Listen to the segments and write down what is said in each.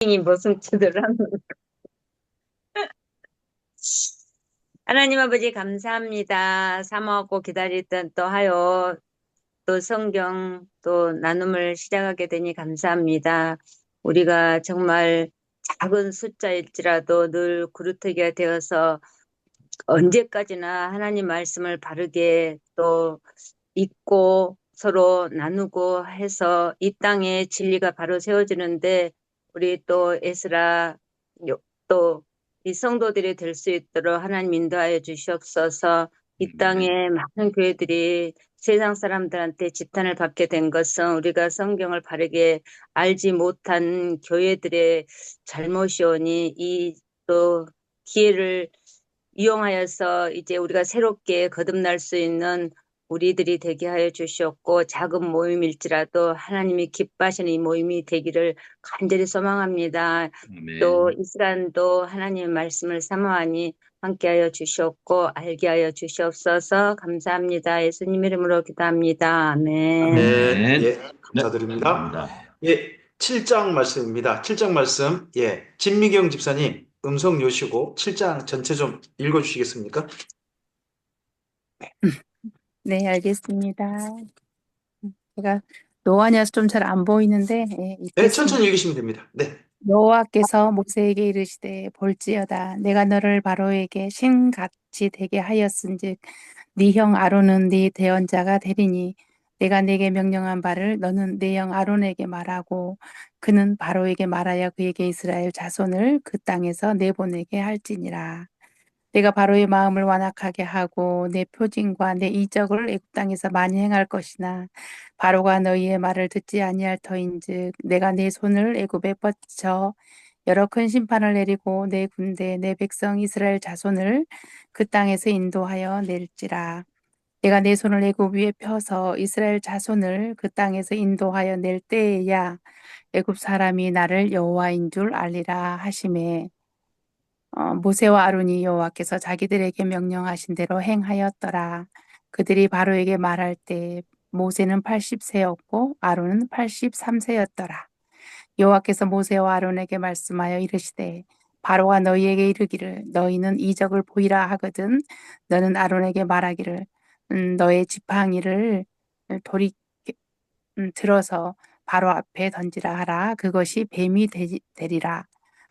이 무슨 짓을 하는. 하나님 아버지 감사합니다. 사모하고 기다리던 또 하여 또 성경 또 나눔을 시작하게 되니 감사합니다. 우리가 정말 작은 숫자일지라도 늘 그루터기가 되어서 언제까지나 하나님 말씀을 바르게 또 읽고 서로 나누고 해서 이 땅에 진리가 바로 세워지는데 우리 또 에스라 또 이 성도들이 될 수 있도록 하나님 인도하여 주시옵소서. 이 땅에 많은 교회들이 세상 사람들한테 지탄을 받게 된 것은 우리가 성경을 바르게 알지 못한 교회들의 잘못이오니 이 또 기회를 이용하여서 이제 우리가 새롭게 거듭날 수 있는 우리들이 되게 하여 주시옵고 작은 모임일지라도 하나님이 기뻐하시는 이 모임이 되기를 간절히 소망합니다. 또 이 시간도 하나님의 말씀을 사모하니 함께하여 주시옵고 알게 하여 주시옵소서. 감사합니다. 예수님 이름으로 기도합니다. 아멘. 아멘. 예, 네, 감사드립니다. 감사합니다. 예, 7장 말씀입니다. 7장 말씀, 예, 진미경 집사님, 음성 여시고 7장 전체 좀 읽어주시겠습니까? 네, 알겠습니다. 제가 노안이어서 좀 잘 안 보이는데, 네, 읽겠습니다. 천천히 읽으시면 됩니다. 네. 여호와께서 모세에게 이르시되 볼지어다 내가 너를 바로에게 신같이 되게 하였은즉 네 형 아론은 네 대언자가 되리니 내가 네게 명령한 바를 너는 네 형 아론에게 말하고 그는 바로에게 말하여 그에게 이스라엘 자손을 그 땅에서 내보내게 할지니라. 내가 바로의 마음을 완악하게 하고 내 표징과 내 이적을 애굽 땅에서 많이 행할 것이나 바로가 너희의 말을 듣지 아니할 터인즉 내가 내 손을 애굽에 뻗쳐 여러 큰 심판을 내리고 내 군대 내 백성 이스라엘 자손을 그 땅에서 인도하여 낼지라. 내가 내 손을 애굽 위에 펴서 이스라엘 자손을 그 땅에서 인도하여 낼 때에야 애굽 사람이 나를 여호와인 줄 알리라 하시매 모세와 아론이 여호와께서 자기들에게 명령하신 대로 행하였더라. 그들이 바로에게 말할 때 모세는 80세였고 아론은 83세였더라. 여호와께서 모세와 아론에게 말씀하여 이르시되 바로가 너희에게 이르기를 너희는 이적을 보이라 하거든 너는 아론에게 말하기를 너의 지팡이를 돌이 들어서 바로 앞에 던지라 하라. 그것이 뱀이 되리라.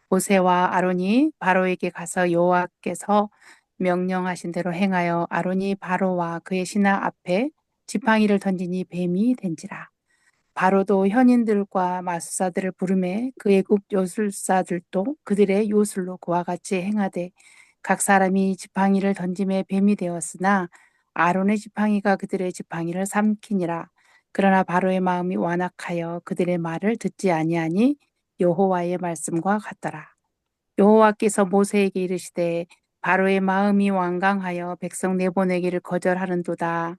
모세와 아론이 바로에게 가서 여호와께서 명령하신 대로 행하여 아론이 바로와 그의 신하 앞에 지팡이를 던지니 뱀이 된지라. 바로도 현인들과 마술사들을 부르매 그 애굽 요술사들도 그들의 요술로 그와 같이 행하되 각 사람이 지팡이를 던짐에 뱀이 되었으나 아론의 지팡이가 그들의 지팡이를 삼키니라. 그러나 바로의 마음이 완악하여 그들의 말을 듣지 아니하니 여호와의 말씀과 같더라. 여호와께서 모세에게 이르시되 바로의 마음이 완강하여 백성 내보내기를 거절하는도다.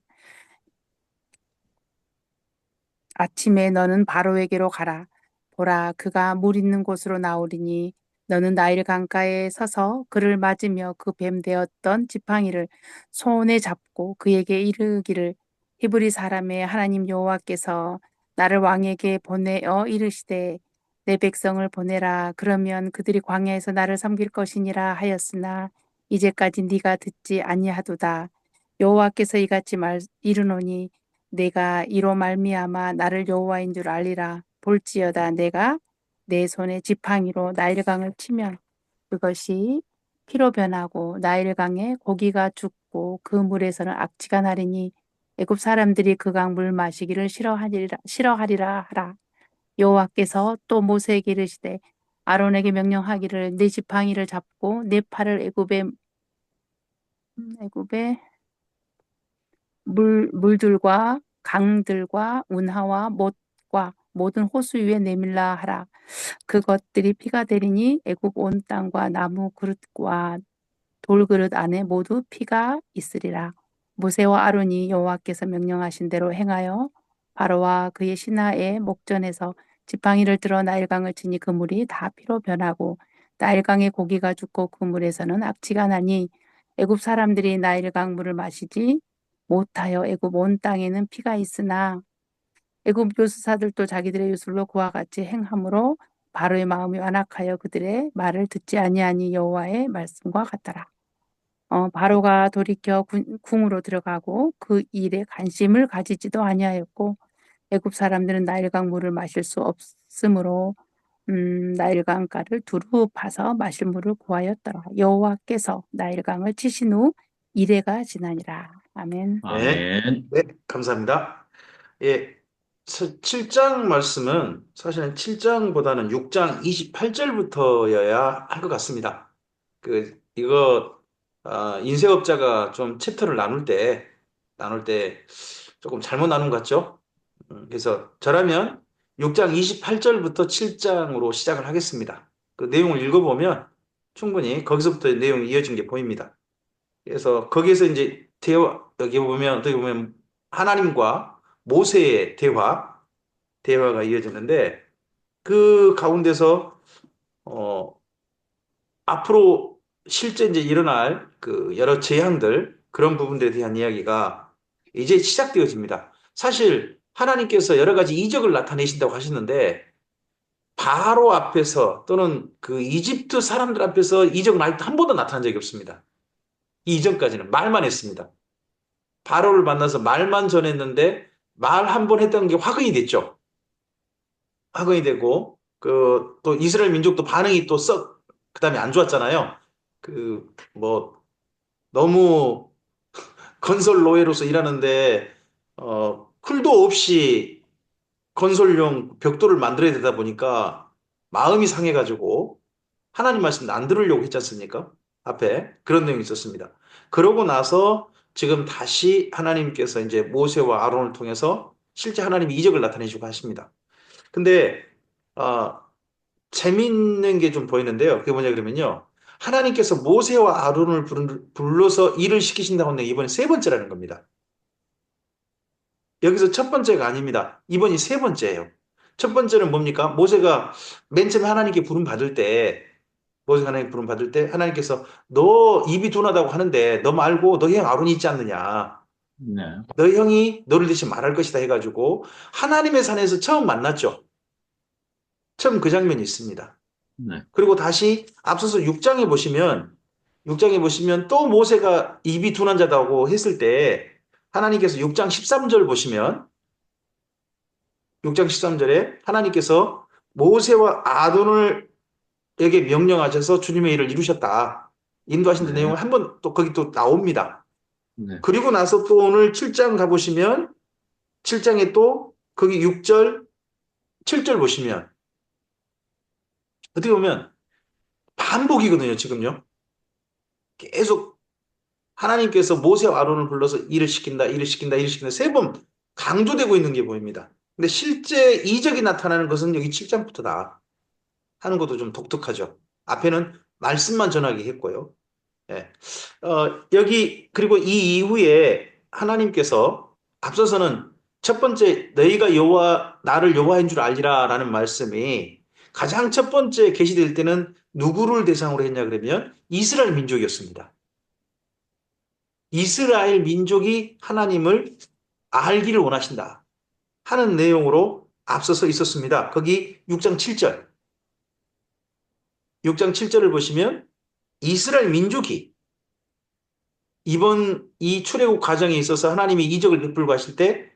아침에 너는 바로에게로 가라. 보라, 그가 물 있는 곳으로 나오리니 너는 나일 강가에 서서 그를 맞으며 그 뱀 되었던 지팡이를 손에 잡고 그에게 이르기를 히브리 사람의 하나님 여호와께서 나를 왕에게 보내어 이르시되 내 백성을 보내라. 그러면 그들이 광야에서 나를 섬길 것이니라 하였으나 이제까지 네가 듣지 아니하도다. 여호와께서 이같이 이르노니 내가 이로 말미암아 나를 여호와인 줄 알리라. 볼지어다 내가 내 손에 지팡이로 나일강을 치면 그것이 피로 변하고 나일강에 고기가 죽고 그 물에서는 악취가 나리니 애굽 사람들이 그 강물 마시기를 싫어하리라 하라. 여호와께서 또 모세에게 이르시되 아론에게 명령하기를 내 지팡이를 잡고 내 팔을 애굽의 물들과 강들과 운하와 못과 모든 호수 위에 내밀라 하라. 그것들이 피가 되리니 애굽 온 땅과 나무 그릇과 돌그릇 안에 모두 피가 있으리라. 모세와 아론이 여호와께서 명령하신 대로 행하여 바로와 그의 신하의 목전에서 지팡이를 들어 나일강을 치니 그 물이 다 피로 변하고 나일강에 고기가 죽고 그 물에서는 악취가 나니 애굽 사람들이 나일강 물을 마시지 못하여 애굽 온 땅에는 피가 있으나 애굽 요술사들도 자기들의 요술로 그와 같이 행함으로 바로의 마음이 완악하여 그들의 말을 듣지 아니하니 여호와의 말씀과 같더라. 바로가 돌이켜 궁으로 들어가고 그 일에 관심을 가지지도 아니하였고 애굽 사람들은 나일강 물을 마실 수 없으므로 나일강가를 두루 파서 마실 물을 구하였더라. 여호와께서 나일강을 치신 후 이레가 지나니라. 아멘. 네. 아멘. 네, 감사합니다. 예, 7장 말씀은 사실은 7장보다는 6장 28절부터여야 할 것 같습니다. 이거, 인쇄업자가 좀 챕터를 나눌 때 조금 잘못 나눈 것 같죠? 그래서 저라면 6장 28절부터 7장으로 시작을 하겠습니다. 그 내용을 읽어보면 충분히 거기서부터 내용이 이어진 게 보입니다. 그래서 거기에서 이제 여기 보면 어떻게 보면 하나님과 모세의 대화가 이어졌는데 그 가운데서 앞으로 실제 이제 일어날 그 여러 재앙들 그런 부분들에 대한 이야기가 이제 시작되어집니다. 사실 하나님께서 여러 가지 이적을 나타내신다고 하셨는데 바로 앞에서 또는 그 이집트 사람들 앞에서 이적은 아직도 한 번도 나타난 적이 없습니다. 이 이전까지는 말만 했습니다. 바로를 만나서 말만 전했는데 말 한 번 했던 게 화근이 됐죠. 화근이 되고 또 이스라엘 민족도 반응이 또 그다음에 안 좋았잖아요. 뭐 너무 건설 노예로서 일하는데 풀도 없이 건설용 벽돌을 만들어야 되다 보니까 마음이 상해가지고 하나님 말씀 안 들으려고 했지 않습니까? 앞에 그런 내용이 있었습니다. 그러고 나서 지금 다시 하나님께서 이제 모세와 아론을 통해서 실제 하나님이 이적을 나타내시고 하십니다. 근데 재밌는 게 좀 보이는데요. 그게 뭐냐 그러면요. 하나님께서 모세와 아론을 불러서 일을 시키신다고 하는 게 이번에 세 번째라는 겁니다. 여기서 첫 번째가 아닙니다. 이번이 세 번째예요. 첫 번째는 뭡니까? 모세가 맨 처음에 하나님께 부름 받을 때 모세가 하나님 부름 받을 때 하나님께서 너 입이 둔하다고 하는데 너 말고 너희 형 아론이 있지 않느냐. 네. 너희 형이 너를 대신 말할 것이다 해가지고 하나님의 산에서 처음 만났죠. 처음 그 장면이 있습니다. 네. 그리고 다시 앞서서 6장에 보시면 또 모세가 입이 둔한 자다고 했을 때 하나님께서 6장 13절 보시면 6장 13절에 하나님께서 모세와 아론을 에게 명령하셔서 주님의 일을 이루셨다. 인도하신 네. 내용을 한번 또 거기 또 나옵니다. 네. 그리고 나서 또 오늘 7장 가보시면 7장에 또 거기 6절, 7절 보시면 어떻게 보면 반복이거든요, 지금요. 계속 하나님께서 모세와 아론을 불러서 일을 시킨다, 일을 시킨다, 일을 시킨다 세 번 강조되고 있는 게 보입니다. 근데 실제 이적이 나타나는 것은 여기 7장부터다 하는 것도 좀 독특하죠. 앞에는 말씀만 전하게 했고요. 예. 그리고 이 이후에 하나님께서 앞서서는 첫 번째, 너희가 나를 여호와인 줄 알리라 라는 말씀이 가장 첫 번째 계시될 때는 누구를 대상으로 했냐 그러면 이스라엘 민족이었습니다. 이스라엘 민족이 하나님을 알기를 원하신다 하는 내용으로 앞서서 있었습니다. 거기 6장 7절. 6장 7절을 보시면 이스라엘 민족이 이번 이 출애굽 과정에 있어서 하나님이 이적을 베풀고 하실 때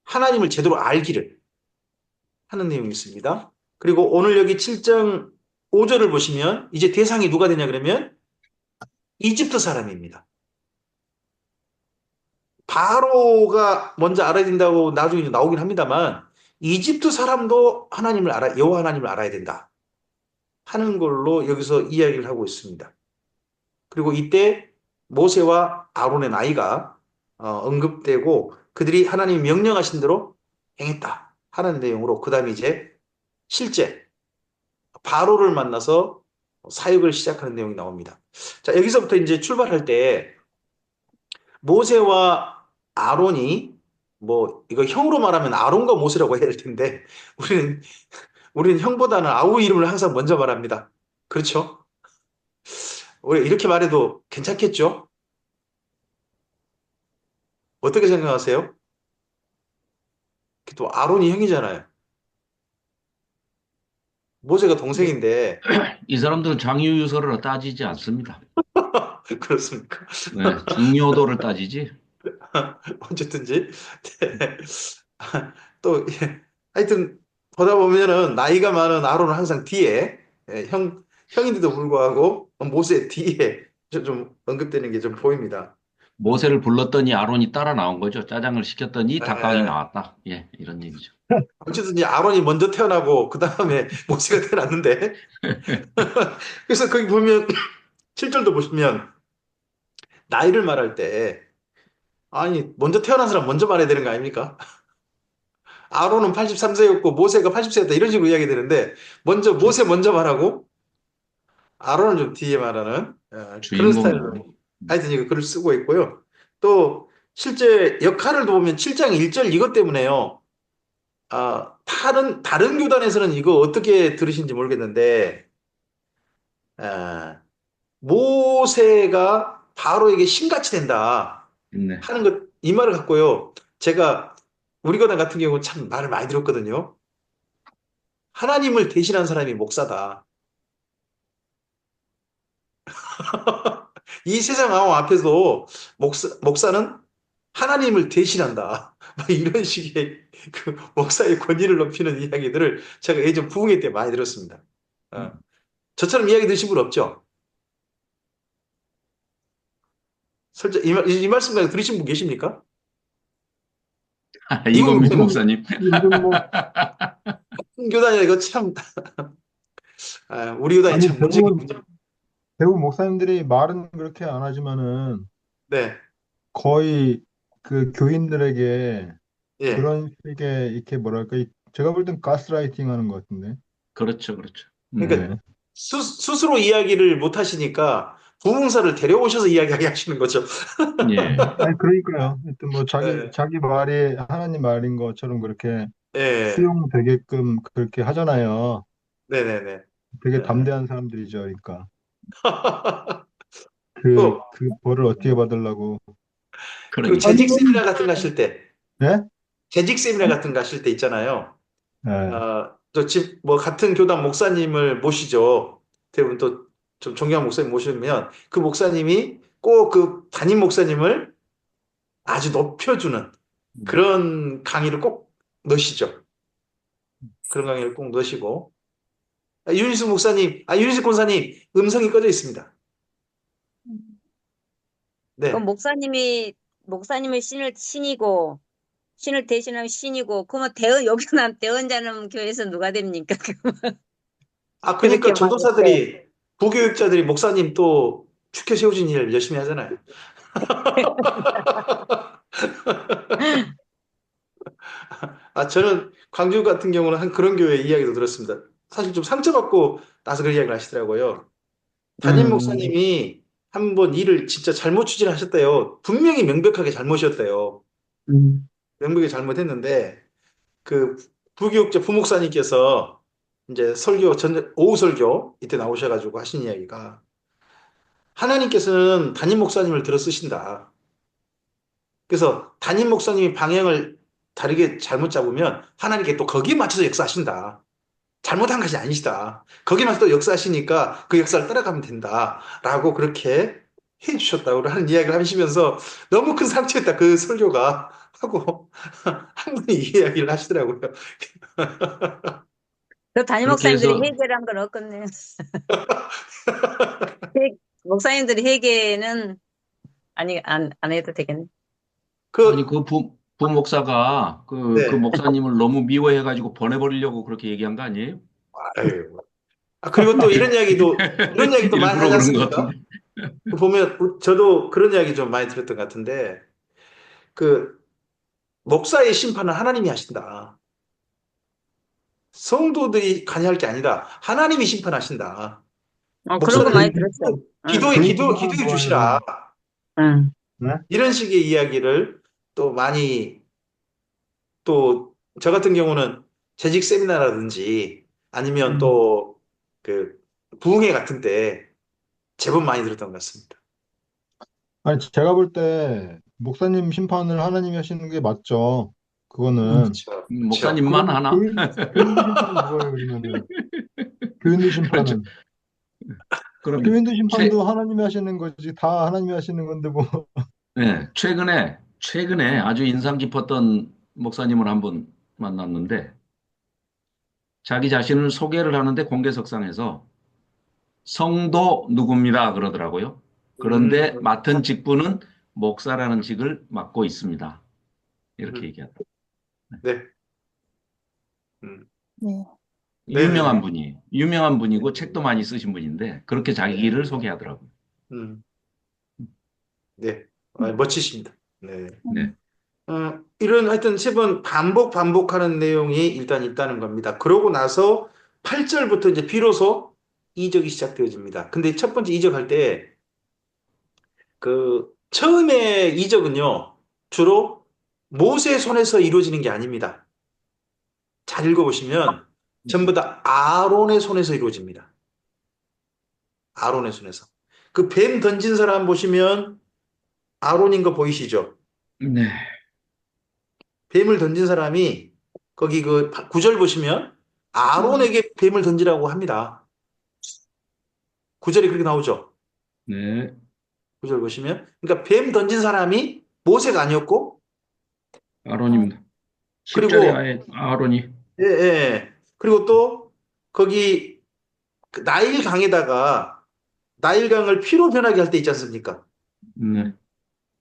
하나님을 제대로 알기를 하는 내용이 있습니다. 그리고 오늘 여기 7장 5절을 보시면 이제 대상이 누가 되냐 그러면 이집트 사람입니다. 바로가 먼저 알아야 된다고 나중에 나오긴 합니다만 이집트 사람도 여호와 하나님을 알아야 된다 하는 걸로 여기서 이야기를 하고 있습니다. 그리고 이때 모세와 아론의 나이가 언급되고 그들이 하나님이 명령하신 대로 행했다 하는 내용으로 그 다음에 이제 실제 바로를 만나서 사역을 시작하는 내용이 나옵니다. 자, 여기서부터 이제 출발할 때 모세와 아론이 이거 형으로 말하면 아론과 모세라고 해야 될 텐데 우리는 형보다는 아우 이름을 항상 먼저 말합니다. 그렇죠? 우리 이렇게 말해도 괜찮겠죠? 어떻게 생각하세요? 또 아론이 형이잖아요. 모세가 동생인데 이 사람들은 장유유서를 따지지 않습니다. 그렇습니까? 네, 중요도를 따지지. 어쨌든지 네. 또 예. 하여튼 보다 보면은 나이가 많은 아론은 항상 뒤에 형인데도 불구하고 모세 뒤에 좀 언급되는 게 좀 보입니다. 모세를 불렀더니 아론이 따라 나온 거죠. 짜장을 시켰더니 닭강이 에, 나왔다. 예, 이런 얘기죠. 어쨌든 아론이 먼저 태어나고 그 다음에 모세가 태어났는데 그래서 거기 보면 7절도 보시면 나이를 말할 때 아니 먼저 태어난 사람 먼저 말해야 되는 거 아닙니까? 아론은 83세였고 모세가 80세였다 이런 식으로 이야기 되는데 먼저 모세 먼저 말하고 아론은 좀 뒤에 말하는 그런 스타일로 주인공이죠. 하여튼 이거 글을 쓰고 있고요. 또 실제 역할을 보면 7장 1절 이것 때문에요. 다른 교단에서는 이거 어떻게 들으신지 모르겠는데 아, 모세가 바로에게 신같이 된다 네. 하는 것, 이 말을 갖고요. 제가 우리 교단 같은 경우 참 말을 많이 들었거든요. 하나님을 대신한 사람이 목사다. 이 세상 상황 앞에서 목사는 하나님을 대신한다. 막 이런 식의 그 목사의 권위를 높이는 이야기들을 제가 예전 부흥회 때 많이 들었습니다. 어. 저처럼 이야기 들으신 분 없죠? 설정, 이 말씀 까 들으신 분 계십니까? 이건 이건민 뭐 목사님. 요즘 뭐, 교단이라 이거 참, 우리 교단이 아니, 참 문제가. 대부분 목사님들이 말은 그렇게 안 하지만은 네, 거의 그 교인들에게 예. 그런 식의, 이렇게 뭐랄까, 제가 볼 땐 가스라이팅 하는 것 같은데. 그렇죠, 그렇죠. 그러니까 네. 스스로 이야기를 못 하시니까 부흥사를 데려오셔서 이야기하게 하시는 거죠. 예, 아니, 그러니까요. 하여튼 뭐 예, 자기 말이 하나님 말인 것처럼 그렇게 예. 수용되게끔 그렇게 하잖아요. 네네네. 되게 예. 담대한 사람들이죠. 그러니까. 또, 그 벌을 어떻게 받으려고. 그리고 그러니까. 재직 세미나 같은 거 하실 때, 네? 재직 세미나 같은 거 하실 때 있잖아요. 네. 뭐, 같은 교단 목사님을 모시죠. 대부분 또 좀 존경하는 목사님 모시면 그 목사님이 꼭 그 담임 목사님을 아주 높여주는 그런 강의를 꼭 넣으시죠. 그런 강의를 꼭 넣으시고. 유니스 권사님, 음성이 꺼져 있습니다. 그 네. 목사님의 신을 대신하면 신이고, 그러면 여기는 대언자는 교회에서 누가 됩니까? 그렇게 그러니까 말할 때. 전도사들이, 부교육자들이 목사님 또 축켜 세우신 일 열심히 하잖아요. 저는 광주 같은 경우는 한 그런 교회 이야기도 들었습니다. 사실 좀 상처받고 나서 그런 이야기를 하시더라고요. 담임 음, 목사님이 한번 일을 진짜 잘못 추진하셨대요. 분명히 명백하게 잘못이었대요. 음. 명백히 잘못했는데, 그 부교육자 부목사님께서 이제 오후 설교 이때 나오셔가지고 하신 이야기가 하나님께서는 담임 목사님을 들어 쓰신다. 그래서 담임 목사님이 방향을 다르게 잘못 잡으면 하나님께 또 거기에 맞춰서 역사하신다. 잘못한 것이 아니시다. 거기에 맞춰서 또 역사하시니까 그 역사를 따라가면 된다. 라고 그렇게 해 주셨다고 하는 이야기를 하시면서 너무 큰 상처였다. 그 설교가 하고 한 분이 이 이야기를 하시더라고요. 그 담임 그렇게 목사님들이 해서, 회개란 건 없겠네요. 목사님들이 회개는 안 해도 되겠네. 아니, 그, 그 부목사가 그 네. 목사님을 너무 미워해가지고 보내버리려고 그렇게 얘기한 거 아니에요? 아유. 그리고 또 이런 이야기도 많이 일부러 하지 그런 것 않습니까? 같은데. 그 보면, 저도 그런 이야기 좀 많이 들었던 것 같은데, 그, 목사의 심판은 하나님이 하신다. 성도들이 관여할 게 아니다. 하나님이 심판하신다. 그런 거 목사를 많이 들었어. 응, 기도해 주시라. 좋아요. 응. 네? 이런 식의 이야기를 또 많이, 또, 저 같은 경우는 재직 세미나라든지 아니면 응. 또 그 부흥회 같은 때 제법 많이 들었던 것 같습니다. 아니, 제가 볼 때 목사님 심판을 하나님이 하시는 게 맞죠. 응. 그거는. 그렇죠. 그렇죠. 목사님만 그럼 하나? 교인들 심판은 누가 해요, 그러면은? 교인들 그렇죠. 심판은. 그럼 교인들 최, 심판도 하나님이 하시는 거지. 다 하나님이 하시는 건데 뭐. 네, 최근에 아주 인상 깊었던 목사님을 한 분 만났는데 자기 자신을 소개를 하는데 공개석상에서 성도 누구입니다 그러더라고요. 그런데 음, 맡은 직분은 목사라는 직을 맡고 있습니다. 이렇게 음, 얘기하더라고요. 네. 음, 네. 네네네. 유명한 분이고 책도 많이 쓰신 분인데 그렇게 자기 일을 소개하더라고요. 음, 네. 아, 멋지십니다. 네. 네, 이런 하여튼 세 번 반복하는 내용이 일단 있다는 겁니다. 그러고 나서 8절부터 이제 비로소 이적이 시작되어집니다. 근데 첫 번째 이적할 때 그 처음에 이적은요 주로 모세 손에서 이루어지는 게 아닙니다. 잘 읽어보시면 전부 다 아론의 손에서 이루어집니다. 아론의 손에서. 그 뱀 던진 사람 보시면 아론인 거 보이시죠? 네, 뱀을 던진 사람이 거기 그 구절 보시면 아론에게 뱀을 던지라고 합니다. 구절이 그렇게 나오죠. 네, 구절 보시면. 그러니까 뱀 던진 사람이 모세가 아니었고, 아론입니다. 10절에 그리고, 아예 아론이. 예, 예. 그리고 또 거기 그 나일강을 피로 변하게 할 때 있지 않습니까? 네,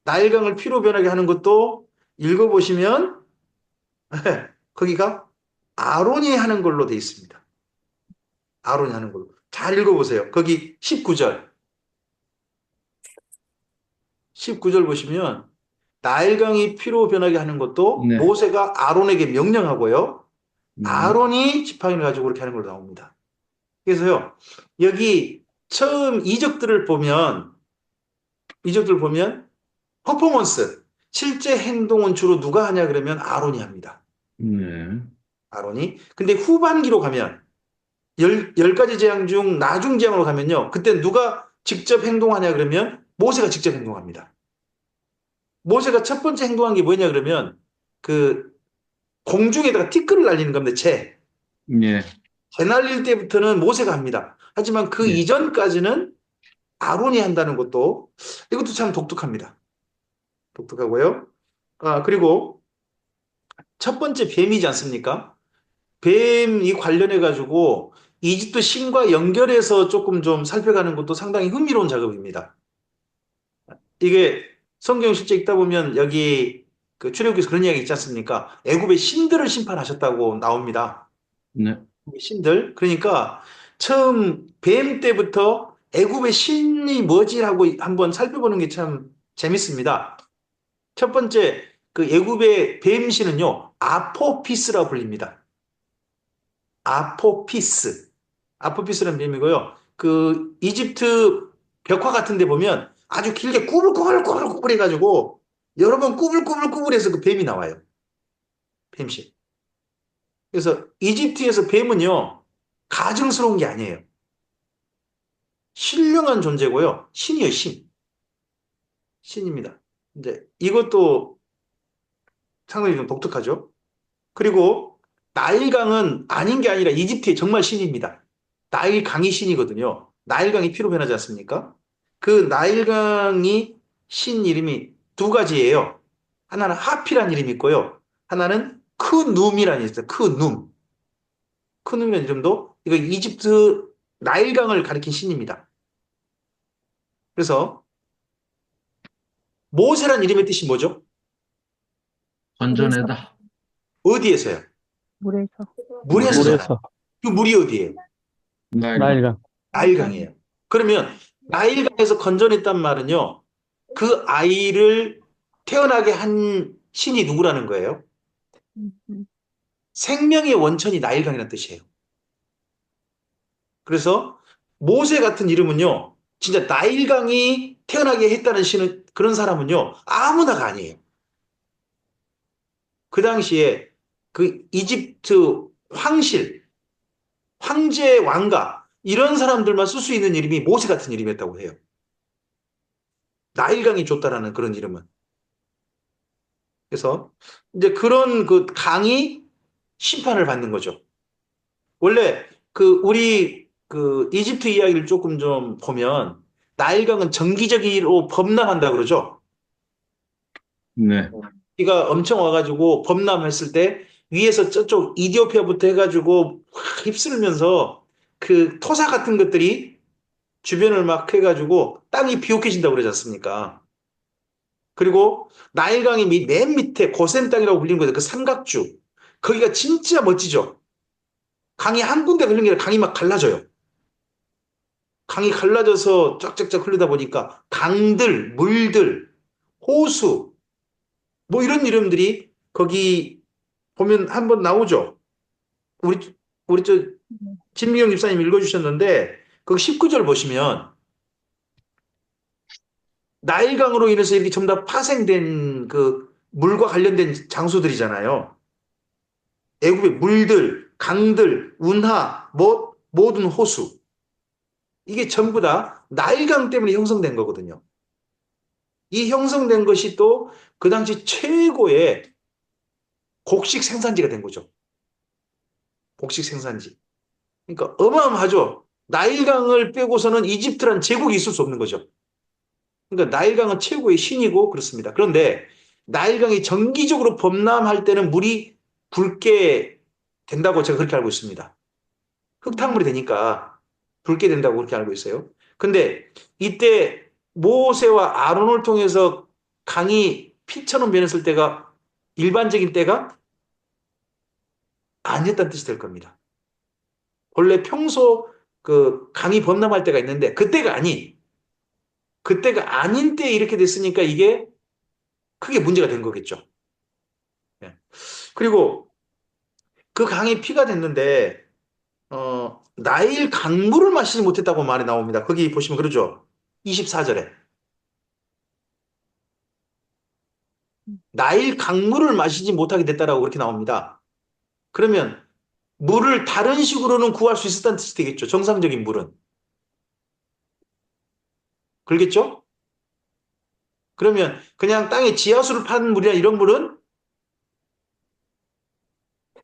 나일강을 피로 변하게 하는 것도 읽어보시면 거기가 아론이 하는 걸로 돼 있습니다. 아론이 하는 걸로. 잘 읽어보세요. 거기 19절. 19절 보시면 나일강이 피로 변하게 하는 것도 네, 모세가 아론에게 명령하고요. 네, 아론이 지팡이를 가지고 그렇게 하는 걸로 나옵니다. 그래서요. 여기 처음 이적들 보면 퍼포먼스, 실제 행동은 주로 누가 하냐 그러면 아론이 합니다. 네, 아론이. 근데 후반기로 가면 열 가지 재앙 중 나중 재앙으로 가면요. 그때 누가 직접 행동하냐 그러면 모세가 직접 행동합니다. 모세가 첫 번째 행동한 게 뭐냐 그러면 그 공중에다가 티끌을 날리는 겁니다. 네, 재 날릴 때부터는 모세가 합니다. 하지만 그 네. 이전까지는 아론이 한다는 것도 이것도 참 독특합니다. 독특하고요. 그리고 첫 번째 뱀이지 않습니까? 뱀이 관련해 가지고 이집트 신과 연결해서 조금 좀 살펴가는 것도 상당히 흥미로운 작업입니다. 이게 성경 실제 읽다 보면 여기 그 출애굽기에서 그런 이야기 있지 않습니까? 애굽의 신들을 심판하셨다고 나옵니다. 네. 신들. 그러니까 처음 뱀 때부터 애굽의 신이 뭐지라고 한번 살펴보는 게 참 재밌습니다. 첫 번째 그 애굽의 뱀 신은요. 아포피스라고 불립니다. 아포피스. 아포피스라는 뱀이고요. 그 이집트 벽화 같은 데 보면 아주 길게 꾸불꾸불꾸불꾸불 해가지고 여러 번 꾸불꾸불꾸불해서 그 뱀이 나와요. 뱀신. 그래서 이집트에서 뱀은요. 가증스러운 게 아니에요. 신령한 존재고요. 신이에요, 신. 신입니다. 이제 이것도 상당히 좀 독특하죠. 그리고 나일강은 아닌 게 아니라 이집트의 정말 신입니다. 나일강이 신이거든요. 나일강이 피로 변하지 않습니까? 그 나일강이 신 이름이 두 가지예요. 하나는 하피란 이름이 있고요. 하나는 크눔이라는 이름이 있어요. 크눔. 크눔이라는 이름도 이거 이집트 나일강을 가리킨 신입니다. 그래서 모세란 이름의 뜻이 뭐죠? 물에서, 건전하다. 어디에서요? 물에서. 물에서 물에서. 자라요. 그 물이 어디예요? 나일강. 나일강이에요. 그러면 나일강에서 건져냈단 말은요. 그 아이를 태어나게 한 신이 누구라는 거예요? 음, 음. 생명의 원천이 나일강이라는 뜻이에요. 그래서 모세 같은 이름은요. 진짜 나일강이 태어나게 했다는 신은 그런 사람은요. 아무나가 아니에요. 그 당시에 그 이집트 황제 왕가 이런 사람들만 쓸 수 있는 이름이 모세 같은 이름이었다고 해요. 나일강이 줬다라는 그런 이름은. 그래서 이제 그런 그 강이 심판을 받는 거죠. 원래 그 우리 그 이집트 이야기를 조금 좀 보면 나일강은 정기적으로 범람한다 그러죠. 네. 비가 엄청 와가지고 범람했을 때 위에서 저쪽 이디오피아부터 해가지고 확 휩쓸면서 그 토사 같은 것들이 주변을 막 해가지고 땅이 비옥해진다고 그러지 않습니까? 그리고 나일강이 맨 밑에 고센 땅이라고 불리는 거죠. 그 삼각주. 거기가 진짜 멋지죠. 강이 한 군데 흘리는 게 아니라 강이 막 갈라져요. 강이 갈라져서 쫙쫙쫙 흐르다 보니까 강들, 물들, 호수, 뭐 이런 이름들이 거기 보면 한번 나오죠. 우리 저 진미경 집사님 읽어주셨는데 거기 19절 보시면 나일강으로 인해서 이렇게 전부 다 파생된 그 물과 관련된 장소들이잖아요. 애굽의 물들, 강들, 운하, 모든 호수. 이게 전부 다 나일강 때문에 형성된 거거든요. 이 형성된 것이 또 그 당시 최고의 곡식 생산지가 된 거죠. 곡식 생산지. 그러니까 어마어마하죠. 나일강을 빼고서는 이집트란 제국이 있을 수 없는 거죠. 그러니까 나일강은 최고의 신이고 그렇습니다. 그런데 나일강이 정기적으로 범람할 때는 물이 붉게 된다고 제가 그렇게 알고 있습니다. 흙탕물이 되니까 붉게 된다고 그렇게 알고 있어요. 근데 이때 모세와 아론을 통해서 강이 피처럼 변했을 때가 일반적인 때가 아니었다는 뜻이 될 겁니다. 원래 평소 그 강이 범람할 때가 있는데 그때가 아닌 때 이렇게 됐으니까 이게 크게 문제가 된 거겠죠. 예. 그리고 그 강이 피가 됐는데 나일 강물을 마시지 못했다고 말이 나옵니다. 거기 보시면 그러죠. 24절에 나일 강물을 마시지 못하게 됐다라고 그렇게 나옵니다. 그러면 물을 다른 식으로는 구할 수 있었다는 뜻이 되겠죠. 정상적인 물은. 그러겠죠? 그러면 그냥 땅에 지하수를 파는 물이나 이런 물은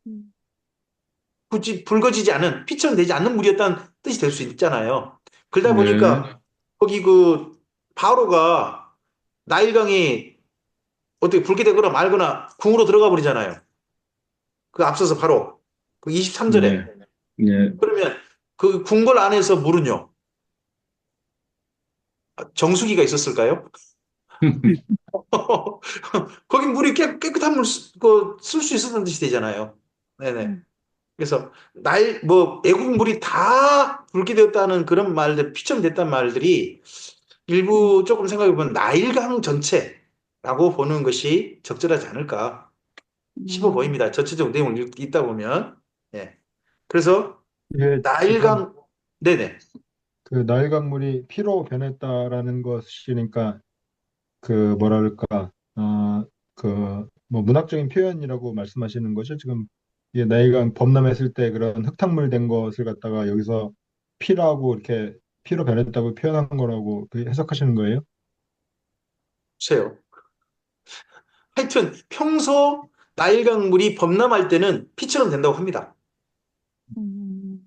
음. 굳이 붉어지지 않은, 피처럼 되지 않는 물이었다는 뜻이 될 수 있잖아요. 그러다 네. 보니까 거기 그 바로가 나일강이 어떻게 붉게 되거나 말거나 궁으로 들어가 버리잖아요. 그 앞서서 바로 그 23절에. 네. 네. 그러면 그 궁궐 안에서 물은요. 정수기가 있었을까요? 거기 물이 깨끗한 물 쓸 수 있었던 뜻이 되잖아요. 네네. 음. 그래서 애국 물이 다 붉게 되었다는 그런 말들, 피첨됐다는 말들이 일부 조금 생각해 보면 나일강 전체라고 보는 것이 적절하지 않을까 싶어 음. 보입니다. 전체적 내용을 읽다 보면. 예. 그래서 이게 지금 나일강, 네네. 그 나일 강물이 피로 변했다라는 것이니까 그 뭐랄까 그 뭐 문학적인 표현이라고 말씀하시는 거죠? 지금 이게 나일강 범람했을 때 그런 흙탕물 된 것을 갖다가 여기서 피라고 이렇게 피로 변했다고 표현한 거라고 그 해석하시는 거예요? 보세요. 하여튼 평소 나일강 물이 범람할 때는 피처럼 된다고 합니다. 음.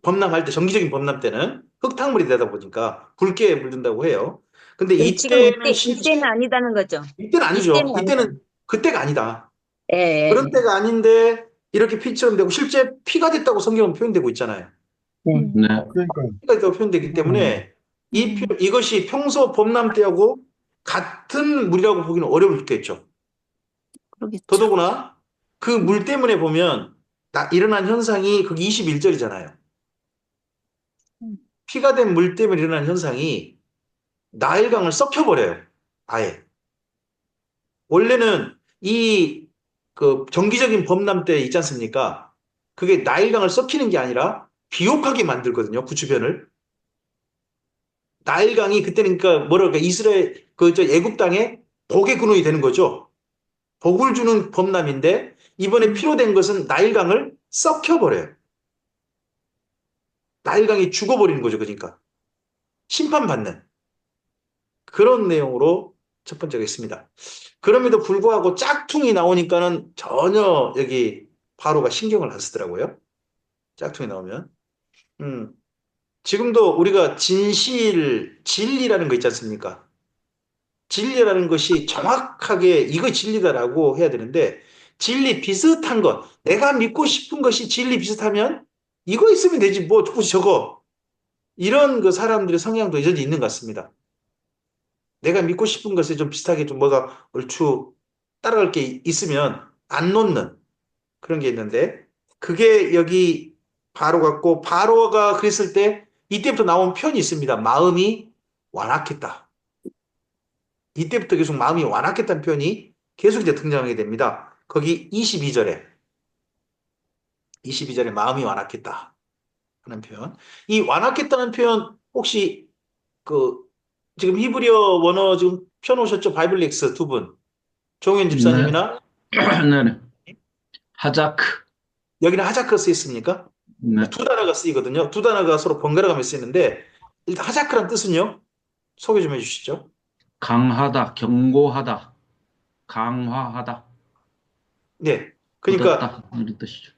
범람할 때, 정기적인 범람 때는 흙탕물이 되다 보니까 붉게 물든다고 해요. 근데 그럼 지금 이때는 아니다는 거죠. 이때는 아니죠. 이때는 아니다. 이때는 그때가 아니다. 예, 예, 그런 때가 아닌데 이렇게 피처럼 되고 실제 피가 됐다고 성경은 표현되고 있잖아요. 네. 네. 그러니까 피가 됐다고 표현되기 때문에 이것이 평소 범람 때하고 같은 물이라고 보기는 어려울겠죠. 그러겠죠. 더더구나 그 물 때문에 보면 일어난 현상이 그 21절이잖아요. 음. 피가 된 물 때문에 일어난 현상이 나일강을 썩혀버려요. 아예. 원래는 이 그 정기적인 범람 때 있지 않습니까? 그게 나일강을 썩히는 게 아니라 비옥하게 만들거든요. 그 주변을. 나일강이 그때는 그러니까 뭐랄까 이스라엘 저 애굽 땅에 복의 근원이 되는 거죠. 복을 주는 범람인데 이번에 피로 된 것은 나일강을 썩혀버려요. 나일강이 죽어버리는 거죠. 그러니까 심판받는 그런 내용으로 첫 번째가 있습니다. 그럼에도 불구하고 짝퉁이 나오니까는 전혀 여기 바로가 신경을 안 쓰더라고요. 짝퉁이 나오면. 음, 지금도 우리가 진리라는 거 있지 않습니까? 진리라는 것이 정확하게 이거 진리다라고 해야 되는데, 진리 비슷한 것, 내가 믿고 싶은 것이 진리 비슷하면 이거 있으면 되지, 뭐 굳이 저거. 이런 그 사람들의 성향도 여전히 있는 것 같습니다. 내가 믿고 싶은 것에 좀 비슷하게 좀 뭐가 얼추 따라갈 게 있으면 안 놓는 그런 게 있는데, 그게 여기 바로 같고, 바로가 그랬을 때 이때부터 나온 표현이 있습니다. 마음이 완악했다. 이때부터 계속 마음이 완악했다는 표현이 계속 이제 등장하게 됩니다. 거기 22절에 마음이 완악했다 하는 표현. 이 완악했다는 표현 혹시 그 지금 히브리어 원어 지금 펴놓으셨죠? 바이블렉스 두 분. 종현 네, 집사님이나 네네. 하자크. 여기는 하자크 쓰였습니까? 네. 두 단어가 쓰이거든요. 두 단어가 서로 번갈아가며 쓰이는데 일단 하자크란 뜻은요. 소개 좀 해주시죠. 강하다, 경고하다, 강화하다, 네. 그러니까 굳었다 이런 뜻이죠.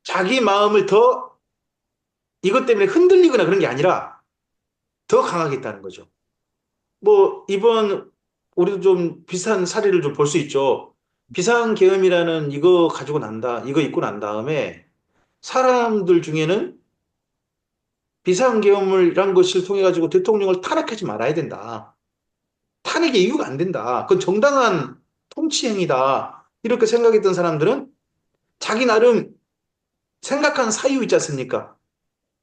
자기 마음을 더 이것 때문에 흔들리거나 그런 게 아니라 더 강하게 있다는 거죠. 뭐 이번 우리도 좀 비슷한 사례를 좀 볼 수 있죠. 비상계엄이라는 이거 가지고 이거 입고 난 다음에 사람들 중에는 비상계엄이란 것을 통해 가지고 대통령을 탄핵하지 말아야 된다. 탄핵의 이유가 안 된다. 그건 정당한 통치 행위다. 이렇게 생각했던 사람들은 자기 나름 생각한 사유 있지 않습니까?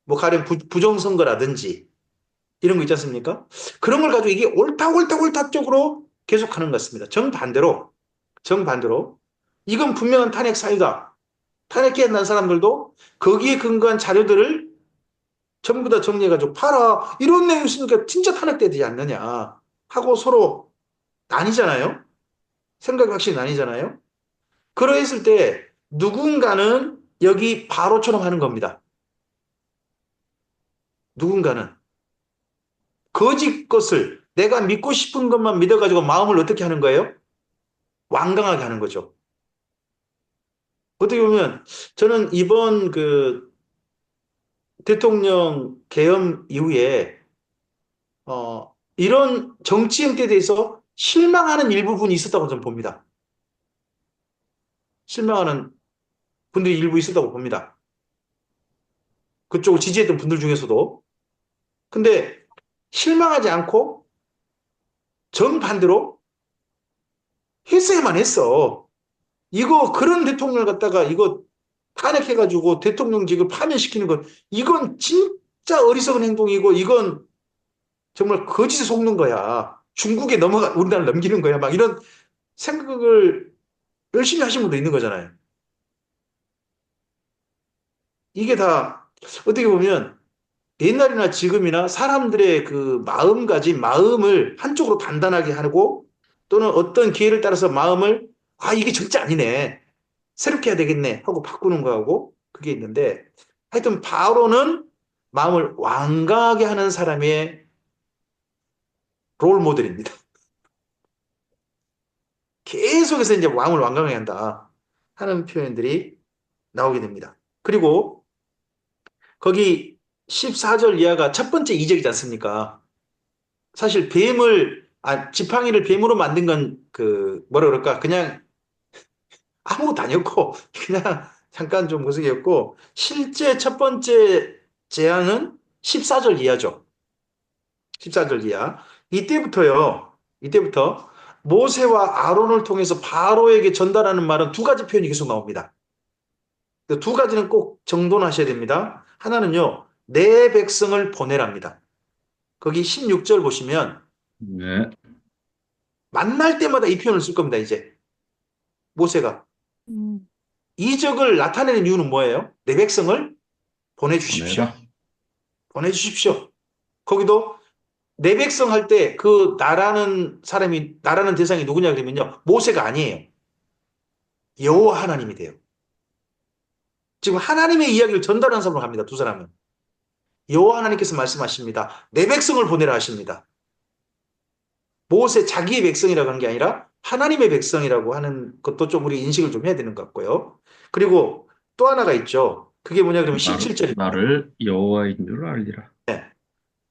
뭐 가령 부정선거라든지 이런 거 있지 않습니까? 그런 걸 가지고 이게 옳다 쪽으로 계속 가는 것 같습니다. 정반대로 이건 분명한 탄핵 사유다. 탄핵해야 한다는 사람들도 거기에 근거한 자료들을 전부 다 정리해가지고 팔아. 이런 내용이 있으니까 진짜 탄핵돼야 되지 않느냐 하고 서로 나뉘잖아요. 생각이 확실히 나뉘잖아요. 그러했을 때 누군가는 여기 바로처럼 하는 겁니다. 누군가는 거짓 것을 내가 믿고 싶은 것만 믿어가지고 마음을 어떻게 하는 거예요? 완강하게 하는 거죠. 어떻게 보면 저는 이번 그 대통령 계엄 이후에 이런 정치 행태에 대해서 실망하는 일부분이 있었다고 저는 봅니다. 실망하는 분들이 일부 있었다고 봅니다. 그쪽을 지지했던 분들 중에서도. 근데 실망하지 않고 정반대로 했어야만 했어. 이거 그런 대통령을 갖다가 이거 탄핵해가지고 대통령직을 파면시키는 건 이건 진짜 어리석은 행동이고 이건 정말 거짓에 속는 거야. 중국에 우리나라를 넘기는 거야. 막 이런 생각을 열심히 하신 분도 있는 거잖아요. 이게 다 어떻게 보면 옛날이나 지금이나 사람들의 그 마음가짐, 마음을 한쪽으로 단단하게 하고 또는 어떤 기회를 따라서 마음을 이게 진짜 아니네. 새롭게 해야 되겠네 하고 바꾸는 거하고 그게 있는데 하여튼 바로는 마음을 완강하게 하는 사람의 롤 모델입니다. 계속해서 이제 마음을 완강하게 한다 하는 표현들이 나오게 됩니다. 그리고 거기 14절 이하가 첫 번째 이적이지 않습니까? 사실 지팡이를 뱀으로 만든 건 뭐라 그럴까? 그냥 아무것도 아니었고, 그냥 잠깐 좀 무색이었고, 실제 첫 번째 재앙은 14절 이하죠. 14절 이하. 이때부터 모세와 아론을 통해서 바로에게 전달하는 말은 두 가지 표현이 계속 나옵니다. 그 두 가지는 꼭 정돈하셔야 됩니다. 하나는요, 내 백성을 보내랍니다. 거기 16절 보시면 네, 만날 때마다 이 표현을 쓸 겁니다, 이제. 모세가. 음, 이적을 나타내는 이유는 뭐예요? 내 백성을 보내주십시오. 보내라. 보내주십시오. 거기도 내 백성 할 때 그 나라는 대상이 누구냐 그러면요. 모세가 아니에요. 여호와 하나님이 돼요. 지금 하나님의 이야기를 전달하는 사람으로 갑니다. 두 사람은. 여호와 하나님께서 말씀하십니다. 내 백성을 보내라 하십니다. 모세 자기의 백성이라고 하는 게 아니라 하나님의 백성이라고 하는 것도 좀 우리 인식을 좀 해야 되는 것 같고요. 그리고 또 하나가 있죠. 그게 뭐냐 그러면 17절입니다. 나를 여호와인 줄 알리라.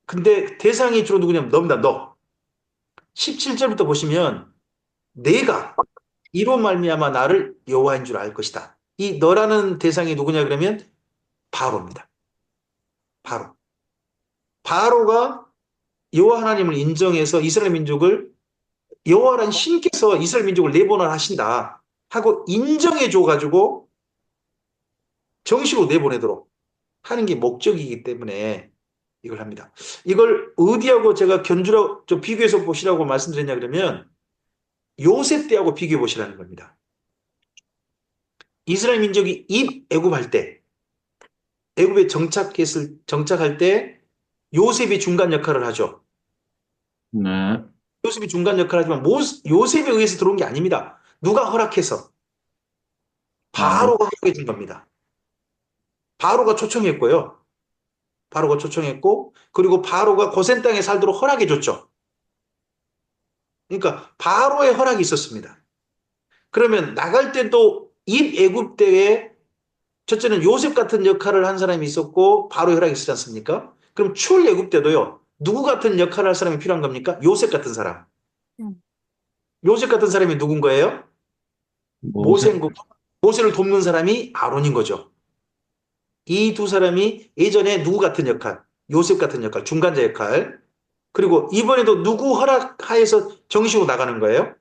근데 대상이 주로 누구냐면 너입니다. 너. 17절부터 보시면 내가 이로 말미암아 나를 여호와인 줄 알 것이다. 이 너라는 대상이 누구냐 그러면 바로입니다. 바로. 바로가 여호와 하나님을 인정해서 이스라엘 민족을 여호와라는 신께서 이스라엘 민족을 내보내라 하신다 하고 인정해 줘 가지고 정식으로 내보내도록 하는 게 목적이기 때문에 이걸 합니다. 이걸 어디하고 제가 견주라 좀 비교해서 보시라고 말씀드렸냐 그러면 요셉 때하고 비교해 보시라는 겁니다. 이스라엘 민족이 애굽할 때 애굽에 정착할 때 요셉이 중간 역할을 하죠. 네. 요셉이 중간 역할을 하지만 요셉에 의해서 들어온 게 아닙니다. 누가 허락해서 바로가 허락해 준 겁니다. 바로가 초청했고요. 바로가 초청했고 그리고 바로가 고센 땅에 살도록 허락해 줬죠. 그러니까 바로의 허락이 있었습니다. 그러면 나갈 때도 입애굽 때에 첫째는 요셉 같은 역할을 한 사람이 있었고 바로의 허락이 있었지 않습니까? 그럼 출애굽 때도요. 누구 같은 역할을 할 사람이 필요한 겁니까? 요셉 같은 사람. 요셉 같은 사람이 누군 거예요? 모세. 모세를 돕는 사람이 아론인 거죠. 이 두 사람이 예전에 누구 같은 역할, 요셉 같은 역할, 중간자 역할, 그리고 이번에도 누구 허락하에서 정식으로 나가는 거예요?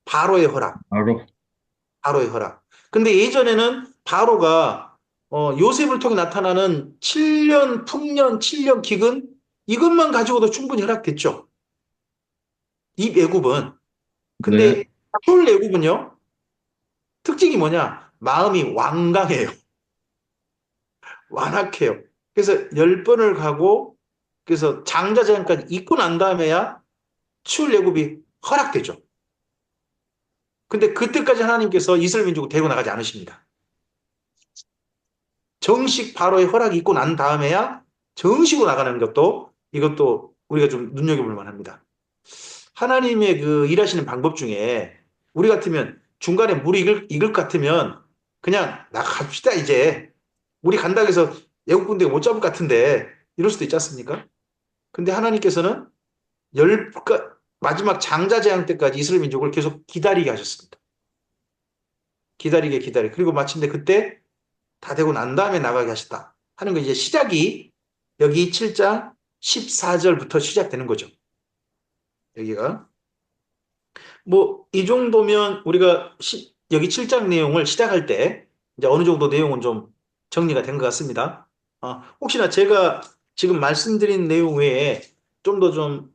바로의 허락. 바로. 바로의 허락. 근데 예전에는 바로가 요셉을 통해 나타나는 7년 풍년, 7년 기근 이것만 가지고도 충분히 허락됐죠. 이 애굽은. 근데 네. 출애굽은요. 특징이 뭐냐? 마음이 완강해요. 완악해요. 그래서 10번을 가고 그래서 장자제한까지 있고 난 다음에야 출애굽이 허락되죠. 근데 그때까지 하나님께서 이스라엘 민족을 데리고 나가지 않으십니다. 정식 바로의 허락이 있고 난 다음에야 정식으로 나가는 것도 이것도 우리가 좀 눈여겨볼 만합니다. 하나님의 그 일하시는 방법 중에 우리 같으면 중간에 물이 익을 것 같으면 그냥 나갑시다 이제 우리 간다고 해서 애국 군대가 못 잡을 것 같은데 이럴 수도 있지 않습니까? 근데 하나님께서는 마지막 장자 재앙 때까지 이스라엘 민족을 계속 기다리게 하셨습니다. 기다리게. 그리고 마침내 그때 다 되고 난 다음에 나가게 하셨다 하는 거 이제 시작이 여기 7장 14절부터 시작되는 거죠. 여기가 뭐 이 정도면 우리가 여기 7장 내용을 시작할 때 이제 어느 정도 내용은 좀 정리가 된 것 같습니다. 혹시나 제가 지금 말씀드린 내용 외에 좀 더 좀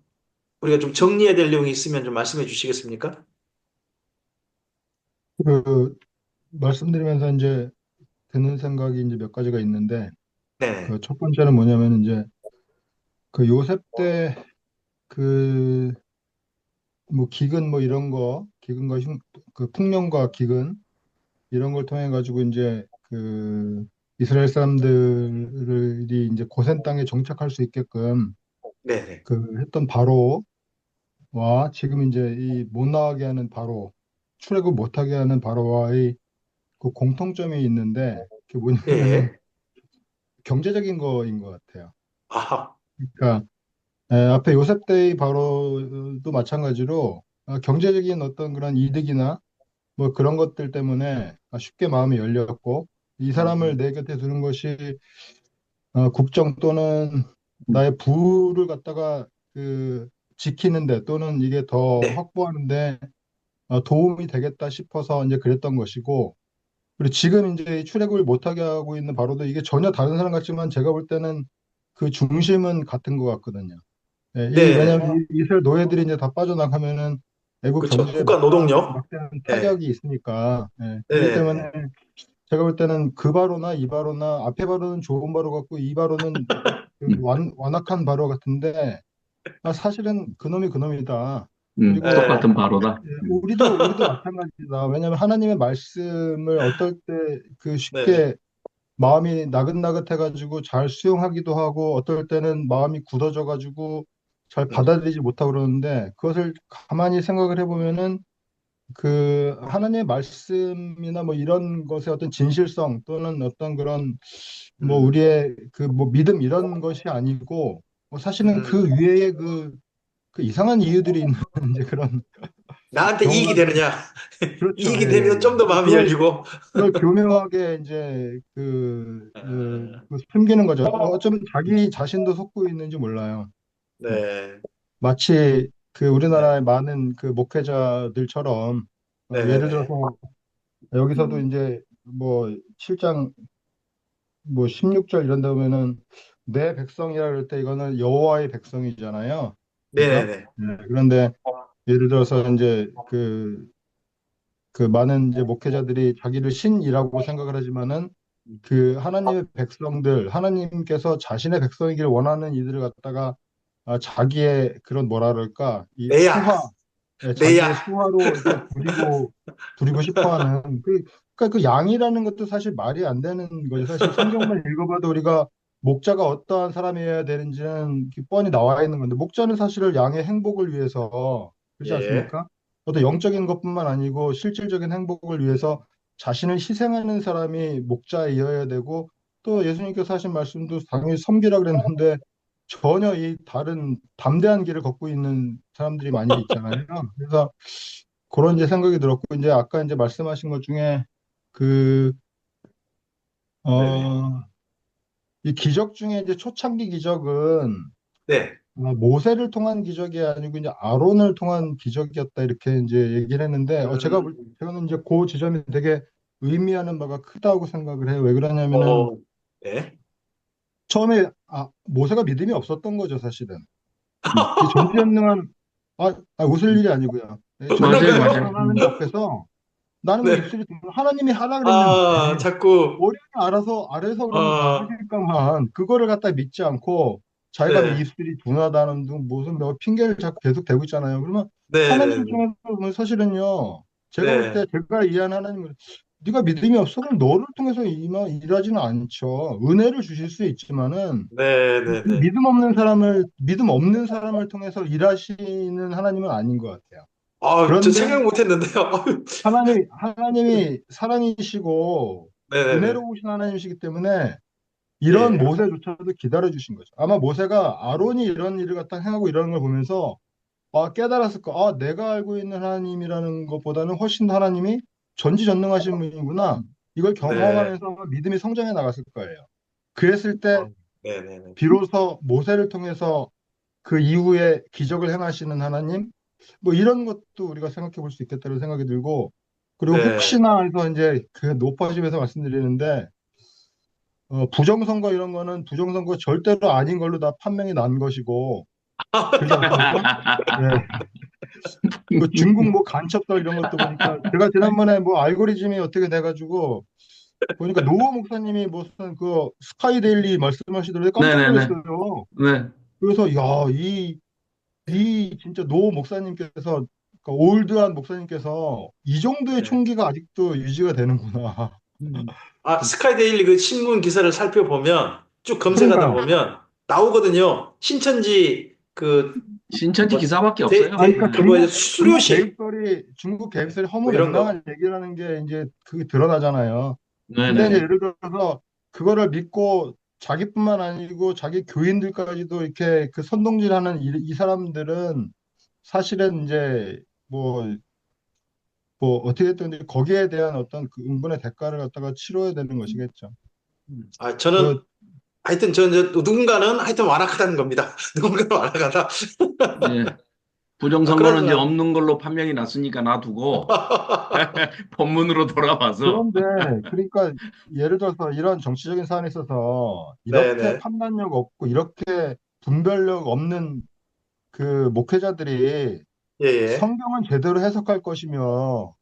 우리가 좀 정리해야 될 내용이 있으면 좀 말씀해 주시겠습니까? 그 말씀드리면서 이제 드는 생각이 이제 몇 가지가 있는데 네, 그 첫 번째는 뭐냐면 이제 그 요셉 때 그 뭐 기근 뭐 이런 거 기근과 그 풍년과 기근 이런 걸 통해 가지고 이제 그 이스라엘 사람들이 이제 고센 땅에 정착할 수 있게끔 네, 그 했던 바로와 지금 이제 이 못 나가게 하는 바로 출애굽 못하게 하는 바로와의 그 공통점이 있는데 그게 네, 뭐냐면은 경제적인 거인 것 같아요. 아하, 그러니까 앞에 요셉 때의 바로도 마찬가지로 경제적인 어떤 그런 이득이나 뭐 그런 것들 때문에 쉽게 마음이 열렸고 이 사람을 내 곁에 두는 것이 국정 또는 나의 부를 갖다가 그 지키는데 또는 이게 더 네, 확보하는데 도움이 되겠다 싶어서 이제 그랬던 것이고 그리고 지금 이제 이 출애굽을 못하게 하고 있는 바로도 이게 전혀 다른 사람 같지만 제가 볼 때는 그 중심은 같은 것 같거든요. 예, 네, 왜냐하면 이스라엘 노예들이 이제 다 빠져나가면은 애굽 그렇죠. 경제에 국가 노동력. 막대한 네, 타격이 있으니까 그렇기 때문에 네, 제가 볼 때는 그 바로나 이 바로나 앞에 바로는 좋은 바로 같고 이 바로는 그 완악한 바로 같은데 사실은 그놈이 그놈이다. 그리고 네, 똑같은 바로다. 우리도 마찬가지다. 왜냐하면 하나님의 말씀을 어떨 때 그 네, 쉽게 마음이 나긋나긋해가지고 잘 수용하기도 하고 어떨 때는 마음이 굳어져가지고 잘 받아들이지 못하고 그러는데 그것을 가만히 생각을 해보면은 그 하나님의 말씀이나 뭐 이런 것의 어떤 진실성 또는 어떤 그런 뭐 음, 우리의 그 뭐 믿음 이런 것이 아니고 사실은 그 음. 위에 그 이상한 이유들이 있는 이제 그런 나한테 이익이 경우가 좀 되느냐? 그렇죠. 이익이 예, 예, 되면 좀 더 예. 마음이 그걸 열리고. 교묘하게 이제 그 숨기는 거죠. 어쩌면 자기 자신도 속고 있는지 몰라요. 네, 마치 그 네, 우리나라의 많은 그 목회자들처럼 네, 네, 예를 네. 들어서 여기서도 이제 뭐 7장 뭐 16절 이런 데 보면은 내 백성이라 그럴 때 이거는 여호와의 백성이잖아요. 네, 네, 그죠? 네. 네. 그런데 예를 들어서 이제 그 많은 이제 목회자들이 자기를 신이라고 생각을 하지만은 그 하나님의 백성들, 하나님께서 자신의 백성이길 원하는 이들을 갖다가 자기의 그런 뭐라 그럴까, 이 내야, 수하, 내야. 자기의 수하로 이렇게 부리고 싶어 하는 그러니까 그 양이라는 것도 사실 말이 안 되는 거죠. 사실 성경만 읽어봐도 우리가 목자가 어떠한 사람이어야 되는지는 뻔히 나와 있는 건데, 목자는 사실은 양의 행복을 위해서, 그렇지 예, 않습니까? 어떤 영적인 것뿐만 아니고 실질적인 행복을 위해서 자신을 희생하는 사람이 목자이어야 되고, 또 예수님께서 하신 말씀도 당연히 섬기라 그랬는데 전혀 이 다른 담대한 길을 걷고 있는 사람들이 많이 있잖아요. 그래서 그런 이제 생각이 들었고, 이제 아까 이제 말씀하신 것 중에 그, 네네. 어, 이 기적 중에 이제 초창기 기적은 네. 모세를 통한 기적이 아니고 이제 아론을 통한 기적이었다 이렇게 이제 얘기를 했는데, 음, 제가는 이제 그 지점이 되게 의미하는 바가 크다고 생각을 해요. 왜 그러냐면은 어, 네. 처음에 모세가 믿음이 없었던 거죠, 사실은. 이 전지전능한 웃을 일이 아니고요. 네, 맞아요, 그런가요? 맞아요. 전지전능한 하나님 앞에서 나는 뭐 네. 입술이 하나님이 하라 그랬는데 자꾸, 어른이 알아서 아래서 그러면 다 어, 하실까만 그거를 갖다 믿지 않고 자기가 뭐 네, 입술이 둔하다는 등 무슨 뭐 핑계를 자꾸 계속 대고 있잖아요. 그러면 네, 하나님 네, 입장에서 보면 사실은요. 제가 볼 네, 때 제가 이해하는 하나님은 네가 믿음이 없어 그럼 너를 통해서 일하지는 않죠. 은혜를 주실 수 있지만은 네, 네, 네. 믿음 없는 사람을 통해서 일하시는 하나님은 아닌 것 같아요. 저 그런데 생각 못 했는데요. 하나님이 사랑이시고 네, 네, 네. 은혜로우신 하나님이시기 때문에 예, 이런 예. 모세조차도 기다려 주신 거죠. 아마 모세가 아론이 이런 일을 갖다 행하고 이러는 걸 보면서 깨달았을 거. 내가 알고 있는 하나님이라는 것보다는 훨씬 더 하나님이 전지전능하신 분이구나. 이걸 네. 경험하면서 믿음이 성장해 나갔을 거예요. 그랬을 때 네, 네, 네. 비로소 모세를 통해서 그 이후에 기적을 행하시는 하나님, 뭐 이런 것도 우리가 생각해 볼 수 있겠다는 생각이 들고, 그리고 네. 혹시나 해서 이제 그 높아짐에서 말씀드리는데, 부정선거 이런 거는 부정선거 절대로 아닌 걸로 다 판명이 난 것이고, 그렇지 않습니까? 예. 그 중국 뭐 간첩들 이런 것도 보니까, 제가 지난번에 뭐 알고리즘이 어떻게 돼가지고, 보니까 노호 목사님이 무슨 그 스카이데일리 말씀하시더라고요. 깜짝 네네네. 놀랐어요. 네. 그래서, 야, 이 진짜 노 목사님께서 그러니까 올드한 목사님께서 이 정도의 네. 총기가 아직도 유지가 되는구나. 스카이데일리 그 신문 기사를 살펴보면, 쭉 검색하다 그러니까요. 보면, 나오거든요. 신천지, 신천지 뭐, 기사밖에 없어요. 그러니까 네. 뭐야, 중국 수수료식, 중국 네. 개입설이 뭐 이런 거. 허무맹랑한 얘기라는 게 이제 그게 드러나잖아요. 근데 이제 네네. 예를 들어서 그거를 믿고 자기뿐만 아니고 자기 교인들까지도 이렇게 그 선동질하는 이 사람들은 사실은 이제 뭐 어떻게 됐든 거기에 대한 어떤 그 응분의 대가를 갖다가 치러야 되는 것이겠죠. 저는, 그 하여튼, 누군가는 하여튼 완악하다는 겁니다. 누군가는 완악하다. 예. 부정선거는 이제 그러나, 없는 걸로 판명이 났으니까 놔두고 본문으로 돌아와서 그런데 그러니까 예를 들어서 이런 정치적인 사안에 있어서 이렇게 네네. 판단력 없고 이렇게 분별력 없는 그 목회자들이 예, 예. 성경은 제대로 해석할 것이며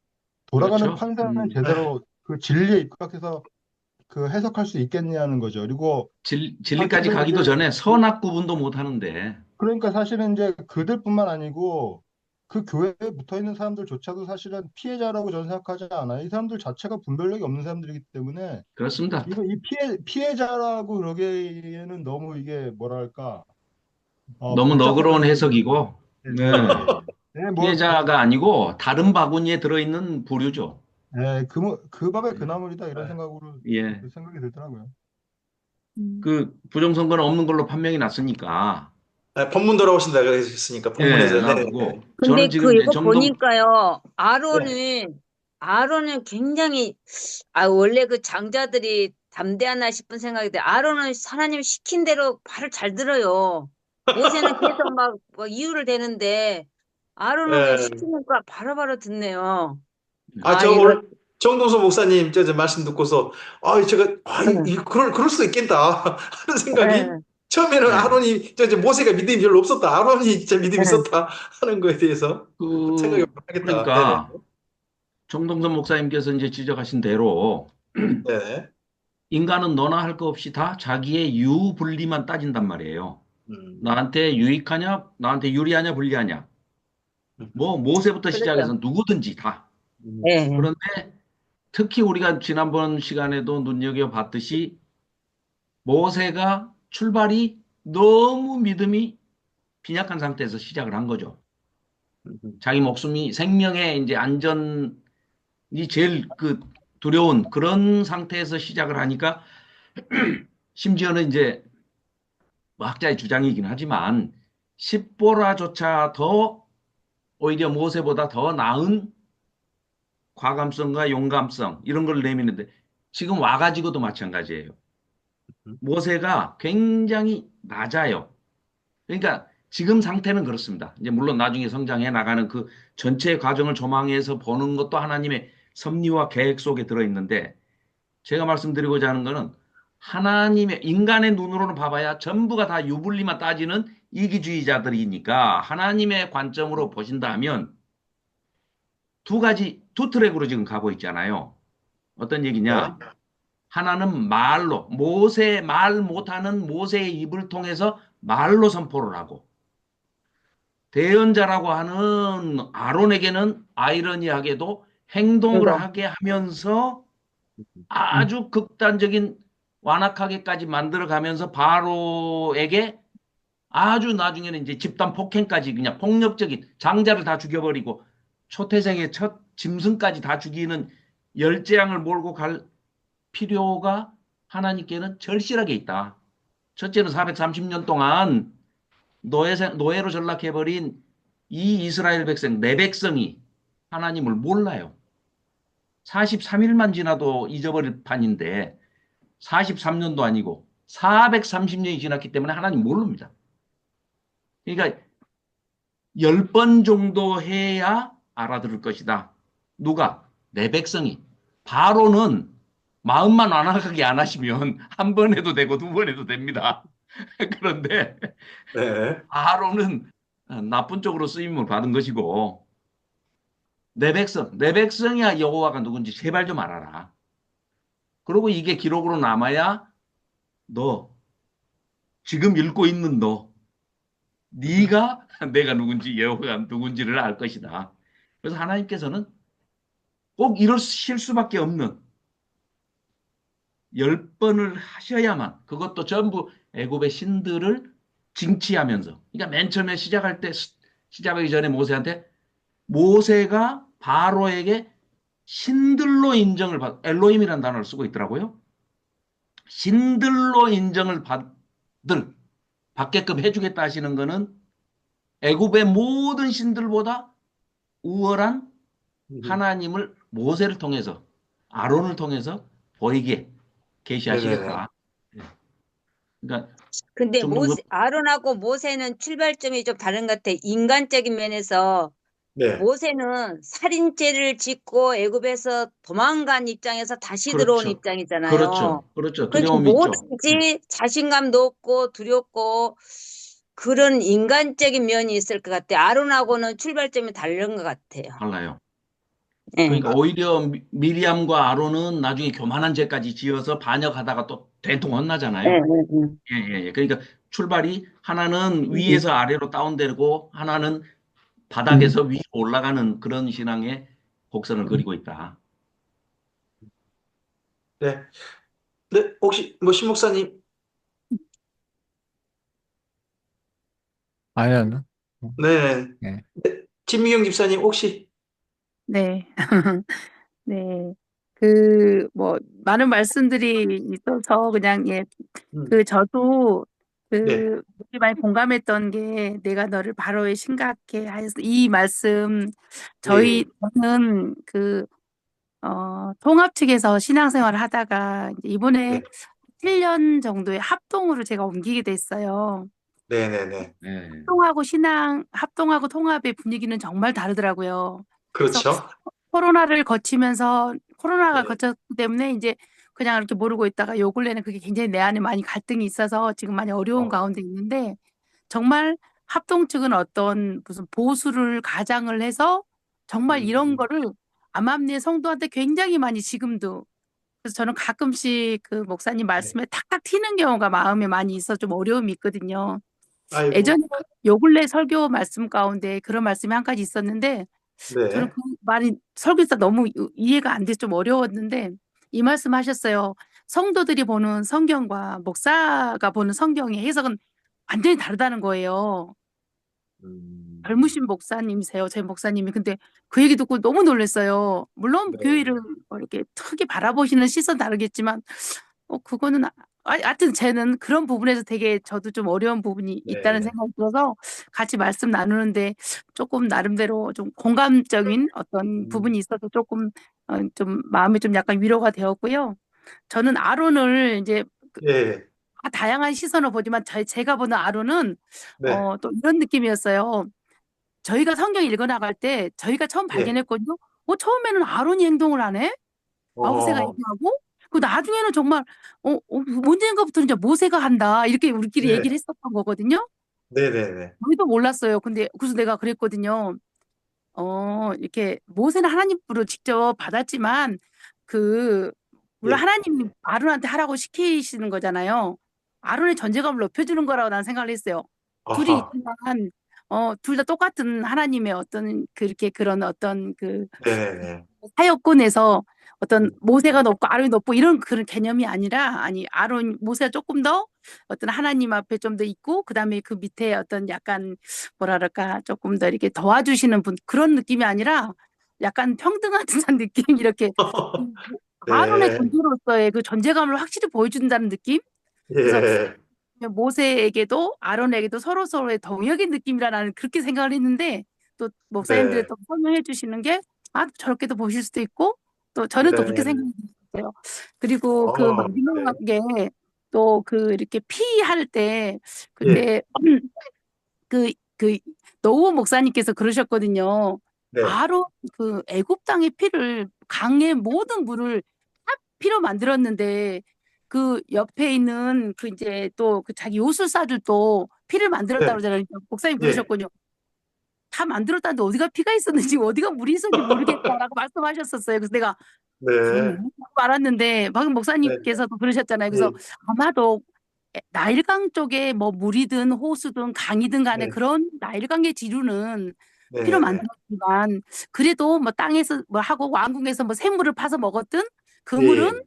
돌아가는 그렇죠. 판사는 제대로 그 진리에 입각해서 그 해석할 수 있겠냐는 거죠. 그리고 진리까지 사실은 가기도 이제 전에 선악 구분도 못 하는데 그러니까 사실은 이제 그들뿐만 아니고 그 교회에 붙어 있는 사람들조차도 사실은 피해자라고 저는 생각하지 않아요. 이 사람들 자체가 분별력이 없는 사람들이기 때문에 그렇습니다. 이 피해자라고 그러기에는 너무 이게 뭐랄까 너무 너그러운 복잡하다는 얘기죠. 해석이고 예, 예, 네. 예. 네, 뭐, 피해자가 아니고 다른 바구니에 들어있는 부류죠. 그 밥에 그 나물이다 이런 생각으로 예. 생각이 들더라고요. 그 부정선거는 없는 걸로 판명이 났으니까. 법문 돌아오신다 그랬으니까 예, 법문에서. 네. 놔두고. 저는 근데 지금 이제 이거 정동, 보니까요, 네. 아론은 굉장히, 원래 그 장자들이 담대하나 싶은 생각이 들어요. 아론은 하나님 시킨 대로 말을 잘 들어요. 모세는 계속 막 이유를 대는데, 아론은 그냥 예. 시키니까 바로바로 듣네요. 저 이거, 오늘 정동서 목사님 저 말씀 듣고서 제가 그럴 수도 있겠다 하는 생각이 예, 처음에는 예. 아론이 이제 모세가 믿음이 별로 없었다. 아론이 진짜 믿음이 예. 있었다 하는 거에 대해서 생각해 보겠다. 네네. 그러니까 정동선 목사님께서 이제 지적하신 대로 네. 인간은 너나 할 거 없이 다 자기의 유불리만 따진단 말이에요. 음. 나한테 유익하냐, 나한테 유리하냐, 불리하냐. 뭐 모세부터 그렇죠. 시작해서 누구든지 다. 예. 그런데 특히 우리가 지난번 시간에도 눈여겨봤듯이 모세가 출발이 너무 믿음이 빈약한 상태에서 시작을 한 거죠. 자기 목숨이 생명의 이제 안전이 제일 그 두려운 그런 상태에서 시작을 하니까 심지어는 이제 뭐 학자의 주장이긴 하지만 십보라조차 더 오히려 모세보다 더 나은 과감성과 용감성 이런 걸 내미는데 지금 와가지고도 마찬가지예요. 모세가 굉장히 낮아요. 그러니까 지금 상태는 그렇습니다. 이제 물론 나중에 성장해 나가는 그 전체 과정을 조망해서 보는 것도 하나님의 섭리와 계획 속에 들어있는데 제가 말씀드리고자 하는 거는 하나님의 인간의 눈으로는 봐봐야 전부가 다 유불리만 따지는 이기주의자들이니까 하나님의 관점으로 보신다면 두 트랙으로 지금 가고 있잖아요. 어떤 네. 얘기냐? 하나는 말로 말 못하는 모세의 입을 통해서 말로 선포를 하고 대언자라고 하는 아론에게는 아이러니하게도 행동을 이거. 하게 하면서 음. 아주 극단적인 완악하게까지 만들어 가면서 바로에게 아주 나중에는 이제 집단 폭행까지 그냥 폭력적인 장자를 다 죽여버리고 초태생의 첫 짐승까지 다 죽이는 열재앙을 몰고 갈 필요가 하나님께는 절실하게 있다. 첫째는 430년 동안 노예로 전락해버린 이 이스라엘 백성, 내 백성이 하나님을 몰라요. 43일만 지나도 잊어버릴 판인데 43년도 아니고 430년이 지났기 때문에 하나님 모릅니다. 그러니까 10번 정도 해야 알아들을 것이다. 누가? 내 백성이. 바로는 마음만 완악하게 안 하시면 한 번 해도 되고 두 번 해도 됩니다. 그런데 네. 바로는 나쁜 쪽으로 쓰임을 받은 것이고 내 백성이야 여호와가 누군지 제발 좀 알아라. 그리고 이게 기록으로 남아야 너 지금 읽고 있는 너 네가 내가 누군지 여호와가 누군지를 알 것이다. 그래서 하나님께서는 꼭 이러실 수밖에 없는 10번을 하셔야만 그것도 전부 애굽의 신들을 징치하면서 그러니까 맨 처음에 시작하기 전에 모세가 바로에게 신들로 인정을 엘로힘이라는 단어를 쓰고 있더라고요. 신들로 인정을 받게끔 해주겠다 하시는 거는 애굽의 모든 신들보다 우월한 하나님을 모세를 통해서 아론을 통해서 보이게 네네네. 계시하시겠다. 그러니까 근데 정동섭 아론하고 모세는 출발점이 좀 다른 것 같아. 인간적인 면에서 네. 모세는 살인죄를 짓고 애굽에서 도망간 입장에서 다시 들어온 그렇죠. 입장이잖아요. 그렇죠. 그렇죠. 그러니까 두려움이 있죠. 뭐든지 자신감도 없고 두렵고 그런 인간적인 면이 있을 것 같아요. 아론하고는 출발점이 다른 것 같아요. 달라요. 예. 그러니까 오히려 미리암과 아론은 나중에 교만한 죄까지 지어서 반역하다가 또 된통 예, 혼나잖아요. 예, 예, 예, 예. 그러니까 출발이 하나는 예. 위에서 아래로 다운되고 하나는 음. 바닥에서 위로 올라가는 그런 신앙의 곡선을 그리고 있다. 네. 네. 혹시 뭐 신목사님. 아니요. 네. 네. 진미경 집사님 혹시? 네. 네. 뭐, 많은 말씀들이 있어서 그냥, 예, 음, 저도 네, 되게 많이 공감했던 게 내가 너를 바로에 심각해 하여서 이 말씀 예, 예, 저는 통합 측에서 신앙생활을 하다가 이제 네, 이번에 7년 정도의 합동으로 제가 옮기게 됐어요. 네, 네, 네. 네. 합동하고 통합의 분위기는 정말 다르더라고요. 그래서 그렇죠. 코로나가 네, 거쳤기 때문에 이제 그냥 이렇게 모르고 있다가 요 근래는 그게 굉장히 내 안에 많이 갈등이 있어서 지금 많이 어려운 어, 가운데 있는데 정말 합동 측은 어떤 무슨 보수를 가장을 해서 정말 이런 음, 거를 암암리의 성도한테 굉장히 많이 지금도 그래서 저는 가끔씩 그 목사님 네. 말씀에 탁탁 튀는 경우가 마음에 많이 있어 좀 어려움이 있거든요. 아이고, 예전에 요 근래 설교 말씀 가운데 그런 말씀이 한 가지 있었는데 저는 네, 그 말이 설교에서 너무 이해가 안 돼서 좀 어려웠는데 이 말씀 하셨어요. 성도들이 보는 성경과 목사가 보는 성경의 해석은 완전히 다르다는 거예요. 음, 젊으신 목사님이세요, 제 목사님이. 근데 그 얘기 듣고 너무 놀랐어요. 물론 네, 교회를 뭐 이렇게 크게 바라보시는 시선 다르겠지만 그거는 하여튼 쟤는 그런 부분에서 되게 저도 좀 어려운 부분이 있다는 네, 생각이 들어서 같이 말씀 나누는데 조금 나름대로 좀 공감적인 어떤 부분이 음, 있어서 조금 좀 마음이 좀 약간 위로가 되었고요. 저는 아론을 이제 예, 다양한 시선을 보지만 제가 보는 아론은 네, 또 이런 느낌이었어요. 저희가 성경 읽어나갈 때 저희가 처음 예, 발견했거든요. 처음에는 아론이 행동을 하네? 마우새가 어, 얘기하고 나중에는 정말 언젠가부터 이제 모세가 한다 이렇게 우리끼리 네, 얘기를 했었던 거거든요. 네, 네, 네, 저희도 몰랐어요. 근데 그래서 내가 그랬거든요. 이렇게 모세는 하나님 부로 직접 받았지만 그 물론 예, 하나님이 아론한테 하라고 시키시는 거잖아요. 아론의 존재감을 높여주는 거라고 난 생각을 했어요. 둘이 아하, 있지만 둘 다 똑같은 하나님의 어떤 그렇게 그런 어떤 네, 네, 네, 사역권에서 어떤 음, 모세가 높고 아론이 높고 이런 그런 개념이 아니라 아니 모세가 조금 더 어떤 하나님 앞에 좀 더 있고 그다음에 그 밑에 어떤 약간 뭐랄까 조금 더 이렇게 도와주시는 분 그런 느낌이 아니라 약간 평등한 듯한 느낌 이렇게 아론의 네, 존재로서의 그 존재감을 확실히 보여준다는 느낌 그래서 예, 모세에게도 아론에게도 서로서로의 동역의 느낌이라 나는 그렇게 생각을 했는데 또 목사님들이 네, 또 설명해 주시는 게 저렇게도 보실 수도 있고 또 저는 또 그렇게 네, 생각했어요. 그리고 그 네, 마지막에 또 이렇게 피할 때 예, 그때 그 노후 목사님께서 그러셨거든요. 네, 아론 애굽 땅의 피를 강의 모든 물을 다 피로 만들었는데 그 옆에 있는 이제 또 자기 요술사들도 피를 만들었다고 네, 그러잖아요. 목사님 예, 그러셨거든요. 다 만들었다는데 어디가 피가 있었는지 어디가 물이 있었는지 모르겠다라고 말씀하셨었어요. 그래서 내가 그러네. 네, 알았는데 방금 네, 목사님께서도 그러셨잖아요. 그래서 예, 아마도 나일강 쪽에 뭐 물이든 호수든 강이든 간에 네, 그런 나일강의 지류는 네, 피로 네, 네, 만들었지만 그래도 뭐 땅에서 뭐 하고 왕궁에서 뭐 샘물을 파서 먹었든 그 예, 물은 예,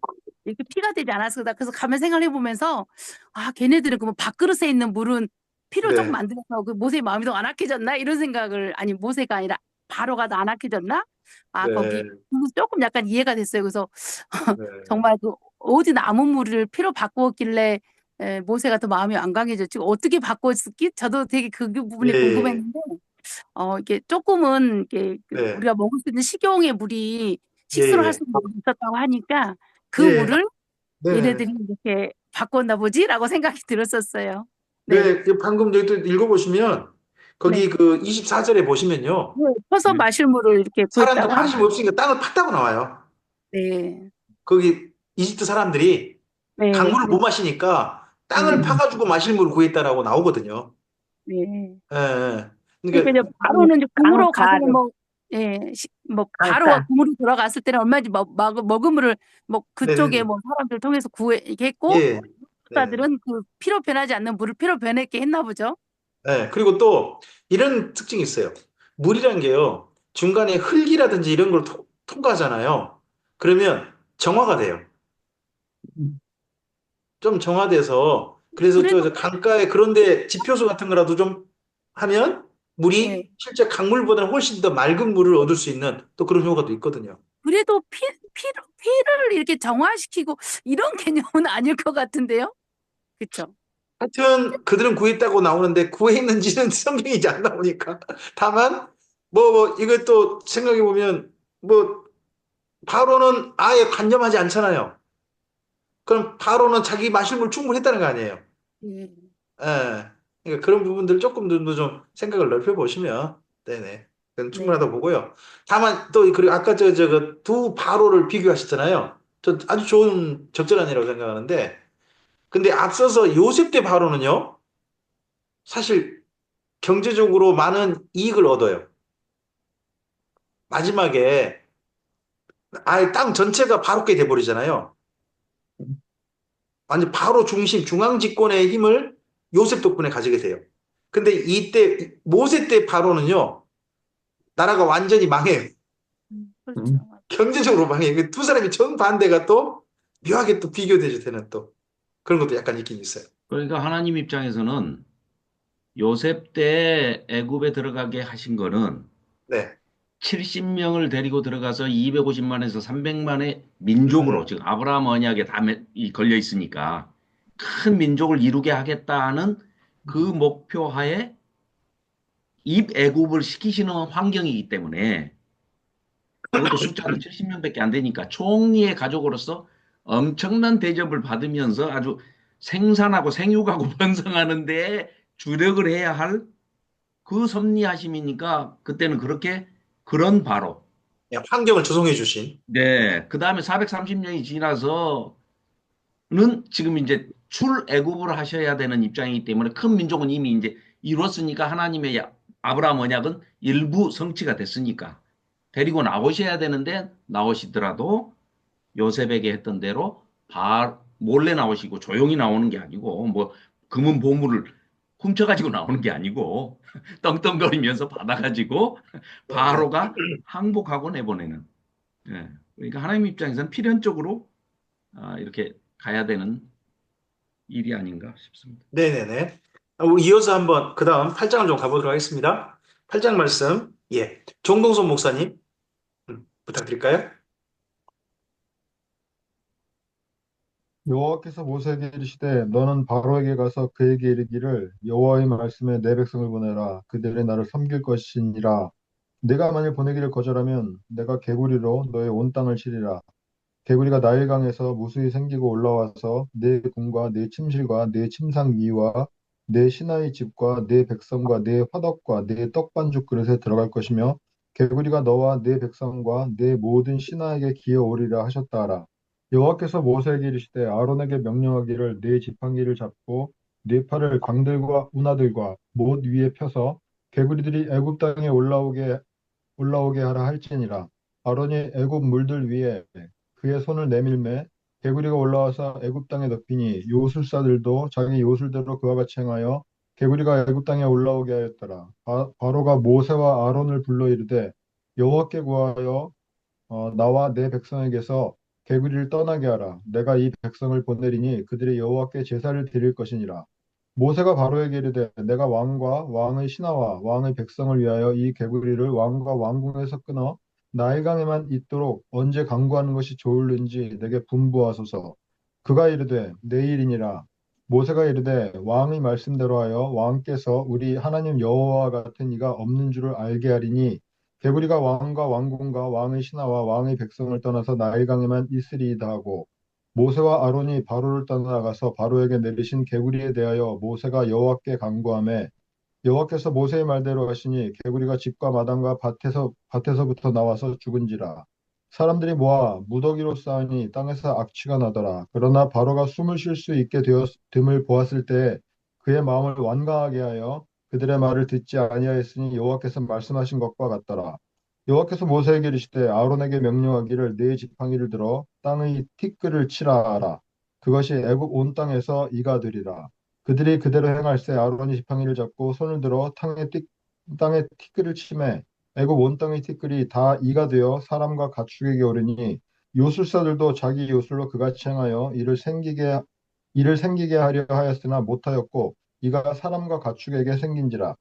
이렇게 피가 되지 않았을 거다. 그래서 가만 생각을 해보면서 걔네들은 그러면 밥그릇에 있는 물은 피로 조금 네, 만들어서 모세의 마음이 더 안악해졌나 이런 생각을 아니 모세가 아니라 바로가 더 안악해졌나 거기 네, 조금 약간 이해가 됐어요. 그래서 네, 정말 어디 남은 물을 피로 바꾸었길래 모세가 더 마음이 안 강해졌지 어떻게 바꿨을지 저도 되게 그 부분이 예, 궁금했는데 이게 조금은 이게 네, 우리가 먹을 수 있는 식용의 물이 예, 식수로 할 예, 수 있는 물이 있었다고 하니까 그 예, 물을 네, 얘네들이 이렇게 바꿨나 보지라고 생각이 들었었어요. 네. 네, 방금 여기 또 읽어보시면, 네. 거기 그 24절에 보시면요, 네. 퍼서 네. 마실 물을 이렇게 사람도 구했다고 관심 합니다. 없으니까 땅을 팠다고 나와요. 네. 거기 이집트 사람들이 네. 강물을 못 마시니까 땅을 네. 파가지고 마실 물을 구했다라고 나오거든요. 네. 예, 예. 그러니까 그러니까, 이제 바로는 이제 궁으로 가서 강가루, 뭐, 예, 뭐 바로가 강가. 궁으로 들어갔을 때는 얼마든지 먹음을 뭐 그쪽에 네네네. 뭐 사람들 통해서 이렇게 했고 예, 네. 사들은 피로 변하지 않는 물을 피로 변했게 했나 보죠. 예, 그리고 또 이런 특징이 있어요. 물이란 게요, 중간에 흙이라든지 이런 걸 통과하잖아요. 그러면 정화가 돼요. 좀 정화돼서, 그래서 그래도 저 강가에 그런데 지표수 같은 거라도 좀 하면 물이 네. 실제 강물보다는 훨씬 더 맑은 물을 얻을 수 있는 또 그런 효과도 있거든요. 그래도 피를 이렇게 정화시키고 이런 개념은 아닐 것 같은데요? 그쵸? 하여튼 그들은 구했다고 나오는데 구했는지는 성경이 이제 안 나오니까. 다만 이것도 생각해 보면 뭐 바로는 아예 간념하지 않잖아요. 그럼 바로는 자기 마실 물 충분했다는 거 아니에요. 예. 예. 그러니까 그런 부분들 조금 더 좀 생각을 넓혀 보시면 네네. 그건 네. 충분하다고 보고요. 다만 또 그리고 아까 그 두 바로를 비교하셨잖아요. 저 아주 좋은 적절한 예라고 생각하는데 근데 앞서서 요셉 때 바로는요. 사실 경제적으로 많은 이익을 얻어요. 마지막에 아예 땅 전체가 바로게 돼버리잖아요. 완전 바로 중심, 중앙 집권의 힘을 요셉 덕분에 가지게 돼요. 근데 이때 모세 때 바로는요, 나라가 완전히 망해요. 그렇죠. 경제적으로 망해요. 그두 사람이 정반대가 또 묘하게 또 비교되죠, 되는 또 그런 것도 약간 있긴 있어요. 그러니까 하나님 입장에서는 요셉 때 애굽에 들어가게 하신 거는 네. 70명을 데리고 들어가서 250만에서 300만의 음, 민족으로, 지금 아브라함 언약에 다 걸려 있으니까 큰 민족을 이루게 하겠다는 그 목표 하에 입애굽을 시키시는 환경이기 때문에, 그것도 숫자도 70명밖에 안 되니까 총리의 가족으로서 엄청난 대접을 받으면서 아주 생산하고 생육하고 번성하는 데 주력을 해야 할 그 섭리하심이니까 그때는 그렇게, 그런 바로. 그냥 환경을 조성해 주신. 네. 그 다음에 430년이 지나서는 지금 이제 출애굽을 하셔야 되는 입장이기 때문에 큰 민족은 이미 이제 이뤘으니까, 하나님의 아브라함 언약은 일부 성취가 됐으니까 데리고 나오셔야 되는데, 나오시더라도 요셉에게 했던 대로 몰래 나오시고 조용히 나오는 게 아니고, 뭐 금은 보물을 훔쳐가지고 나오는 게 아니고 떵떵거리면서 받아가지고 네네. 바로가 항복하고 내보내는. 예. 그러니까 하나님 입장에서는 필연적으로 이렇게 가야 되는 일이 아닌가 싶습니다. 네네네. 이어서 한번 그 다음 8장을 좀 가보도록 하겠습니다. 8장 말씀, 예. 정동선 목사님, 부탁드릴까요? 여호와께서 모세에게 이르시되 너는 바로에게 가서 그에게 이르기를 여호와의 말씀에 내 백성을 보내라 그들이 나를 섬길 것이니라 내가 만일 보내기를 거절하면 내가 개구리로 너의 온 땅을 치리라 개구리가 나일강에서 무수히 생기고 올라와서 내 궁과 내 침실과 내 침상 위와 내 신하의 집과 내 백성과 내 화덕과 내 떡반죽 그릇에 들어갈 것이며 개구리가 너와 내 백성과 내 모든 신하에게 기어오리라 하셨다라. 여호와께서 모세에게 이르시되 아론에게 명령하기를 네 지팡이를 잡고 네 팔을 광들과 운하들과 못 위에 펴서 개구리들이 애굽 땅에 올라오게 하라 할지니라. 아론이 애굽 물들 위에 그의 손을 내밀매 개구리가 올라와서 애굽 땅에 덮이니 요술사들도 자기 요술대로 그와 같이 행하여 개구리가 애굽 땅에 올라오게 하였더라. 바로가 모세와 아론을 불러 이르되 여호와께 구하여 나와 내 백성에게서 개구리를 떠나게 하라. 내가 이 백성을 보내리니 그들이 여호와께 제사를 드릴 것이니라. 모세가 바로에게 이르되 내가 왕과 왕의 신하와 왕의 백성을 위하여 이 개구리를 왕과 왕궁에서 끊어 나일강에만 있도록 언제 강구하는 것이 좋을는지 내게 분부하소서. 그가 이르되 내일이니라. 모세가 이르되 왕의 말씀대로 하여 왕께서 우리 하나님 여호와 같은 이가 없는 줄을 알게 하리니 개구리가 왕과 왕궁과 왕의 신하와 왕의 백성을 떠나서 나일강에만 있으리이다 하고 모세와 아론이 바로를 떠나가서 바로에게 내리신 개구리에 대하여 모세가 여호와께 간구하매 여호와께서 모세의 말대로 하시니 개구리가 집과 마당과 밭에서부터 나와서 죽은지라 사람들이 모아 무더기로 싸우니 땅에서 악취가 나더라 그러나 바로가 숨을 쉴 수 있게 되었음을 보았을 때 그의 마음을 완강하게 하여 그들의 말을 듣지 아니하였으니 여호와께서 말씀하신 것과 같더라 여호와께서 모세에게 이르시되 아론에게 명령하기를 네 지팡이를 들어 땅의 티끌을 치라 하라 그것이 애굽 온 땅에서 이가 되리라 그들이 그대로 행할세 아론이 지팡이를 잡고 손을 들어 땅에 티끌을 치매 애굽 온 땅의 티끌이 다 이가 되어 사람과 가축에게 오르니 요술사들도 자기 요술로 그같이 행하여 이를 생기게 하려 하였으나 못하였고 이가 사람과 가축에게 생긴지라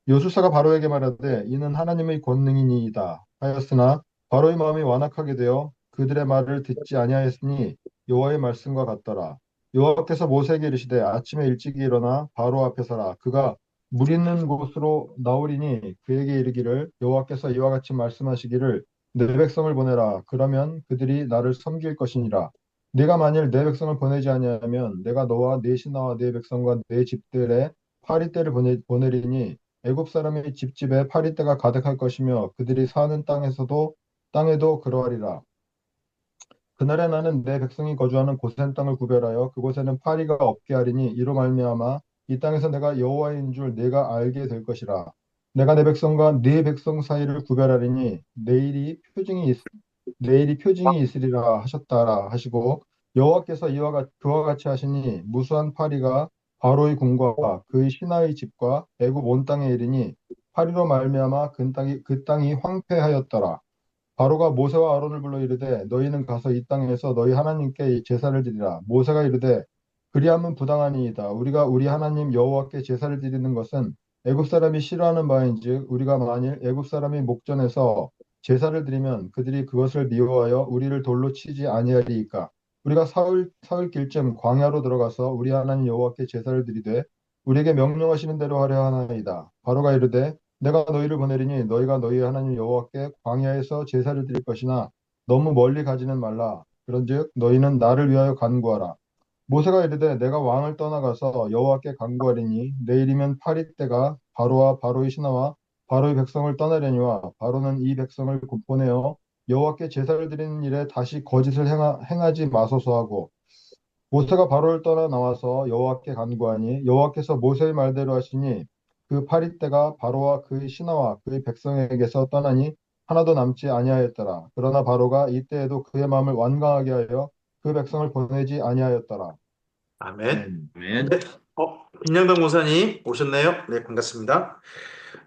요술사가 바로에게 말하되 이는 하나님의 권능이니이다 하였으나 바로의 마음이 완악하게 되어 그들의 말을 듣지 아니하였으니 여호와의 말씀과 같더라. 여호와께서 모세에게 이르시되 아침에 일찍 일어나 바로 앞에 서라. 그가 물 있는 곳으로 나오리니 그에게 이르기를 여호와께서 이와 같이 말씀하시기를 내 백성을 보내라. 그러면 그들이 나를 섬길 것이니라. 네가 만일 내 백성을 보내지 아니하면 내가 너와 네 신하와 네 백성과 네 집들에 파리떼를 보내리니 애굽 사람의 집집에 파리떼가 가득할 것이며 그들이 사는 땅에도 그러하리라. 그날에 나는 내 백성이 거주하는 고센 땅을 구별하여 그곳에는 파리가 없게 하리니 이로 말미암아 이 땅에서 내가 여호와인 줄 내가 알게 될 것이라. 내가 내 백성과 네 백성 사이를 구별하리니 내일이 표징이 있으리라 하셨다라 하시고 여호와께서 그와 같이 하시니 무수한 파리가 바로의 궁과 그의 신하의 집과 애굽 온 땅에 이르니 파리로 말미암아 그 땅이 황폐하였더라. 바로가 모세와 아론을 불러 이르되 너희는 가서 이 땅에서 너희 하나님께 제사를 드리라. 모세가 이르되 그리하면 부당하니이다. 우리가 우리 하나님 여호와께 제사를 드리는 것은 애굽 사람이 싫어하는 바인즉 우리가 만일 애굽 사람이 목전에서 제사를 드리면 그들이 그것을 미워하여 우리를 돌로 치지 아니하리이까. 우리가 사흘 길쯤 광야로 들어가서 우리 하나님 여호와께 제사를 드리되 우리에게 명령하시는 대로 하려 하나이다. 바로가 이르되 내가 너희를 보내리니 너희가 너희 하나님 여호와께 광야에서 제사를 드릴 것이나 너무 멀리 가지는 말라. 그런즉 너희는 나를 위하여 간구하라. 모세가 이르되 내가 왕을 떠나가서 여호와께 간구하리니 내일이면 파리떼가 바로와 바로의 신하와 바로의 백성을 떠나려니와 바로는 이 백성을 보내어 여호와께 제사를 드리는 일에 다시 거짓을 행하지 마소서 하고 모세가 바로를 떠나 나와서 여호와께 간구하니 여호와께서 모세의 말대로 하시니 그 파리떼가 바로와 그의 신하와 그의 백성에게서 떠나니 하나도 남지 아니하였더라. 그러나 바로가 이때에도 그의 마음을 완강하게 하여 그 백성을 보내지 아니하였더라. 아멘. 아멘. 네. 김영덕 목사님 오셨네요. 네, 반갑습니다.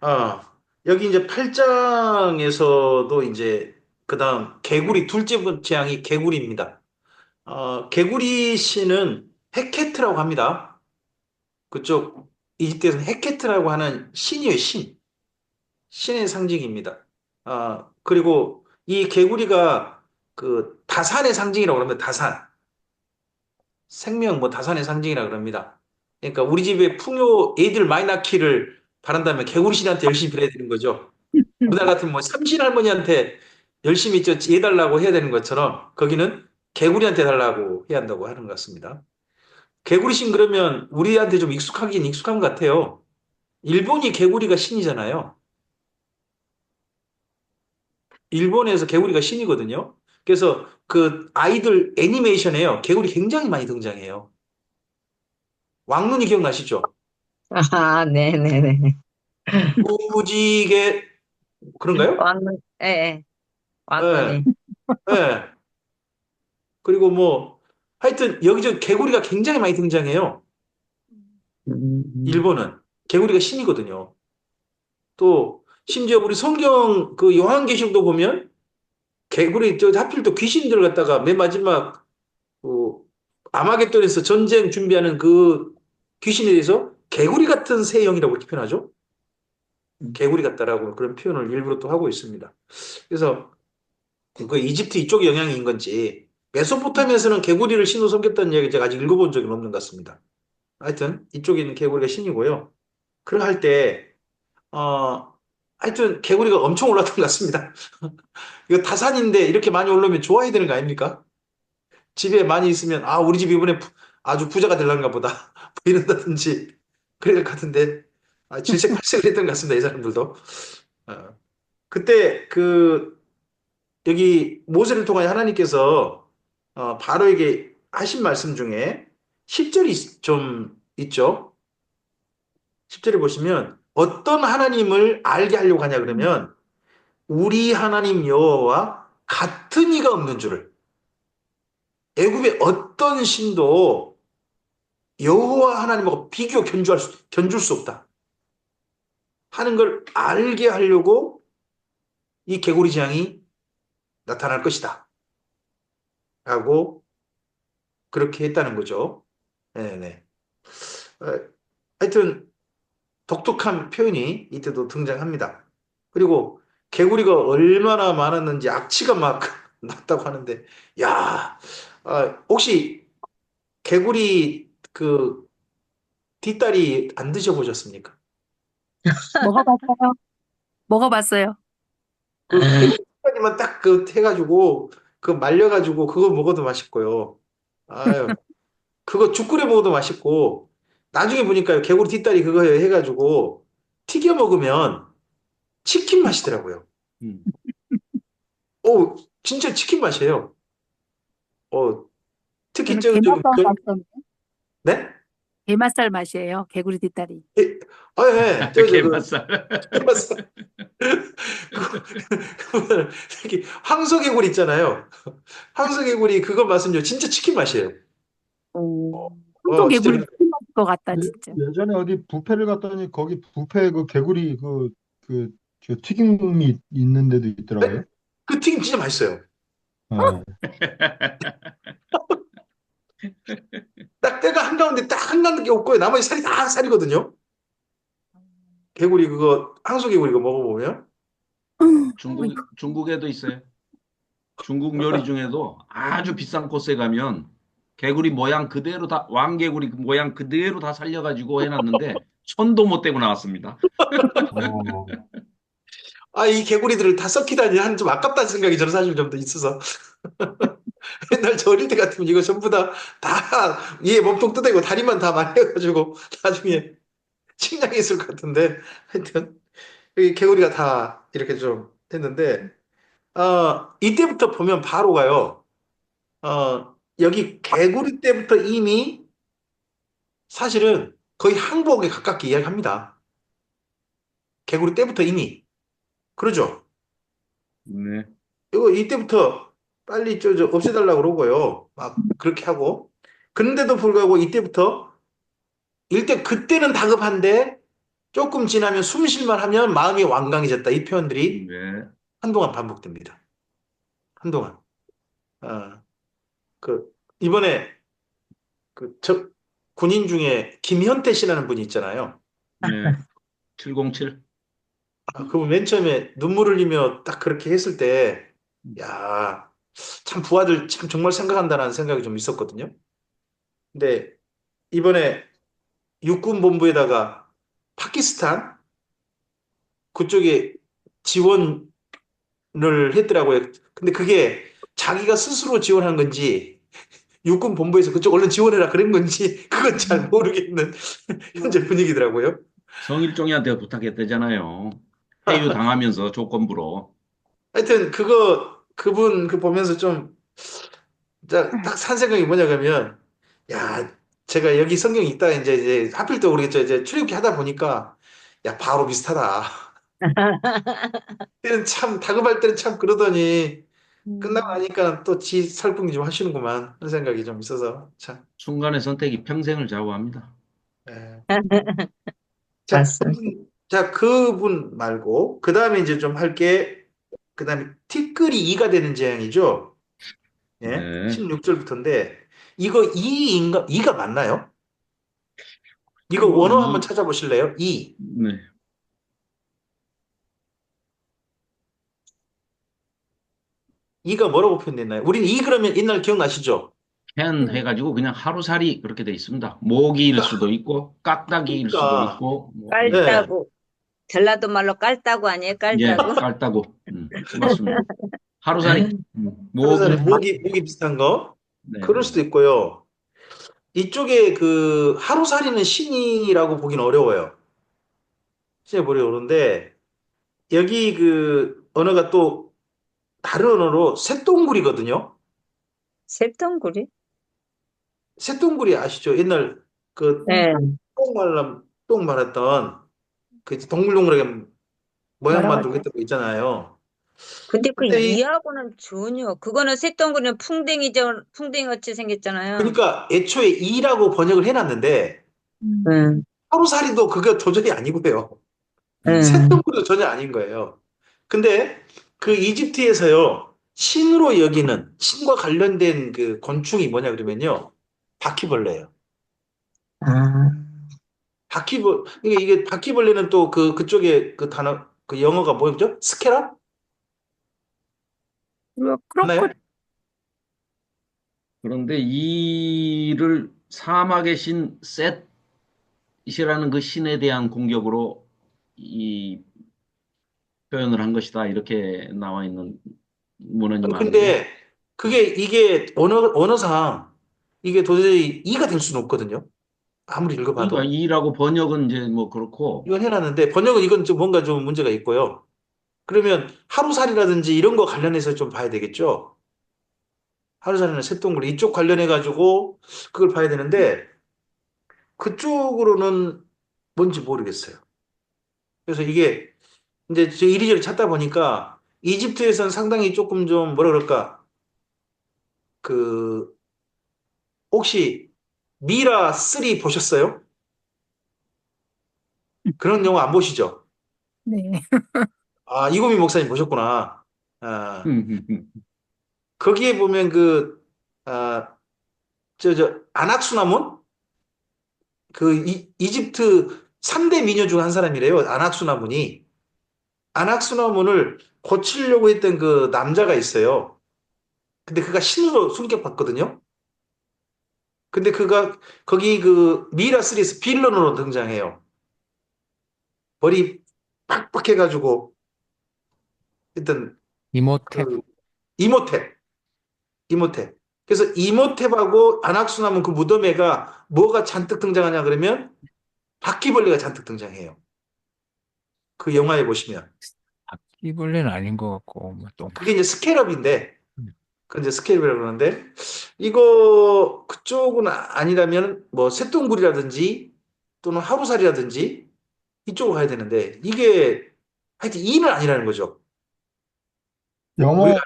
어, 여기 이제 8장에서도 이제 그다음 개구리 둘째 재앙이 개구리입니다. 개구리 신은 헤케트라고 합니다. 그쪽 이집트에서는 헤케트라고 하는 신이에요, 신. 신의 상징입니다. 그리고 이 개구리가 그 다산의 상징이라고 합니다. 다산. 생명, 뭐 다산의 상징이라 그럽니다. 그러니까 우리 집에 풍요 애들 많이 낳기를 바란다면 개구리 신한테 열심히 빌어야 되는 거죠. 우리나라 같은 뭐 삼신 할머니한테 열심히 해달라고 해야 되는 것처럼 거기는 개구리한테 달라고 해야 한다고 하는 것 같습니다. 개구리 신 그러면 우리한테 좀 익숙하긴 익숙한 것 같아요. 일본이 개구리가 신이잖아요. 일본에서 개구리가 신이거든요. 그래서 그 아이들 애니메이션에요. 개구리 굉장히 많이 등장해요. 왕눈이 기억나시죠? 아, 네네네. 무지개 그런가요? 왕눈, 예, 예. 예, 왕눈이. 예. 그리고 뭐 하여튼 여기저기 개구리가 굉장히 많이 등장해요. 음. 일본은 개구리가 신이거든요. 또 심지어 우리 성경 그 요한계시록도 보면 개구리 저 하필 또 귀신들 갖다가 맨 마지막 그 아마겟돈에서 전쟁 준비하는 그 귀신에 대해서 개구리 같은 새 형이라고 이렇게 표현하죠. 개구리 같다라고 그런 표현을 일부러 또 하고 있습니다. 그래서 그 이집트 이쪽 영향인 건지 메소포타미아에서는 개구리를 신으로 섬겼다는 이야기 제가 아직 읽어본 적은 없는 것 같습니다. 하여튼 이쪽에 있는 개구리가 신이고요. 그러 할 때 하여튼 개구리가 엄청 올랐던 것 같습니다. 이거 다산인데 이렇게 많이 올라오면 좋아야 되는 거 아닙니까? 집에 많이 있으면 우리 집 이번에 아주 부자가 되려는가 보다 뭐 이런다든지 그래야 될 것 같은데 질색팔색을 했던 것 같습니다. 이 사람들도. 어, 그때 그 여기 모세를 통하여 하나님께서 바로에게 하신 말씀 중에 10절이 좀 있죠. 10절에 보시면 어떤 하나님을 알게 하려고 하냐 그러면 우리 하나님 여호와와 같은 이가 없는 줄을 애굽의 어떤 신도 여호와 하나님하고 견줄 수 없다 하는 걸 알게 하려고 이 개구리 재앙이 나타날 것이다 라고 그렇게 했다는 거죠. 네네. 어, 하여튼 독특한 표현이 이때도 등장합니다. 그리고 개구리가 얼마나 많았는지 악취가 막 났다고 하는데, 야, 혹시 개구리 그 뒷다리 안 드셔보셨습니까? 먹어봤어요. 먹어봤어요. 그 개구리 뒷다리만 딱 그 해가지고 그 말려가지고 그거 먹어도 맛있고요. 아유, 그거 죽 끓여 먹어도 맛있고, 나중에 보니까 개구리 뒷다리 그거 해가지고 튀겨 먹으면 치킨 맛이더라고요. 음. 오, 진짜 치킨 맛이에요. 어, 특히 저는 저, 맛이요. 네? 게맛살 맛이에요. 개구리 뒷다리. 예, 예, 게맛살. 맞어. 특히 황소개구리 있잖아요. 황소개구리 그거 맛은요, 진짜 치킨 맛이에요. 황소 진짜. 개구리 치킨 맛일 것 같다, 예- 진짜. 예전에 어디 뷔페를 갔더니 거기 뷔페 그 개구리 저 튀김이 있는 데도 있더라고요. 그 튀김 진짜 맛있어요. 아, 딱 때가 한가운데 딱 한가운데 없고요. 나머지 살이 다 살이거든요. 개구리 그거, 황소개구리 그거 먹어보면. 중국에도 있어요. 중국 요리 중에도 아주 비싼 곳에 가면 개구리 모양 그대로 다, 왕개구리 모양 그대로 다 살려가지고 해놨는데 손도 못 대고 나왔습니다. 어, 이 개구리들을 다 썩히다니 한 좀 아깝다는 생각이 저는 사실 좀 더 있어서. 옛날 저 어릴 때 같으면 이거 전부 다 위에 몸통 뜯어고 다리만 다 말려가지고 나중에 식량이 있을 것 같은데 하여튼 이 개구리가 다 이렇게 좀 됐는데 이때부터 보면 바로 가요. 여기 개구리 때부터 이미 사실은 거의 항복에 가깝게 이야기합니다. 개구리 때부터 이미 그러죠. 네. 이때부터 빨리 저 없애달라고 그러고요. 막 그렇게 하고. 그런데도 불구하고 이때부터 그때는 다급한데 조금 지나면 숨 쉴만 하면 마음이 완강해졌다. 이 표현들이 네. 한동안 반복됩니다. 한동안. 어, 이번에 저 군인 중에 김현태 씨라는 분이 있잖아요. 네. 707. 그분 맨 처음에 눈물 흘리며 딱 그렇게 했을 때, 야, 참 부하들 참 정말 생각한다는 생각이 좀 있었거든요. 근데 이번에 육군 본부에다가 파키스탄 그쪽에 지원을 했더라고요. 근데 그게 자기가 스스로 지원한 건지 육군 본부에서 그쪽 얼른 지원해라 그런 건지 그건 잘 모르겠는 현재 분위기더라고요. 성일종이한테 부탁했대잖아요. 회유 당하면서 조건부로. 하여튼 그분 보면서 좀 딱 산 생각이 뭐냐면 야, 제가 여기 성경이 있다 이제 하필 또 우리 이제 출애굽기 하다 보니까 야, 바로 비슷하다. 때는 참 다급할 때는 참 그러더니 끝나고 나니까 또 지 살궁이 좀 하시는구만 그런 생각이 좀 있어서 참. 순간의 선택이 평생을 좌우합니다. 예. 맞습니다. 그분 말고 그 다음에 이제 좀 할게. 그 다음에 티끌이 이가 되는 재앙이죠. 예, 네. 16절부터인데 이거 이가 맞나요? 이거 그거 원어 한번 찾아보실래요? 네. 이가 뭐라고 표현됐나요? 우리는 그러면 옛날 기억나시죠? 캔 해가지고 그냥 하루살이 그렇게 돼 있습니다. 모기일 수도 있고 깍다기일 수도 그러니까 있고 네. 깔따구. 전라도 말로 깔따구 아니에요? 예, 깔따구? 깔따구. 맞습니다. 하루살이. 하루살이 모기. 모기 비슷한 거 네. 그럴 수도 있고요. 이쪽에 그 하루살이는 신이라고 보기는 어려워요. 진짜 보기 어려운데 여기 그 언어가 또 다른 언어로 쇳덩굴이거든요. 쇳덩구리? 쇳덩굴이 아시죠? 옛날 그 네. 똥 말했던 그 동글동글하게 모양 뭐라고 만들고 했던 거 있잖아요. 근데 그 근데 이하고는 전혀. 그거는 쇳덩구리는 풍뎅이같이 생겼잖아요. 그러니까 애초에 이라고 번역을 해놨는데 응, 하루살이도 그거 도저히 아니고요. 응. 쇳덩굴도 전혀 아닌 거예요. 근데 그 이집트에서요 신으로 여기는 신과 관련된 그 곤충이 뭐냐 그러면요 바퀴벌레예요. 아, 이게 바퀴벌레는 또 그쪽에 그 단어, 그 영어가 뭐였죠? 스캐럽? 크로코 맞나요? 그런데 이를 사막의 신 셋이라는 그 신에 대한 공격으로 이 표현을 한 것이다. 이렇게 나와 있는 문헌이 아니, 많은데. 근데 이게 언어상 이게 도저히 이가 될 수는 없거든요. 아무리 그러니까 읽어봐도. 이라고 번역은 이제 뭐 그렇고, 이건 해놨는데 번역은 이건 좀 뭔가 좀 문제가 있고요. 그러면 하루살이라든지 이런 거 관련해서 좀 봐야 되겠죠. 하루살이나 새똥구리 이쪽 관련해 가지고 그걸 봐야 되는데 그쪽으로는 뭔지 모르겠어요. 그래서 이게 이제 저 이리저리 찾다 보니까 이집트에서는 상당히 조금 좀 뭐라 그럴까 그 혹시 미라 3 보셨어요? 그런 영화 안 보시죠? 네. 아, 이고미 목사님 보셨구나. 아, 거기에 보면 아, 아낙수나문? 이집트 3대 미녀 중 한 사람이래요. 아낙수나문이. 아낙수나문을 고치려고 했던 그 남자가 있어요. 근데 그가 신으로 숨격받거든요. 근데 그가 거기 그 미라 3에서 빌런으로 등장해요. 머리 빡빡 해가지고 일단 이모탭. 그 이모탭, 이모탭. 그래서 이모탭하고 안악수나문 그 무덤에가 뭐가 잔뜩 등장하냐 그러면 바퀴벌레가 잔뜩 등장해요. 그 영화에 보시면 바퀴벌레는 아닌 것 같고, 뭐 똥. 그게 이제 스캐럽인데 음. 그 이제 스캐럽이라고 그러는데 이거 그쪽은 아니라면 뭐 쇳덩굴이라든지 또는 하루살이라든지 이쪽으로 가야 되는데 이게 하여튼 이는 아니라는 거죠. 우리가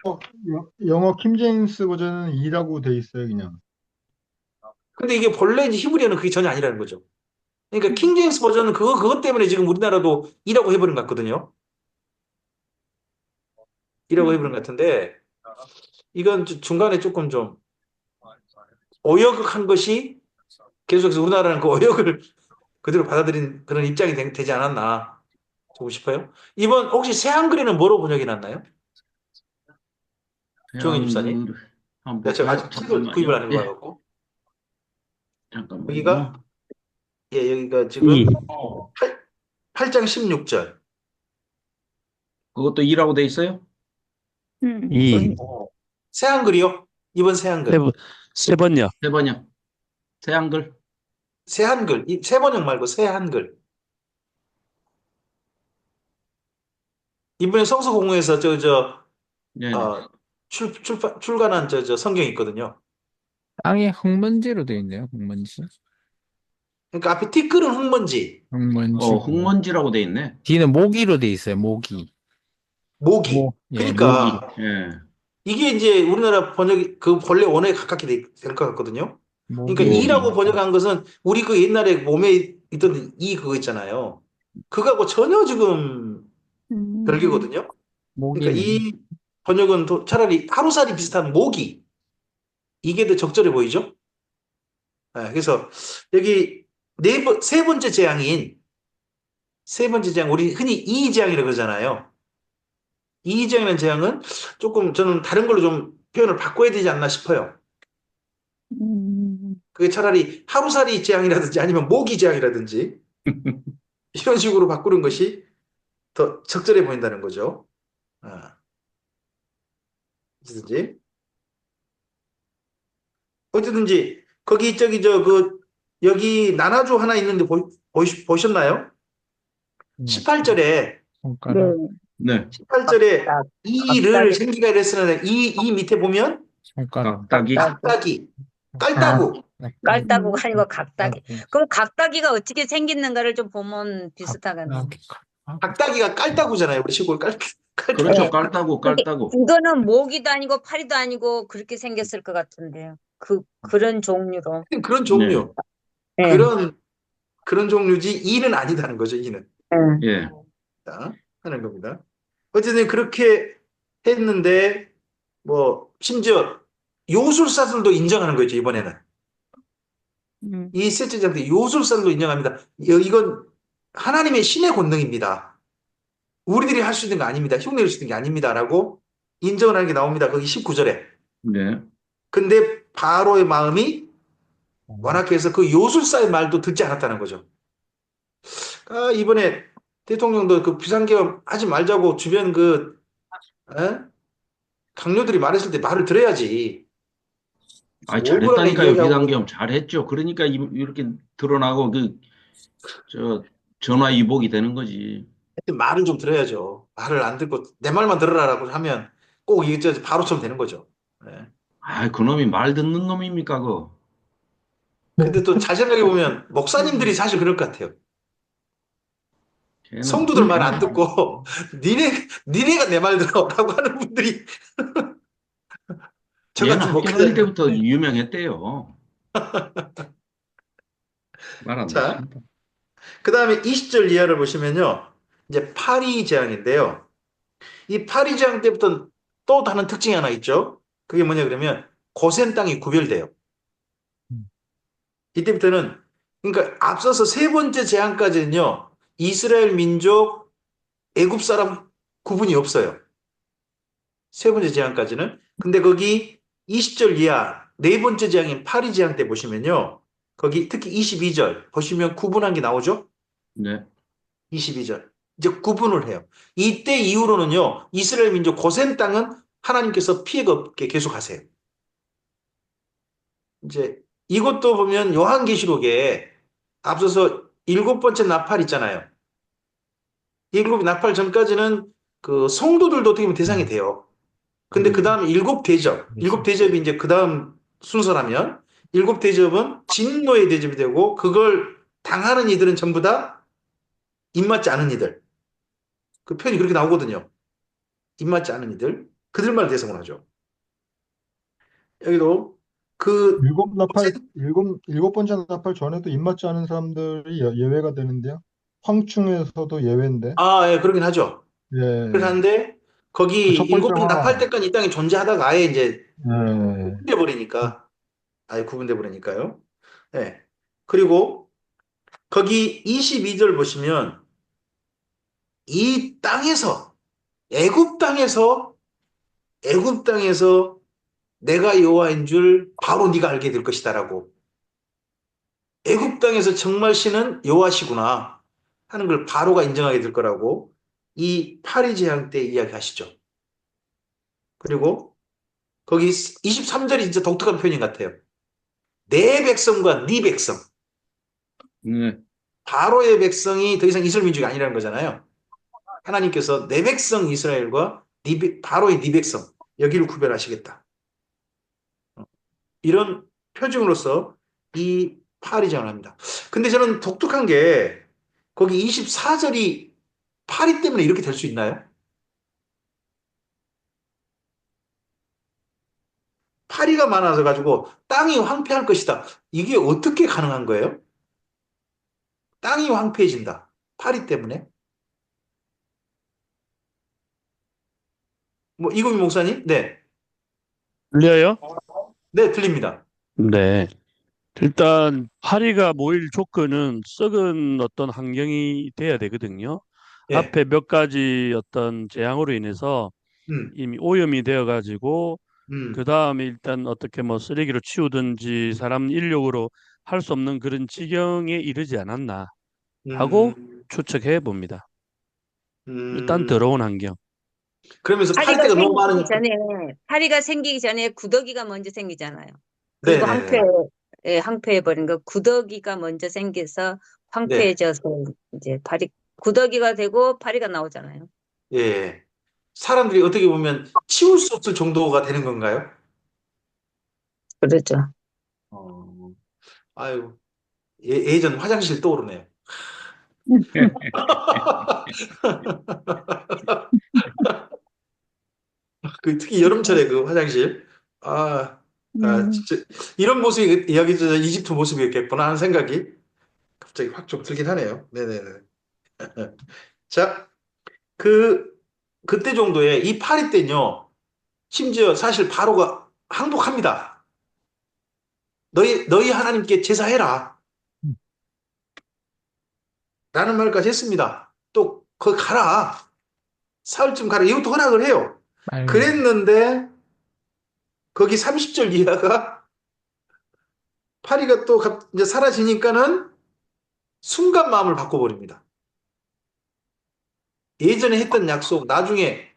영어 킹제임스 버전은 이라고 돼 있어요, 그냥. 근데 이게 본래 이제 히브리어는 그게 전혀 아니라는 거죠. 그러니까 킹제임스 버전은 그것 때문에 지금 우리나라도 이라고 해버린 것 같거든요. 이라고 해버린 것 같은데 이건 중간에 조금 좀 오역한 것이 계속해서 우리나라는 그 오역을 그대로 받아들인 그런 입장이 되지 않았나 보고 싶어요. 이번 혹시 새 한글에는 뭐로 번역이 났나요? 조영희 집사님? 태양을 한번, 제가 아직 책을 구입을 잠깐만요. 안 예, 해봐갖고 잠깐만요. 여기가 여기가 지금 이, 8장 16절. 그것도 이라고 돼 있어요? 이. 새 한글이요? 이번 새 한글. 세 번요. 세 번역. 새 한글. 새 한글. 새 번역 말고 새 한글. 이번에 성서공회에서 네네. 출간한 성경이 있거든요. 땅에 흙먼지로 되어 있네요. 흙먼지. 그러니까 앞에 티끌은 흙먼지, 흙먼지. 흙먼지라고 돼 있네. 뒤는 모기로 되어 있어요. 모기. 모기. 예, 모기. 그러니까 예. 이게 이제 우리나라 번역이 그 본래 원어에 가깝게 될 것 같거든요. 그러니까 모기. 이라고 번역한 것은 우리 그 옛날에 몸에 있던 이 그거 있잖아요. 그거하고 전혀 지금 별개거든요. 그러니까 모기는. 이 번역은 차라리 하루살이 비슷한 모기. 이게 더 적절해 보이죠? 그래서 여기 세 번째 재앙인 우리 흔히 이재앙이라고 그러잖아요. 이재앙이라는 재앙은 조금 저는 다른 걸로 좀 표현을 바꿔야 되지 않나 싶어요. 그게 차라리 하루살이 재앙이라든지 아니면 모기 재앙이라든지 이런 식으로 바꾸는 것이 더 적절해 보인다는 거죠. 어쨌든지 거기 여기 나나조 하나 있는데 보셨나요? 네. 18절에 손가락. 네. 18절에 이를 각각이. 생기가 이랬으나 이 밑에 보면 손가락. 각각이. 각각이 깔따구 깔따구가 아니고 각다기. 네. 그럼 각다기가 어떻게 생겼는가를 좀 보면 비슷하겠네. 각다기가 깔따구잖아요. 우리 시골 그렇죠. 네. 깔따구, 깔따구. 이거는 모기도 아니고 파리도 아니고 그렇게 생겼을 것 같은데요. 그런 종류로. 그런 종류 네. 그런 종류지 이는 아니다는 거죠. 이는 예. 자, 하는 겁니다. 어쨌든 그렇게 했는데 뭐 심지어 요술사들도 인정하는 거죠. 이번에는 음, 이 셋째 재앙 때 요술사들도 인정합니다. 이건 하나님의 신의 권능입니다. 우리들이 할 수 있는 거 아닙니다. 흉내낼 수 있는 게 아닙니다라고 인정을 하는 게 나옵니다. 거기 19절에. 네. 근데 바로의 마음이 완악해서 그 요술사의 말도 듣지 않았다는 거죠. 이번에 대통령도 그 비상계엄 하지 말자고 주변 에? 강요들이 말했을 때 말을 들어야지. 아, 억울하게 잘했다니까요. 이야기하고 비상계엄 잘했죠. 그러니까 이렇게 드러나고 저, 전화위복이 되는 거지. 말을 좀 들어야죠. 말을 안 듣고 내 말만 들으라고 하면 꼭 이게 바로처럼 되는 거죠. 예. 아, 그놈이 말 듣는 놈입니까, 그거? 근데 또 잘 생각해 보면 목사님들이 사실 그럴 것 같아요. 걔는 성도들 말 안 듣고 니네가 내 말 들어라고 하는 분들이 저 얘는 같은 학교 다닐 목회자님. 때부터 유명했대요. 말 안 자, 듣습니다. 그 다음에 20절 이하를 보시면요. 이제 파리 재앙인데요. 이 파리 재앙 때부터 또 다른 특징이 하나 있죠. 그게 뭐냐 그러면 고센 땅이 구별돼요. 이때부터는 그러니까 앞서서 세 번째 재앙까지는요. 이스라엘 민족, 애굽 사람 구분이 없어요. 세 번째 재앙까지는. 근데 거기 20절 이하 네 번째 재앙인 파리 재앙 때 보시면요. 거기 특히 22절 보시면 구분한 게 나오죠. 네. 22절. 이제 구분을 해요. 이때 이후로는요. 이스라엘 민족 고센 땅은 하나님께서 피해가 없게 계속 하세요. 이제 이것도 보면 요한계시록에 앞서서 일곱 번째 나팔 있잖아요. 일곱 나팔 전까지는 그 성도들도 어떻게 보면 대상이 돼요. 근데 그 다음 일곱 대접, 일곱 대접이 이제 그 다음 순서라면 일곱 대접은 진노의 대접이 되고 그걸 당하는 이들은 전부 다 입맞지 않은 이들. 그 표현이 그렇게 나오거든요. 입맞지 않은 이들. 그들만 대상으로 하죠. 여기도 그 일곱 번째 나팔 전에도 입맞지 않은 사람들이 예외가 되는데요. 황충에서도 예외인데. 예, 그러긴 하죠. 예. 그런데 그 거기 첫 일곱 번 나팔 번째가, 때까지 이 땅에 존재하다가 아예 이제 예. 구분돼 버리니까 아예 구분돼 버리니까요. 예. 그리고 거기 22절 보시면 이 땅에서 애굽 땅에서 애굽 땅에서 내가 여호와인 줄 바로 네가 알게 될 것이다라고 애굽 땅에서 정말 신은 여호와시구나 하는 걸 바로가 인정하게 될 거라고 이 파리 재앙 때 이야기하시죠. 그리고 거기 23절이 진짜 독특한 표현인 것 같아요. 내 백성과 네 백성. 네. 바로의 백성이 더 이상 이스라엘 민족이 아니라는 거잖아요. 하나님께서 내 백성 이스라엘과 바로의 네 백성 여기를 구별하시겠다. 이런 표징으로서 이 파리장을 합니다. 근데 저는 독특한 게 거기 24절이 파리 때문에 이렇게 될 수 있나요? 파리가 많아서 가지고 땅이 황폐할 것이다. 이게 어떻게 가능한 거예요? 땅이 황폐해진다. 파리 때문에? 뭐 이금희 목사님? 네. 들려요? 네, 들립니다. 네. 일단 파리가 모일 조건은 썩은 어떤 환경이 돼야 되거든요. 예. 앞에 몇 가지 어떤 재앙으로 인해서 음. 이미 오염이 되어 가지고 그 음. 다음에 일단 어떻게 뭐 쓰레기로 치우든지 사람 인력으로 할 수 없는 그런 지경에 이르지 않았나 하고 음. 추측해 봅니다. 일단 음. 더러운 환경. 그러면서 파리가 파리떼가 너무 생기기 많으니까. 전에, 파리가 생기기 전에 구더기가 먼저 생기잖아요. 그리고 네네네. 황폐해버린 거, 구더기가 먼저 생겨서 네. 황폐해져서 이제 구더기가 되고 파리가 나오잖아요. 예. 사람들이 어떻게 보면 치울 수 없을 정도가 되는 건가요? 그렇죠. 어, 아유, 예전 화장실 떠오르네요. 특히 여름철에 그 화장실. 아, 음, 진짜 이런 모습이 이야기 전 이집트 모습이었겠구나 하는 생각이 갑자기 확 좀 들긴 하네요. 네네네. 자, 그 그때 정도에 이 파리 때는요. 심지어 사실 바로가 항복합니다. 너희 하나님께 제사해라. 음. 라는 말까지 했습니다. 또 거기 가라. 사흘쯤 가라. 이것도 허락을 해요. 아유, 그랬는데 거기 30절 이하가 파리가 또 이제 사라지니까는 순간 마음을 바꿔버립니다. 예전에 했던 약속 나중에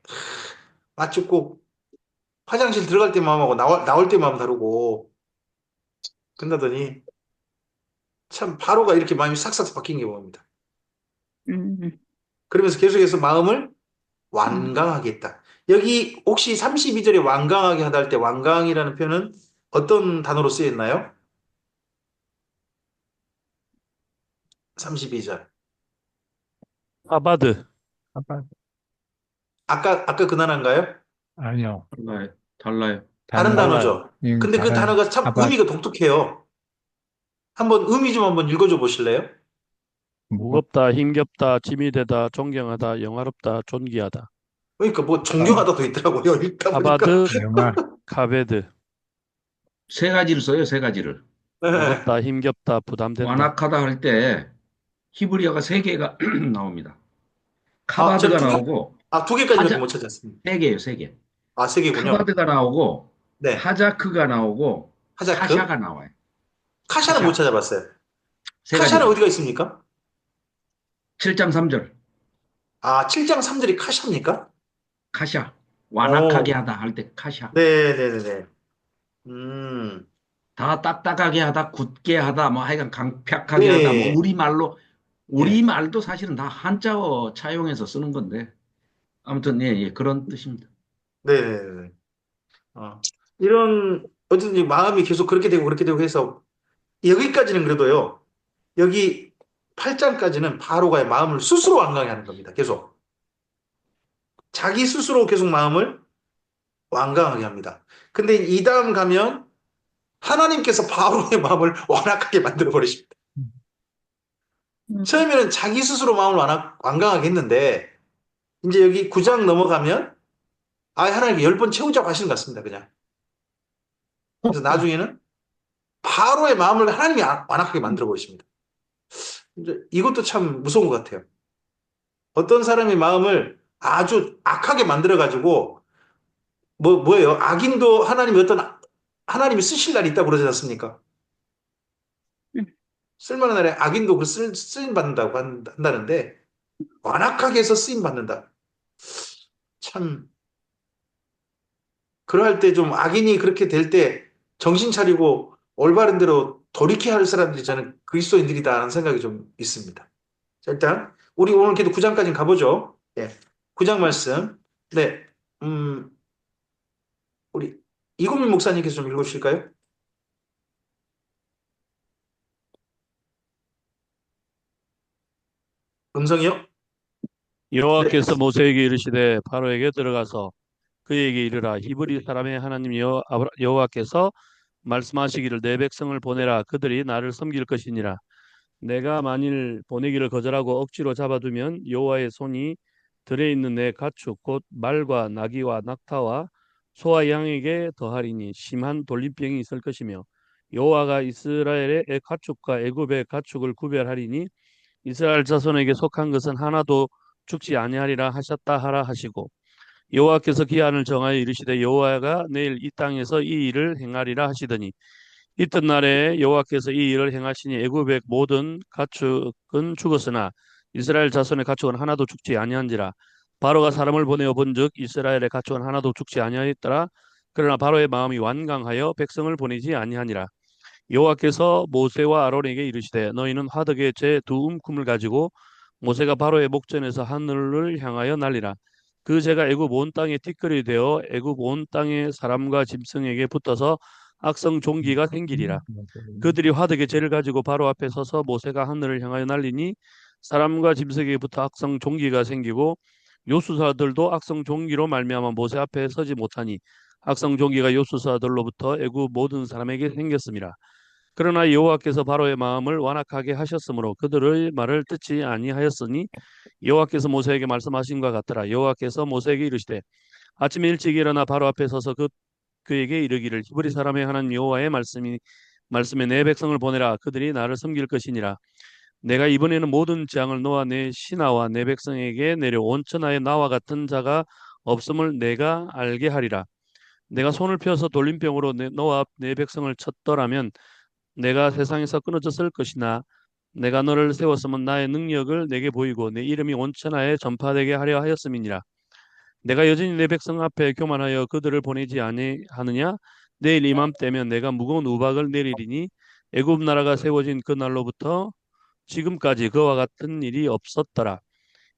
마치 꼭 화장실 들어갈 때 마음하고 나올 때 마음 다르고 끝나더니 참 바로가 이렇게 마음이 싹싹 바뀐 게 봅니다. 음, 그러면서 계속해서 마음을 음. 완강하게 했다. 여기 혹시 32절에 완강하게 하다 할 때 완강이라는 표현은 어떤 단어로 쓰였나요? 32절. 아바드. 아빠, 아까 그 단어인가요? 아니요. 달라요. 달라요. 다른 달라요. 단어죠. 근데 그 다른, 단어가 참 아빠, 의미가 독특해요. 한번 의미 좀 한번 읽어줘 보실래요? 무겁다, 힘겹다, 짐이 되다, 존경하다, 영화롭다, 존귀하다. 그러니까 뭐 존경하다도 있더라고요. 읽다 보니까. 아바드, 영화, 카베드. 세 가지를 써요, 세 가지를. 네. 무겁다, 힘겹다, 부담된다. 완악하다 할 때 히브리어가 세 개가 나옵니다. 아, 카바드가 나오고 두 개까지밖에 하자 못 찾았습니다. 세 개예요, 세 개. 아, 세 개군요. 카바드가 나오고 네. 하자크가 나오고 하자크? 카샤가 나와요. 카샤는 카샤. 못 찾아봤어요. 세 카샤는 가지. 어디가 있습니까? 7장 3절. 아, 7장 3절이 카샤입니까? 카샤. 완악하게 오. 하다 할 때 카샤. 네네네네. 음, 다 딱딱하게 하다, 굳게 하다, 뭐 하여간 강팍하게 네. 하다, 뭐 우리말로 예. 우리말도 사실은 다 한자어 차용해서 쓰는 건데 아무튼 예, 그런 뜻입니다. 네네네. 이런, 어쨌든 마음이 계속 그렇게 되고 해서 여기까지는 그래도요. 여기 8장까지는 바로가 마음을 스스로 완강히 하는 겁니다. 계속. 자기 스스로 계속 마음을 완강하게 합니다. 근데 이 다음 가면 하나님께서 바로의 마음을 완악하게 만들어 버리십니다. 처음에는 자기 스스로 마음을 완강하게 했는데 이제 여기 9장 넘어가면 하나님께 10번 채우자고 하시는 것 같습니다. 그냥. 그래서 나중에는 바로의 마음을 하나님이 완악하게 만들어 버리십니다. 이제 이것도 참 무서운 것 같아요. 어떤 사람의 마음을 아주 악하게 만들어 가지고 뭐예요? 악인도 하나님이 쓰실 날이 있다고 그러지 않습니까? 쓸만한 날에 악인도 그 쓰임 받는다고 한다는데 완악하게 해서 쓰임 받는다. 참 그럴 때 좀 악인이 그렇게 될 때 정신 차리고 올바른 대로 돌이켜야 할 사람들이 저는 그리스도인들이다라는 생각이 좀 있습니다. 자, 일단 우리 오늘 그래도 9장까지 가보죠. 예. 9장 말씀. 네. 우리 이금민 목사님께서 좀 읽어주실까요? 음성이요? 네. 여호와께서 모세에게 이르시되 바로에게 들어가서 그에게 이르라. 히브리 사람의 하나님 여호와께서 말씀하시기를 내 백성을 보내라. 그들이 나를 섬길 것이니라. 내가 만일 보내기를 거절하고 억지로 잡아두면 여호와의 손이 들에 있는 내 가축 곧 말과 나귀와 낙타와 소와 양에게 더하리니 심한 돌림병이 있을 것이며 여호와가 이스라엘의 가축과 애굽의 가축을 구별하리니 이스라엘 자손에게 속한 것은 하나도 죽지 아니하리라 하셨다 하라 하시고 여호와께서 기한을 정하여 이르시되 여호와가 내일 이 땅에서 이 일을 행하리라 하시더니 이튿날에 여호와께서 이 일을 행하시니 애굽의 모든 가축은 죽었으나 이스라엘 자손의 가축은 하나도 죽지 아니한지라. 바로가 사람을 보내어 본즉 이스라엘의 가축은 하나도 죽지 아니하였더라. 그러나 바로의 마음이 완강하여 백성을 보내지 아니하니라. 여호와께서 모세와 아론에게 이르시되 너희는 화덕에 제 두 움큼을 가지고 모세가 바로의 목전에서 하늘을 향하여 날리라. 그 재가 애굽 온 땅에 티끌이 되어 애굽 온 땅의 사람과 짐승에게 붙어서 악성 종기가 생기리라. 그들이 화덕에 재를 가지고 바로 앞에 서서 모세가 하늘을 향하여 날리니 사람과 짐승에게 붙어 악성 종기가 생기고 요수사들도 악성 종기로 말미암아 모세 앞에 서지 못하니 악성 종기가 요수사들로부터 애굽 모든 사람에게 생겼습니다. 그러나 여호와께서 바로의 마음을 완악하게 하셨으므로 그들의 말을 듣지 아니하였으니 여호와께서 모세에게 말씀하신 것 같더라. 여호와께서 모세에게 이르시되 아침에 일찍 일어나 바로 앞에 서서 그에게 이르기를 히브리 사람의 하나님 여호와의 말씀에 내 백성을 보내라. 그들이 나를 섬길 것이니라. 내가 이번에는 모든 재앙을 너와 내 신하와 내 백성에게 내려 온 천하에 나와 같은 자가 없음을 내가 알게 하리라. 내가 손을 펴서 돌림병으로 너와 내 백성을 쳤더라면 내가 세상에서 끊어졌을 것이나 내가 너를 세웠으면 나의 능력을 내게 보이고 내 이름이 온 천하에 전파되게 하려 하였음이니라. 내가 여전히 내 백성 앞에 교만하여 그들을 보내지 아니하느냐? 내일 이맘때면 내가 무거운 우박을 내리리니 애굽 나라가 세워진 그 날로부터 지금까지 그와 같은 일이 없었더라.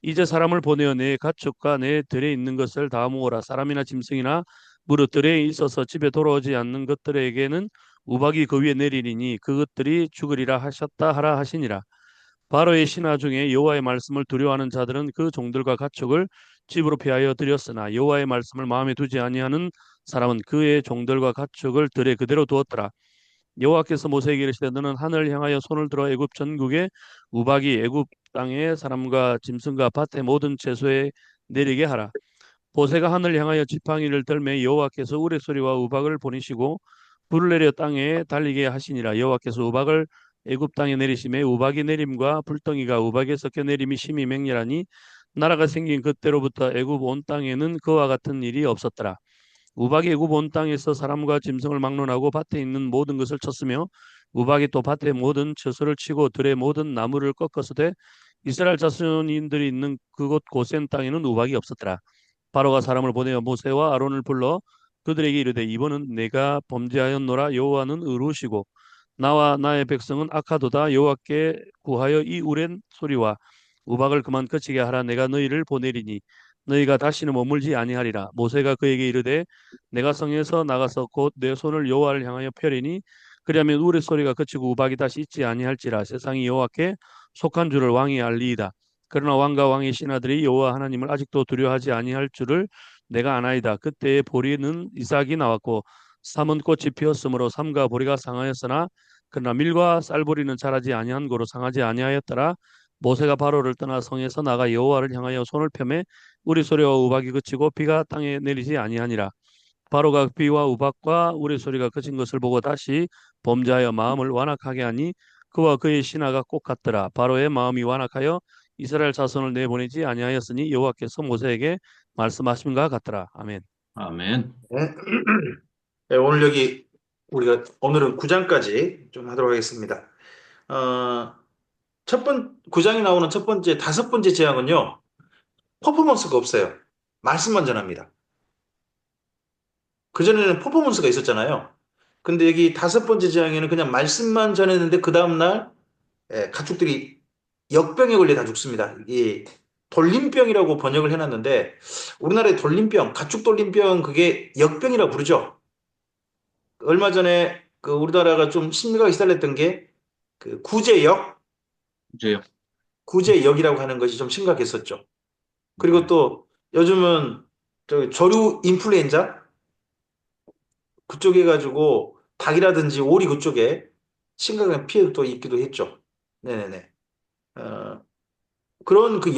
이제 사람을 보내어 내 가축과 내 들에 있는 것을 다 모으라. 사람이나 짐승이나 무릇 들에 있어서 집에 돌아오지 않는 것들에게는 우박이 그 위에 내리리니 그것들이 죽으리라 하셨다 하라 하시니라. 바로의 신하 중에 여호와의 말씀을 두려워하는 자들은 그 종들과 가축을 집으로 피하여 들였으나 여호와의 말씀을 마음에 두지 아니하는 사람은 그의 종들과 가축을 들에 그대로 두었더라. 여호와께서 모세에게 이르시되 너는 하늘을 향하여 손을 들어 애굽 전국에 우박이 애굽 땅의 사람과 짐승과 밭의 모든 채소에 내리게 하라. 모세가 하늘을 향하여 지팡이를 들매 여호와께서 우레소리와 우박을 보내시고 불을 내려 땅에 달리게 하시니라. 여호와께서 우박을 애굽 땅에 내리심에 우박이 내림과 불덩이가 우박에 섞여 내림이 심히 맹렬하니 나라가 생긴 그때로부터 애굽 온 땅에는 그와 같은 일이 없었더라. 우박이 애굽 온 땅에서 사람과 짐승을 막론하고 밭에 있는 모든 것을 쳤으며 우박이 또 밭의 모든 채소를 치고 들의 모든 나무를 꺾었으되 이스라엘 자손인들이 있는 그곳 고센 땅에는 우박이 없었더라. 바로가 사람을 보내어 모세와 아론을 불러 그들에게 이르되 이번은 내가 범죄하였노라. 여호와는 의로우시고 나와 나의 백성은 악하도다. 여호와께 구하여 이 우렌 소리와 우박을 그만 그치게 하라. 내가 너희를 보내리니 너희가 다시는 머물지 아니하리라. 모세가 그에게 이르되 내가 성에서 나가서 곧 내 손을 여호와를 향하여 펴리니 그리하면 우레 소리가 그치고 우박이 다시 있지 아니할지라. 세상이 여호와께 속한 줄을 왕이 알리이다. 그러나 왕과 왕의 신하들이 여호와 하나님을 아직도 두려워하지 아니할 줄을 내가 아나이다. 그때에 보리는 이삭이 나왔고 삼은 꽃이 피었으므로 삼과 보리가 상하였으나 그러나 밀과 쌀보리는 자라지 아니한 고로 상하지 아니하였더라. 모세가 바로를 떠나 성에서 나가 여호와를 향하여 손을 펴매 우리 소리와 우박이 그치고 비가 땅에 내리지 아니하니라. 바로가 비와 우박과 우리 소리가 그친 것을 보고 다시 범죄하여 마음을 완악하게 하니 그와 그의 신하가 꼭 같더라. 바로의 마음이 완악하여 이스라엘 자손을 내보내지 아니하였으니 여호와께서 모세에게 말씀하심과 같더라. 아멘. 아멘. 네. 네, 오늘 여기 우리가 오늘은 9장까지 좀 하도록 하겠습니다. 9장에 나오는 첫 번째, 다섯 번째 재앙은요, 퍼포먼스가 없어요. 말씀만 전합니다. 그전에는 퍼포먼스가 있었잖아요. 근데 여기 다섯 번째 재앙에는 그냥 말씀만 전했는데 그 다음날 가축들이 역병에 걸려 다 죽습니다. 이 돌림병이라고 번역을 해놨는데 우리나라의 돌림병, 가축 돌림병 그게 역병이라고 부르죠. 얼마 전에 그 우리나라가 좀 심각하게 시달렸던 게 그 이제요. 구제역이라고 하는 것이 좀 심각했었죠. 그리고 또 요즘은 조류 인플루엔자 그쪽에 가지고 닭이라든지 오리 그쪽에 심각한 피해를 또 입기도 했죠. 네네네. 그런 그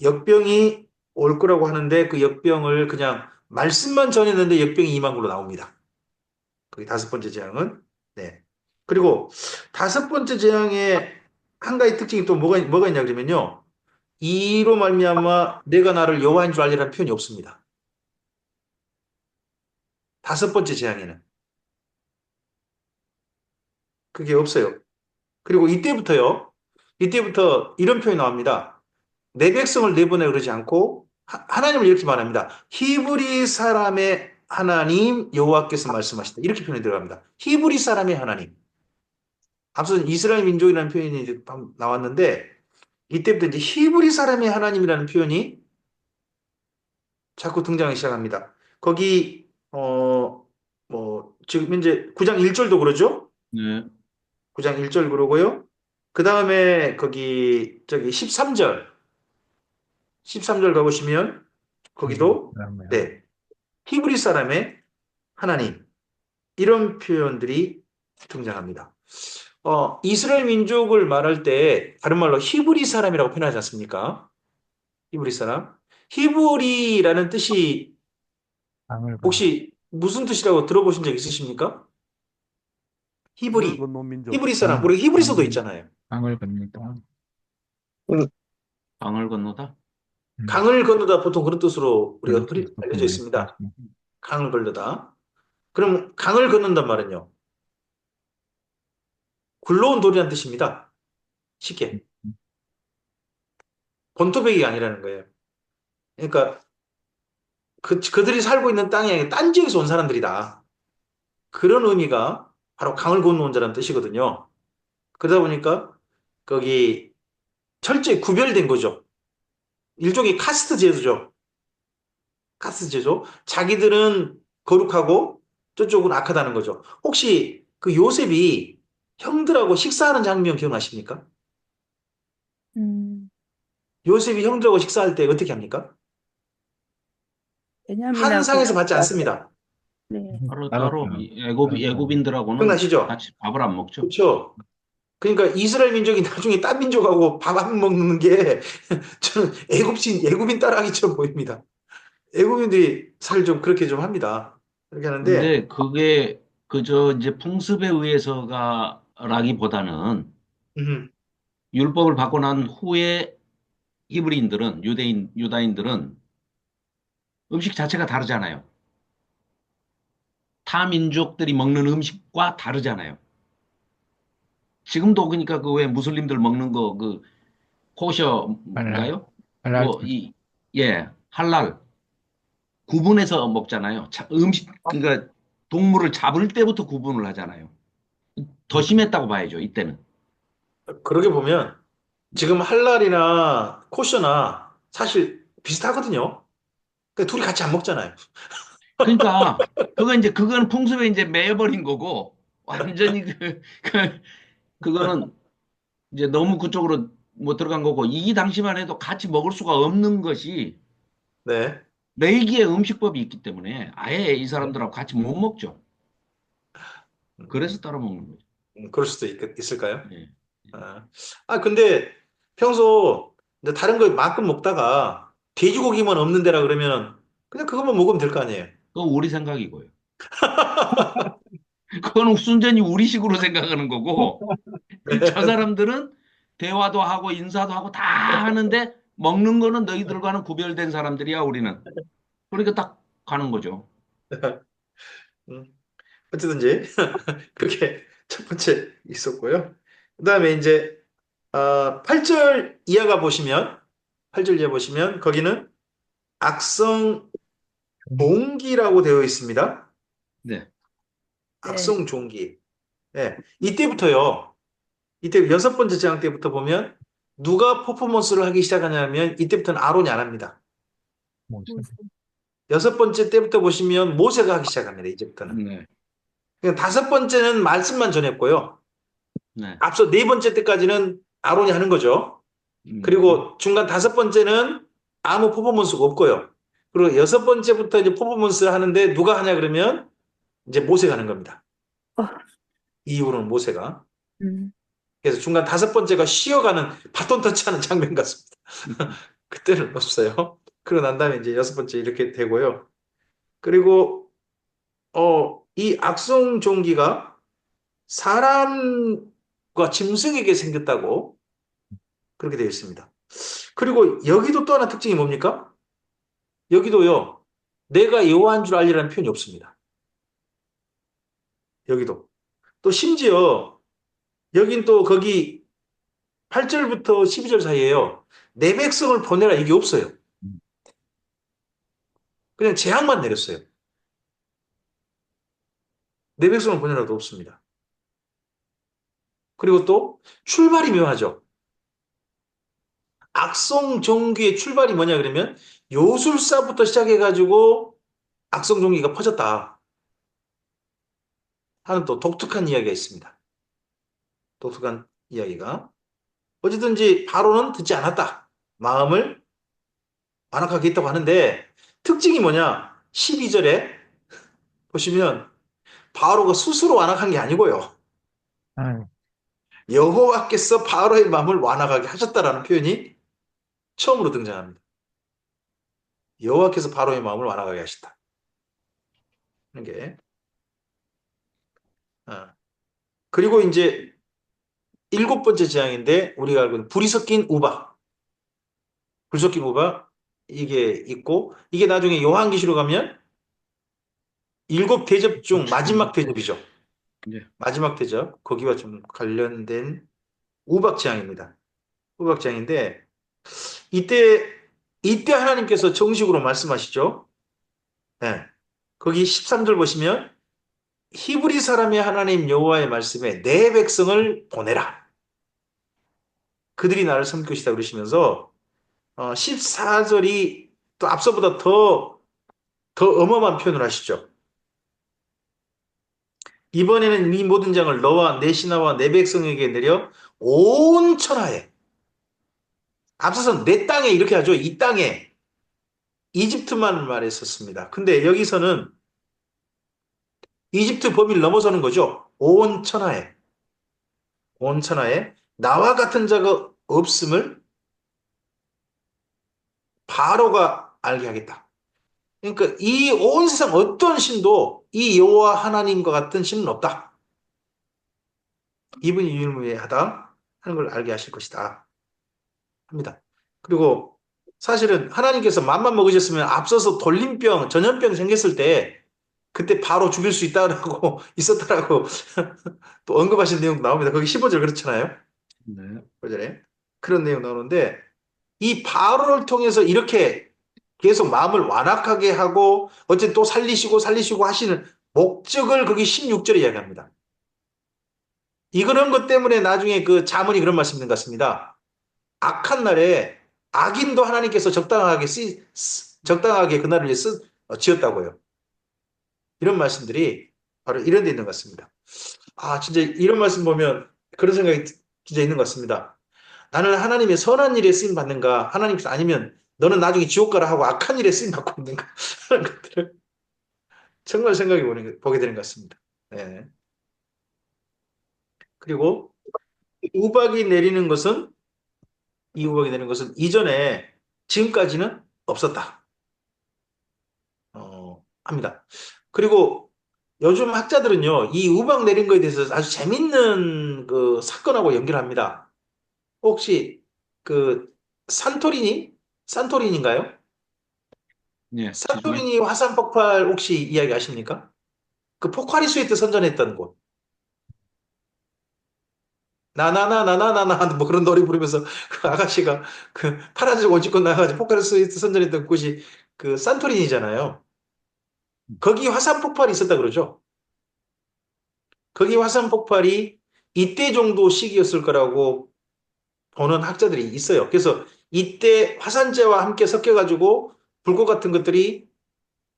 역병이 올 거라고 하는데 그 역병을 그냥 말씀만 전했는데 역병이 임한 걸로 나옵니다. 그게 다섯 번째 재앙은. 네. 그리고 다섯 번째 재앙의 한 가지 특징이 또 뭐가 있냐 그러면요. 이로 말미암아 내가 나를 여호와인 줄 알리라는 표현이 없습니다. 다섯 번째 재앙에는 그게 없어요. 그리고 이때부터 이런 표현이 나옵니다. 내 백성을 내보내 그러지 않고 하나님을 이렇게 말합니다. 히브리 사람의 하나님 여호와께서 말씀하시다. 이렇게 표현이 들어갑니다. 히브리 사람의 하나님. 앞서 이스라엘 민족이라는 표현이 이제 나왔는데 이때부터 이제 히브리 사람의 하나님이라는 표현이 자꾸 등장하기 시작합니다. 거기 지금 현재 9장 1절도 그러죠? 네. 9장 1절 그러고요. 그 다음에 거기 13절 가보시면 거기도 네 히브리 사람의 하나님 이런 표현들이 등장합니다. 이스라엘 민족을 말할 때 다른 말로 히브리 사람이라고 표현하지 않습니까? 히브리 사람. 히브리라는 뜻이 혹시 무슨 뜻이라고 들어보신 적 있으십니까? 히브리, 건너온 민족. 히브리 사람, 우리 히브리서도 음. 있잖아요. 강을 건너다. 강을 건너다. 강을 건너다 보통 그런 뜻으로 우리가 그렇죠. 알려져 있습니다. 강을 건너다. 그럼 강을 건넌단 말은요. 굴러온 돌이란 뜻입니다. 쉽게. 본토백이 아니라는 거예요. 그러니까 그들이 살고 있는 땅에 딴 지역에서 온 사람들이다. 그런 의미가 바로 강을 건너온 자라는 뜻이거든요. 그러다 보니까 거기 철저히 구별된 거죠. 일종의 카스트 제도죠. 카스트 제도. 자기들은 거룩하고 저쪽은 악하다는 거죠. 혹시 그 요셉이 형들하고 식사하는 장면 기억나십니까? 요셉이 형들하고 식사할 때 어떻게 합니까? 한 베냐민하고 상에서 받지 않습니다. 네. 따로 애굽인들하고는 기억나시죠? 같이 밥을 안 먹죠. 그렇죠. 그러니까 이스라엘 민족이 나중에 딴 민족하고 밥 안 먹는 게 저는 애굽인 따라하기처럼 보입니다. 애국인들이 살 좀 그렇게 좀 합니다. 그렇게 하는데, 근데 그게 그저 이제 풍습에 의해서가라기보다는 음, 율법을 받고 난 후에 유다인들은 음식 자체가 다르잖아요. 타 민족들이 먹는 음식과 다르잖아요. 지금도 그러니까 그 왜 무슬림들 먹는 거 그 할랄. 코셔인가요? 할랄. 할랄 구분해서 먹잖아요. 그러니까 동물을 잡을 때부터 구분을 하잖아요. 더 심했다고 봐야죠, 이때는. 그러게 보면 지금 할랄이나 코셔나 사실 비슷하거든요. 그 둘이 같이 안 먹잖아요. 그러니까 그거는 풍습에 이제 매여버린 거고 완전히 그거는 이제 너무 그쪽으로 뭐 들어간 거고 이 당시만 해도 같이 먹을 수가 없는 것이 네. 벨기에 음식법이 있기 때문에 아예 이 사람들하고 같이 못 먹죠. 그래서 따로 먹는 거죠. 그럴 수도 있을까요? 예. 근데 평소 이제 다른 거 만큼 먹다가 돼지고기만 없는 데라 그러면 그냥 그것만 먹으면 될 거 아니에요. 그건 우리 생각이고요. 그건 순전히 우리식으로 생각하는 거고 저 사람들은 대화도 하고 인사도 하고 다 하는데 먹는 거는 너희들과는 구별된 사람들이야 우리는. 그러니까 딱 가는 거죠. 음, 어쨌든지 그게 첫 번째 있었고요. 그다음에 이제 8절 이하가 보시면 8절 이하 보시면 거기는 악성 종기라고 되어 있습니다. 네. 악성 종기. 네. 이때부터요. 이때 여섯 번째 장 때부터 보면 누가 퍼포먼스를 하기 시작하냐면 이때부터는 아론이 안 합니다. 여섯 번째 때부터 보시면 모세가 하기 시작합니다. 이제부터는. 네. 그러니까 다섯 번째는 말씀만 전했고요. 네. 앞서 네 번째 때까지는 아론이 하는 거죠. 그리고 중간 다섯 번째는 아무 퍼포먼스가 없고요. 그리고 여섯 번째부터 이제 퍼포먼스를 하는데 누가 하냐 그러면 이제 모세가 하는 겁니다. 이후로는 모세가. 그래서 중간 다섯 번째가 쉬어가는 바톤 터치하는 장면 같습니다. 그때는 없어요. 그러고 난 다음에 이제 여섯 번째 이렇게 되고요. 그리고 이 악성 종기가 사람과 짐승에게 생겼다고 그렇게 되어 있습니다. 그리고 여기도 또 하나 특징이 뭡니까? 여기도요. 내가 여호와인 줄 알리라는 표현이 없습니다. 여기도. 또 심지어 여긴 또 거기 8절부터 12절 사이에요. 내 백성을 보내라 이게 없어요. 그냥 재앙만 내렸어요. 내 백성을 보내라도 없습니다. 그리고 또 출발이 묘하죠. 악성 종기의 출발이 뭐냐 그러면 요술사부터 시작해가지고 악성 종기가 퍼졌다 하는 또 독특한 이야기가 있습니다. 독특한 이야기가. 어쨌든지 바로는 듣지 않았다. 마음을 완악하게 했다고 하는데 특징이 뭐냐? 12절에 보시면 바로가 스스로 완악한 게 아니고요. 아유, 여호와께서 바로의 마음을 완악하게 하셨다라는 표현이 처음으로 등장합니다. 여호와께서 바로의 마음을 완악하게 하셨다. 하는 게. 그리고 이제 일곱 번째 재앙인데 우리가 알고 있는 불이 섞인 우박, 불 섞인 우박 이게 있고 이게 나중에 요한계시로 가면 일곱 대접 중 마지막 대접이죠. 네. 마지막 대접 거기와 좀 관련된 우박 재앙입니다. 우박 재앙인데 이때 하나님께서 정식으로 말씀하시죠. 네. 거기 13절 보시면 히브리 사람의 하나님 여호와의 말씀에 내 백성을 보내라. 그들이 나를 섬길 것이다 그러시면서 14절이 또 앞서보다 더 어마어마한 표현을 하시죠. 이번에는 이 모든 장을 너와 내 신하와 내 백성에게 내려 온 천하에 앞서서 내 땅에 이렇게 하죠. 이 땅에 이집트만 말했었습니다. 근데 여기서는 이집트 범위를 넘어서는 거죠. 온 천하에 나와 같은 자가 없음을 바로가 알게 하겠다. 그러니까 이 온 세상 어떤 신도 이 여호와 하나님과 같은 신은 없다. 이분이 유일무이하다 하는 걸 알게 하실 것이다 합니다. 그리고 사실은 하나님께서 맘만 먹으셨으면 앞서서 돌림병, 전염병 생겼을 때 그때 바로 죽일 수 있다라고 있었다라고 또 언급하신 내용 나옵니다. 거기 15절 그렇잖아요. 네. 15절에 그런 내용 나오는데 이 바로를 통해서 이렇게 계속 마음을 완악하게 하고 어쨌든 또 살리시고 하시는 목적을 거기 16절에 이야기합니다. 이런 것 때문에 나중에 그 자문이 그런 말씀 있는 것 같습니다. 악한 날에 악인도 하나님께서 적당하게 그날을 지었다고요. 이런 말씀들이 바로 이런 데 있는 것 같습니다. 아, 진짜 이런 말씀 보면 그런 생각이 진짜 있는 것 같습니다. 나는 하나님의 선한 일에 쓰임 받는가? 하나님께서 아니면 너는 나중에 지옥 가라 하고 악한 일에 쓰임 받고 있는가? 하는 것들을 정말 생각해 보게 되는 것 같습니다. 네. 그리고 우박이 내리는 것은 이 우박이 내리는 것은 이전에 지금까지는 없었다. 합니다. 그리고 요즘 학자들은요, 이 우박 내린 거에 대해서 아주 재밌는 그 사건하고 연결합니다. 혹시 그 산토리니인가요? 예, 지중해. 산토리니 화산 폭발 혹시 이야기 아십니까? 그 포카리스웨트 때 선전했던 곳. 나나나나나나나 뭐 그런 노래 부르면서 그 아가씨가 그 파란색 옷 입고 나가지고 포카리스웨트 선전했던 곳이 그 산토리니잖아요. 거기 화산 폭발이 있었다 그러죠. 거기 화산 폭발이 이때 정도 시기였을 거라고 보는 학자들이 있어요. 그래서 이때 화산재와 함께 섞여가지고 불꽃 같은 것들이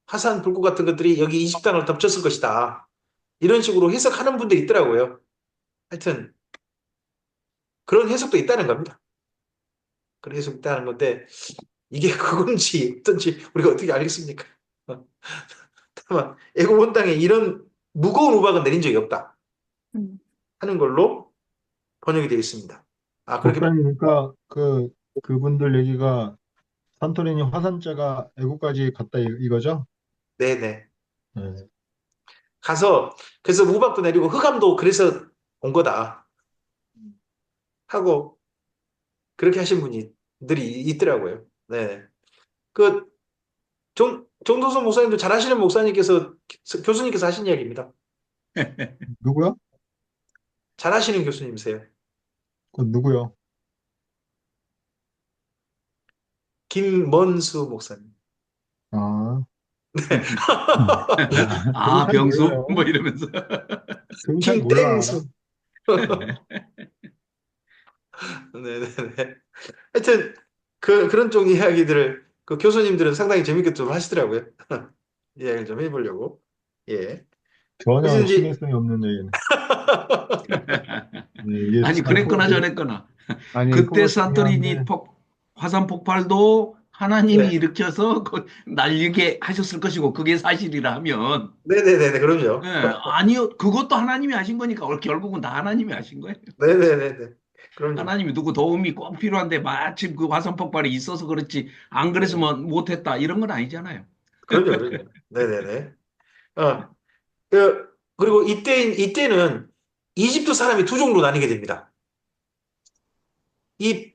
화산 불꽃 같은 것들이 여기 이집 땅을 덮쳤을 것이다. 이런 식으로 해석하는 분들이 있더라고요. 하여튼 그런 해석도 있다는 겁니다. 그런 해석도 있다는 건데 이게 그건지 어떤지 우리가 어떻게 알겠습니까? 다만 애굽 온 땅에 이런 무거운 우박은 내린 적이 없다 음. 하는 걸로 번역이 되어 있습니다. 아 그렇게 목사님, 그러니까 그분들 얘기가 산토리니 화산재가 애국까지 갔다 이거죠? 네네 네. 가서 그래서 우박도 내리고 흑암도 그래서 온 거다 하고 그렇게 하신 분들이 있더라고요. 네. 그 정도선 목사님도 잘 아시는 목사님께서 교수님께서 하신 이야기입니다. 누구요? 잘 아시는 교수님이세요. 그 누구요? 김먼수 목사님. 아, 그분 아, 잘 병수? 몰라요. 뭐 이러면서. 그분 잘 몰라. 김땡수. 네네네. 하여튼 그런 쪽 이야기들을 그 교수님들은 상당히 재밌게 좀 하시더라고요. 이야기를 좀 해보려고. 예. 그래서 전혀 이제 신빙성이 없는 얘기네. 네, 이게 아니, 그랬거나 저랬거나. 아니, 그때 그거 산토리니 중요한데, 화산 폭발도 하나님이 네. 일으켜서 날리게 하셨을 것이고, 그게 사실이라 하면, 네네네네. 그럼요. 예, 아니요, 그것도 하나님이 하신 거니까 결국은 다 하나님이 하신 거예요. 네네네네. 그럼요. 하나님이 누구 도움이 꼭 필요한데 마침 그 화산 폭발이 있어서 그렇지, 안 그랬으면 못했다, 이런 건 아니잖아요. 그럼요. 네네네. 그리고 이때는 이집트 사람이 두 종류로 나뉘게 됩니다. 이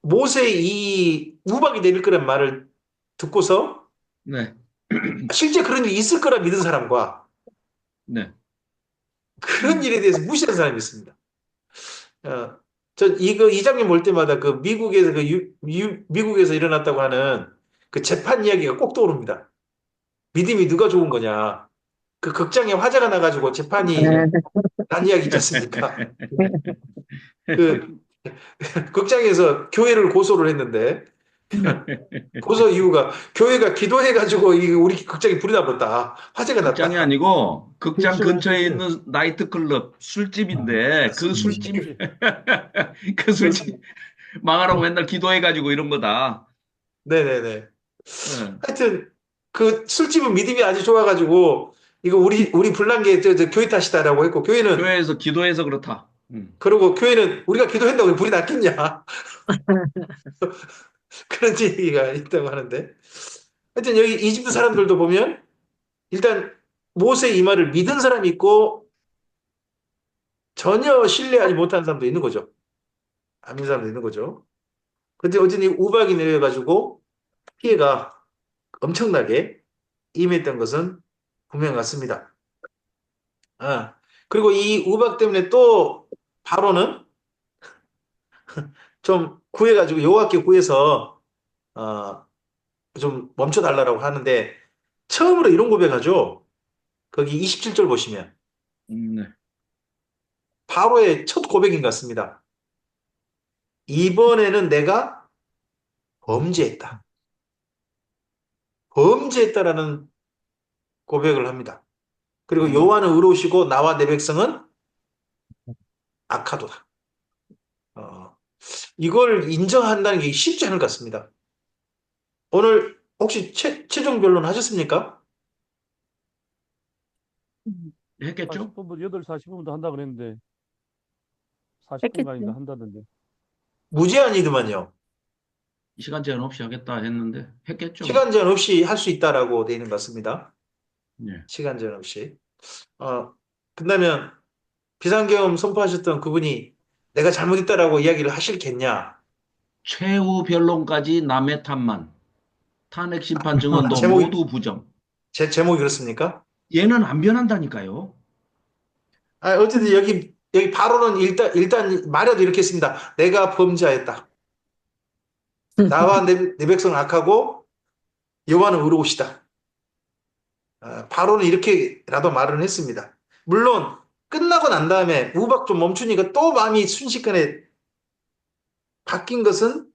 모세의 이 우박이 내릴 거란 말을 듣고서 네, 실제 그런 일이 있을 거라 믿은 사람과 네. 그런 일에 대해서 무시한 사람이 있습니다. 이 장면 볼 때마다 그 미국에서 미국에서 일어났다고 하는 그 재판 이야기가 꼭 떠오릅니다. 믿음이 누가 좋은 거냐. 그 극장에 화제가 나가지고 재판이 난 이야기 있지 않습니까? 그 극장에서 교회를 고소를 했는데 고소 이유가 교회가 기도해가지고 우리 극장에 불이 나버렸다. 화제가 극장이 났다. 아니고 극장 실수로 근처에 실수. 있는 나이트클럽 술집인데 그 술집 그렇지. 그 술집 망하라고 맨날 기도해가지고 이런 거다. 네네네. 예. 하여튼 그 술집은 믿음이 아주 좋아가지고 이거 우리 불난 게 저 교회 탓이다라고 했고 교회에서 기도해서 그렇다. 그러고 교회는 우리가 기도한다고 불이 났겠냐 그런 얘기가 있다고 하는데 하여튼 여기 이집트 사람들도 보면 일단 모세의 이 말을 믿은 사람이 있고 전혀 신뢰하지 못한 사람도 있는 거죠. 안 믿는 사람도 있는 거죠. 근데 어쨌든 이 우박이 내려가지고 피해가 엄청나게 임했던 것은 분명 같습니다. 아, 그리고 이 우박 때문에 또 바로는 좀 구해가지고 여호와께 구해서 어, 좀 멈춰달라고 하는데 처음으로 이런 고백하죠. 거기 27절 보시면 네. 바로의 첫 고백인 것 같습니다. 이번에는 내가 범죄했다. 범죄했다라는 고백을 합니다. 그리고 여호와는 의로우시고 나와 내 백성은 악하도다. 어, 이걸 인정한다는 게 쉽지 않을 것 같습니다. 오늘 혹시 최종 변론 하셨습니까? 했겠죠? 40분부터 8시 40분부터 한다 그랬는데 40분간인가 했겠죠. 한다던데. 무제한이더만요. 시간 제한 없이 하겠다 했는데 했겠죠? 시간 제한 없이 할 수 있다라고 되어 있는 것 같습니다. 예. 시간 제한 없이. 끝나면 비상계엄 선포하셨던 그분이 내가 잘못했다라고 이야기를 하실겠냐? 최후 변론까지 남의 탓만, 탄핵 심판 증언도 제목이, 모두 부정. 제목이 그렇습니까? 얘는 안 변한다니까요. 어쨌든 여기 바로는 일단 말해도 이렇게 했습니다. 내가 범죄하였다. 나와 내 백성은 악하고 여호와는 의로우시다. 바로는 이렇게라도 말을 했습니다. 물론 끝나고 난 다음에 우박 좀 멈추니까 또 마음이 순식간에 바뀐 것은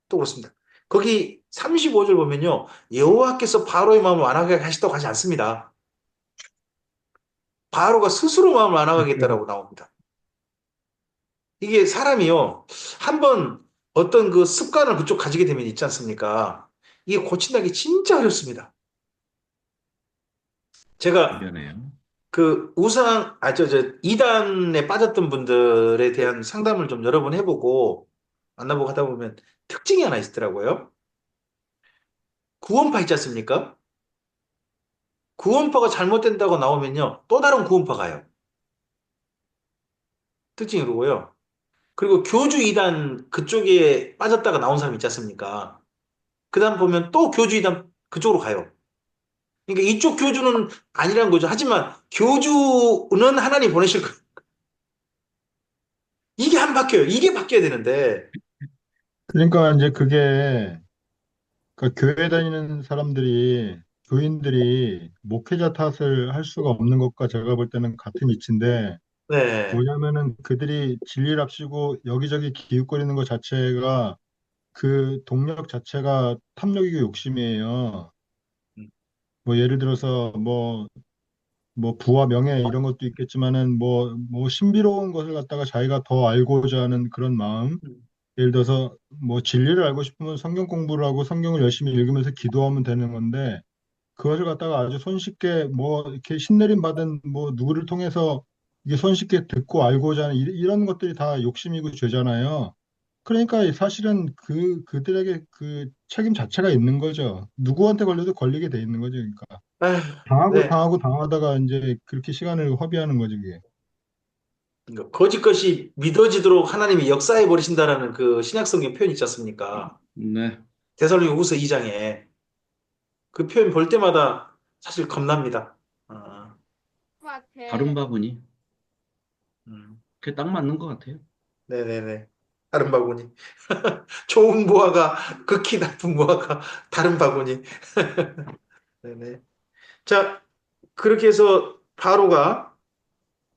또 그렇습니다. 거기 35절 보면요. 여호와께서 바로의 마음을 완화하게 하시다고 하지 않습니다. 바로가 스스로 마음을 완화하겠다라고 나옵니다. 이게 사람이요. 한번 어떤 그 습관을 그쪽 가지게 되면 있지 않습니까? 이게 고친다기 진짜 어렵습니다. 제가 변해요. 그 이단에 빠졌던 분들에 대한 상담을 좀 여러 번 해보고 만나보고 하다 보면 특징이 하나 있더라고요. 구원파 있지 않습니까? 구원파가 잘못된다고 나오면요. 또 다른 구원파 가요. 특징이 그러고요. 그리고 교주 이단 그쪽에 빠졌다가 나온 사람 있지 않습니까? 그 다음 보면 또 교주 이단 그쪽으로 가요. 그러니까 이쪽 교주는 아니란 거죠. 하지만 교주는 하나님 보내실 거예요. 이게 안 바뀌어요. 이게 바뀌어야 되는데. 그러니까 이제 그게 그 교회 다니는 사람들이 교인들이 목회자 탓을 할 수가 없는 것과 제가 볼 때는 같은 이치인데 네. 뭐냐면은 그들이 진리를 앞시고 여기저기 기웃거리는 것 자체가 그 동력 자체가 탐욕이고 욕심이에요. 뭐 예를 들어서 뭐 부와 명예 이런 것도 있겠지만은 뭐 신비로운 것을 갖다가 자기가 더 알고자 하는 그런 마음. 예를 들어서 뭐 진리를 알고 싶으면 성경 공부를 하고 성경을 열심히 읽으면서 기도하면 되는 건데 그것을 갖다가 아주 손쉽게 뭐 이렇게 신내림 받은 뭐 누구를 통해서 이게 손쉽게 듣고 알고자 하는 이런 것들이 다 욕심이고 죄잖아요. 그러니까 사실은 그들에게 그 책임 자체가 있는 거죠. 누구한테 걸려도 걸리게 돼 있는 거죠. 그러니까 아휴, 당하고 네. 당하고 당하다가 이제 그렇게 시간을 허비하는 거지, 그게. 그러니까 거짓 것이 믿어지도록 하나님이 역사해 버리신다라는 그 신약성경 표현 있지 않습니까? 네. 데살로니가후서 2장에 그 표현 볼 때마다 사실 겁납니다. 어, 다른 바구니. 음, 그게 딱 맞는 것 같아요. 네네네. 다른 바구니. 좋은 무화과, 극히 나쁜 무화과, 다른 바구니. 네네. 자, 그렇게 해서 바로가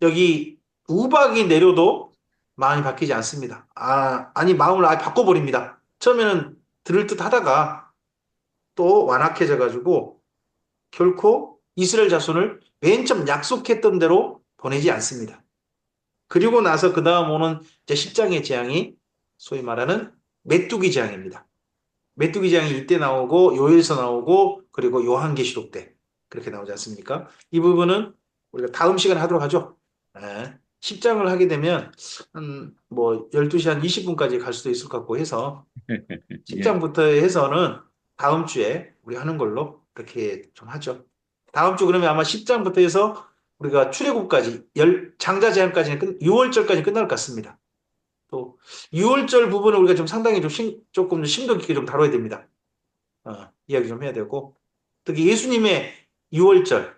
여기 우박이 내려도 마음이 바뀌지 않습니다. 아니, 마음을 아예 바꿔버립니다. 처음에는 들을 듯 하다가 또 완악해져 가지고 결코 이스라엘 자손을 맨 처음 약속했던 대로 보내지 않습니다. 그리고 나서 그 다음 오는 이제 10장의 재앙이 소위 말하는 메뚜기 재앙입니다. 메뚜기 재앙이 이때 나오고 요엘서 나오고 그리고 요한계시록 때 그렇게 나오지 않습니까? 이 부분은 우리가 다음 시간에 하도록 하죠. 네. 10장을 하게 되면 뭐 12시 한 20분까지 갈 수도 있을 것 같고 해서 예. 10장부터 해서는 다음 주에 우리 하는 걸로 그렇게 좀 하죠. 다음 주 그러면 아마 10장부터 해서 우리가 출애굽까지 장자 제한까지는 6월절까지 끝날 것 같습니다. 또 6월절 부분을 우리가 좀 상당히 조금 심도 깊게 좀 다뤄야 됩니다. 이야기 좀 해야 되고 특히 예수님의 6월절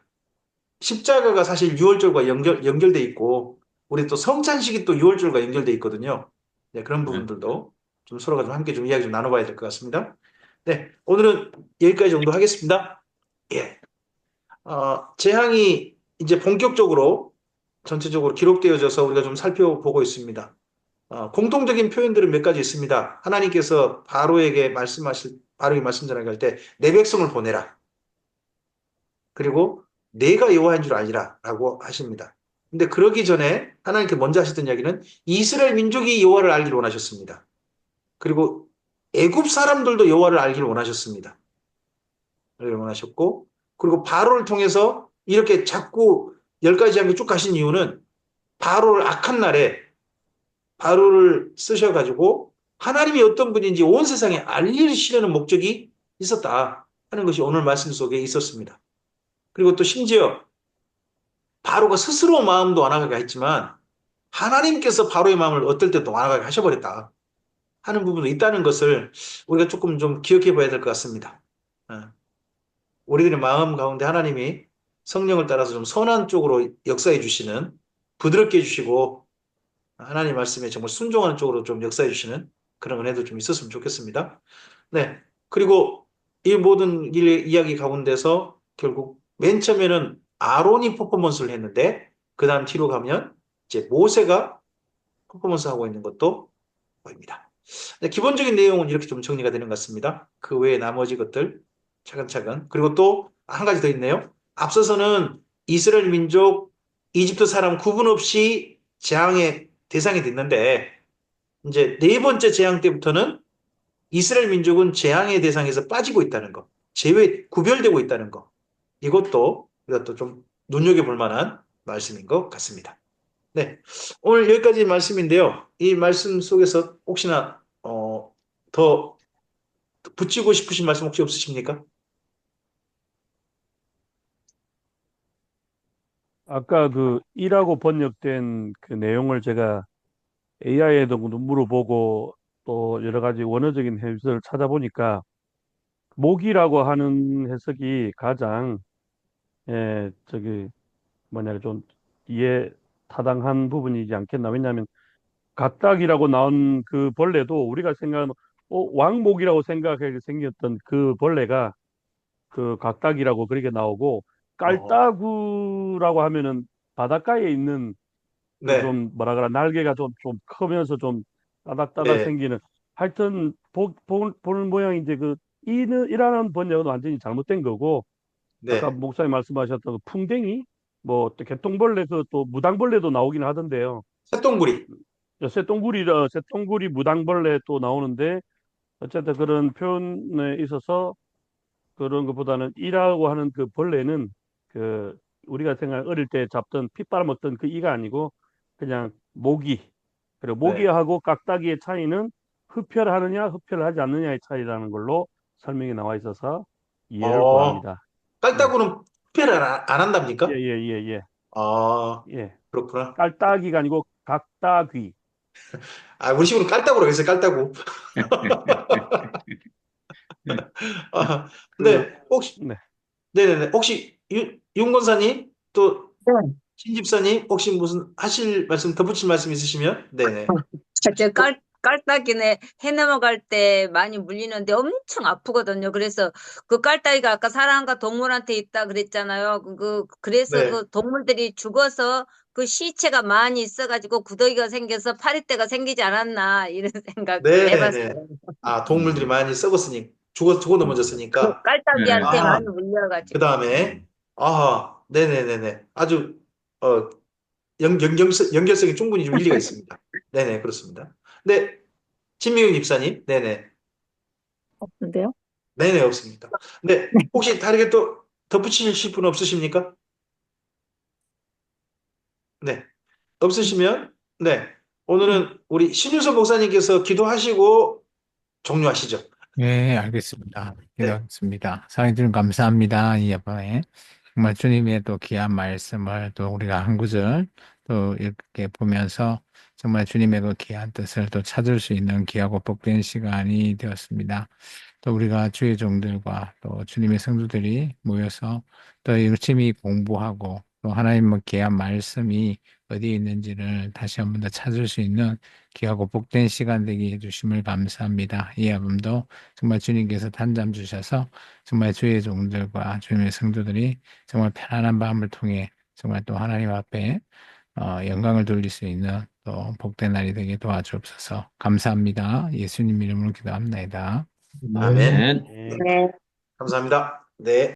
십자가가 사실 6월절과 연결돼 있고 우리 또 성찬식이 또 6월절과 연결돼 있거든요. 네, 그런 네. 부분들도 좀 서로가 좀 함께 좀 이야기 좀 나눠봐야 될 것 같습니다. 네, 오늘은 여기까지 정도 하겠습니다. 예. 재앙이 이제 본격적으로 전체적으로 기록되어져서 우리가 좀 살펴보고 있습니다. 공통적인 표현들은 몇 가지 있습니다. 하나님께서 바로에게 말씀 전하게 할 때 내 백성을 보내라. 그리고 내가 여호와인 줄 알리라 라고 하십니다. 근데 그러기 전에 하나님께 먼저 하셨던 이야기는 이스라엘 민족이 여호와를 알기를 원하셨습니다. 그리고 애굽 사람들도 여호와를 알기를 원하셨습니다. 알기를 원하셨고 그리고 바로를 통해서 이렇게 자꾸 10가지 장면 쭉 가신 이유는 바로를 악한 날에 바로를 쓰셔가지고 하나님이 어떤 분인지 온 세상에 알리시려는 목적이 있었다 하는 것이 오늘 말씀 속에 있었습니다. 그리고 또 심지어 바로가 스스로 마음도 완악하게 했지만 하나님께서 바로의 마음을 어떨 때도 완악하게 하셔버렸다 하는 부분도 있다는 것을 우리가 조금 좀 기억해 봐야 될 것 같습니다. 우리들의 마음 가운데 하나님이 성령을 따라서 좀 선한 쪽으로 역사해 주시는 부드럽게 해주시고 하나님 말씀에 정말 순종하는 쪽으로 좀 역사해 주시는 그런 은혜도 좀 있었으면 좋겠습니다. 네. 그리고 이 모든 이야기 가운데서 결국 맨 처음에는 아론이 퍼포먼스를 했는데 그 다음 뒤로 가면 이제 모세가 퍼포먼스 하고 있는 것도 보입니다. 네, 기본적인 내용은 이렇게 좀 정리가 되는 것 같습니다. 그 외에 나머지 것들 차근차근. 그리고 또 한 가지 더 있네요. 앞서서는 이스라엘 민족, 이집트 사람 구분 없이 재앙의 대상이 됐는데 이제 네 번째 재앙 때부터는 이스라엘 민족은 재앙의 대상에서 빠지고 있다는 거, 구별되고 있다는 거. 이것도 우리가 또 좀 눈여겨볼 만한 말씀인 것 같습니다. 네, 오늘 여기까지 말씀인데요. 이 말씀 속에서 혹시나 더 붙이고 싶으신 말씀 혹시 없으십니까? 아까 그 이라고 번역된 그 내용을 제가 AI에도 물어보고 또 여러 가지 원어적인 해설을 찾아보니까 목이라고 하는 해석이 가장 저기 뭐냐 좀 이해 타당한 부분이지 않겠나. 왜냐하면 각닭이라고 나온 그 벌레도 우리가 생각하는 왕목이라고 생각하게 생겼던 그 벌레가 그 각닭이라고 그렇게 나오고 어, 깔따구라고 하면은 바닷가에 있는 그 네, 좀 뭐라 그래 날개가 좀 크면서 좀 따닥따닥 네, 생기는 하여튼 볼 모양이 이제 그 이라는 번역은 완전히 잘못된 거고 아까 네. 목사님 말씀하셨던 그 풍뎅이 뭐또 개똥벌레 그 또 무당벌레도 나오긴 하던데요. 새똥구리. 새똥구리 무당벌레 또 나오는데 어쨌든 그런 표현에 있어서 그런 것보다는 이라고 하는 그 벌레는 그 우리가 생각 어릴 때 잡던 핏바람 먹던 그 이가 아니고 그냥 모기. 그리고 네, 모기하고 깍딱이의 차이는 흡혈하느냐 흡혈을 하지 않느냐의 차이라는 걸로 설명이 나와 있어서 이해를 어, 구합니다. 깔따구는 흡혈을 안 한답니까? 예. 아, 예. 그렇구나. 깔따기가 아니고 각따귀. 아, 우리 식으로 깔따구라고 했어요, 깔따구. 아, 그, 근데 혹시, 네. 네네네. 혹시 윤 권사님, 또 네. 신 집사님, 혹시 무슨 하실 말씀, 덧붙일 말씀 있으시면? 네네. 저 깔따기네 해 넘어갈 때 많이 물리는데 엄청 아프거든요. 그래서 그 깔따기가 아까 사람과 동물한테 있다 그랬잖아요. 그래서 네. 그 동물들이 죽어서 그 시체가 많이 있어가지고 구더기가 생겨서 파리떼가 생기지 않았나 이런 생각 네네. 해봤어요. 아, 동물들이 많이 썩었으니, 죽어 그 넘어졌으니까. 깔따기한테 네. 많이 아, 그 물려가지고. 다음에, 아, 네네네네. 아주, 어, 연결성이 충분히 좀 일리가 있습니다. 네네, 그렇습니다. 네, 신미경 집사님, 네네. 없는데요? 네네, 없습니다. 네, 혹시 다르게 또 덧붙이실 분 없으십니까? 네, 없으시면, 네, 오늘은 우리 신유서 목사님께서 기도하시고 종료하시죠. 예, 알겠습니다. 네, 기도하겠습니다. 사랑해주님 감사합니다. 이 여번에 정말 주님의 또 귀한 말씀을 또 우리가 한 구절 또 이렇게 보면서 정말 주님의 그 귀한 뜻을 또 찾을 수 있는 귀하고 복된 시간이 되었습니다. 또 우리가 주의 종들과 또 주님의 성도들이 모여서 또 열심히 공부하고 또 하나님의 귀한 말씀이 어디에 있는지를 다시 한 번 더 찾을 수 있는 귀하고 복된 시간 되게 해주심을 감사합니다. 이 여름도 정말 주님께서 단잠 주셔서 정말 주의 종들과 주님의 성도들이 정말 편안한 밤을 통해 정말 또 하나님 앞에 영광을 돌릴 수 있는 또 복된 날이 되게 도와주옵소서. 감사합니다. 예수님 이름으로 기도합니다. 네. 아멘. 네. 네, 네. 감사합니다. 네.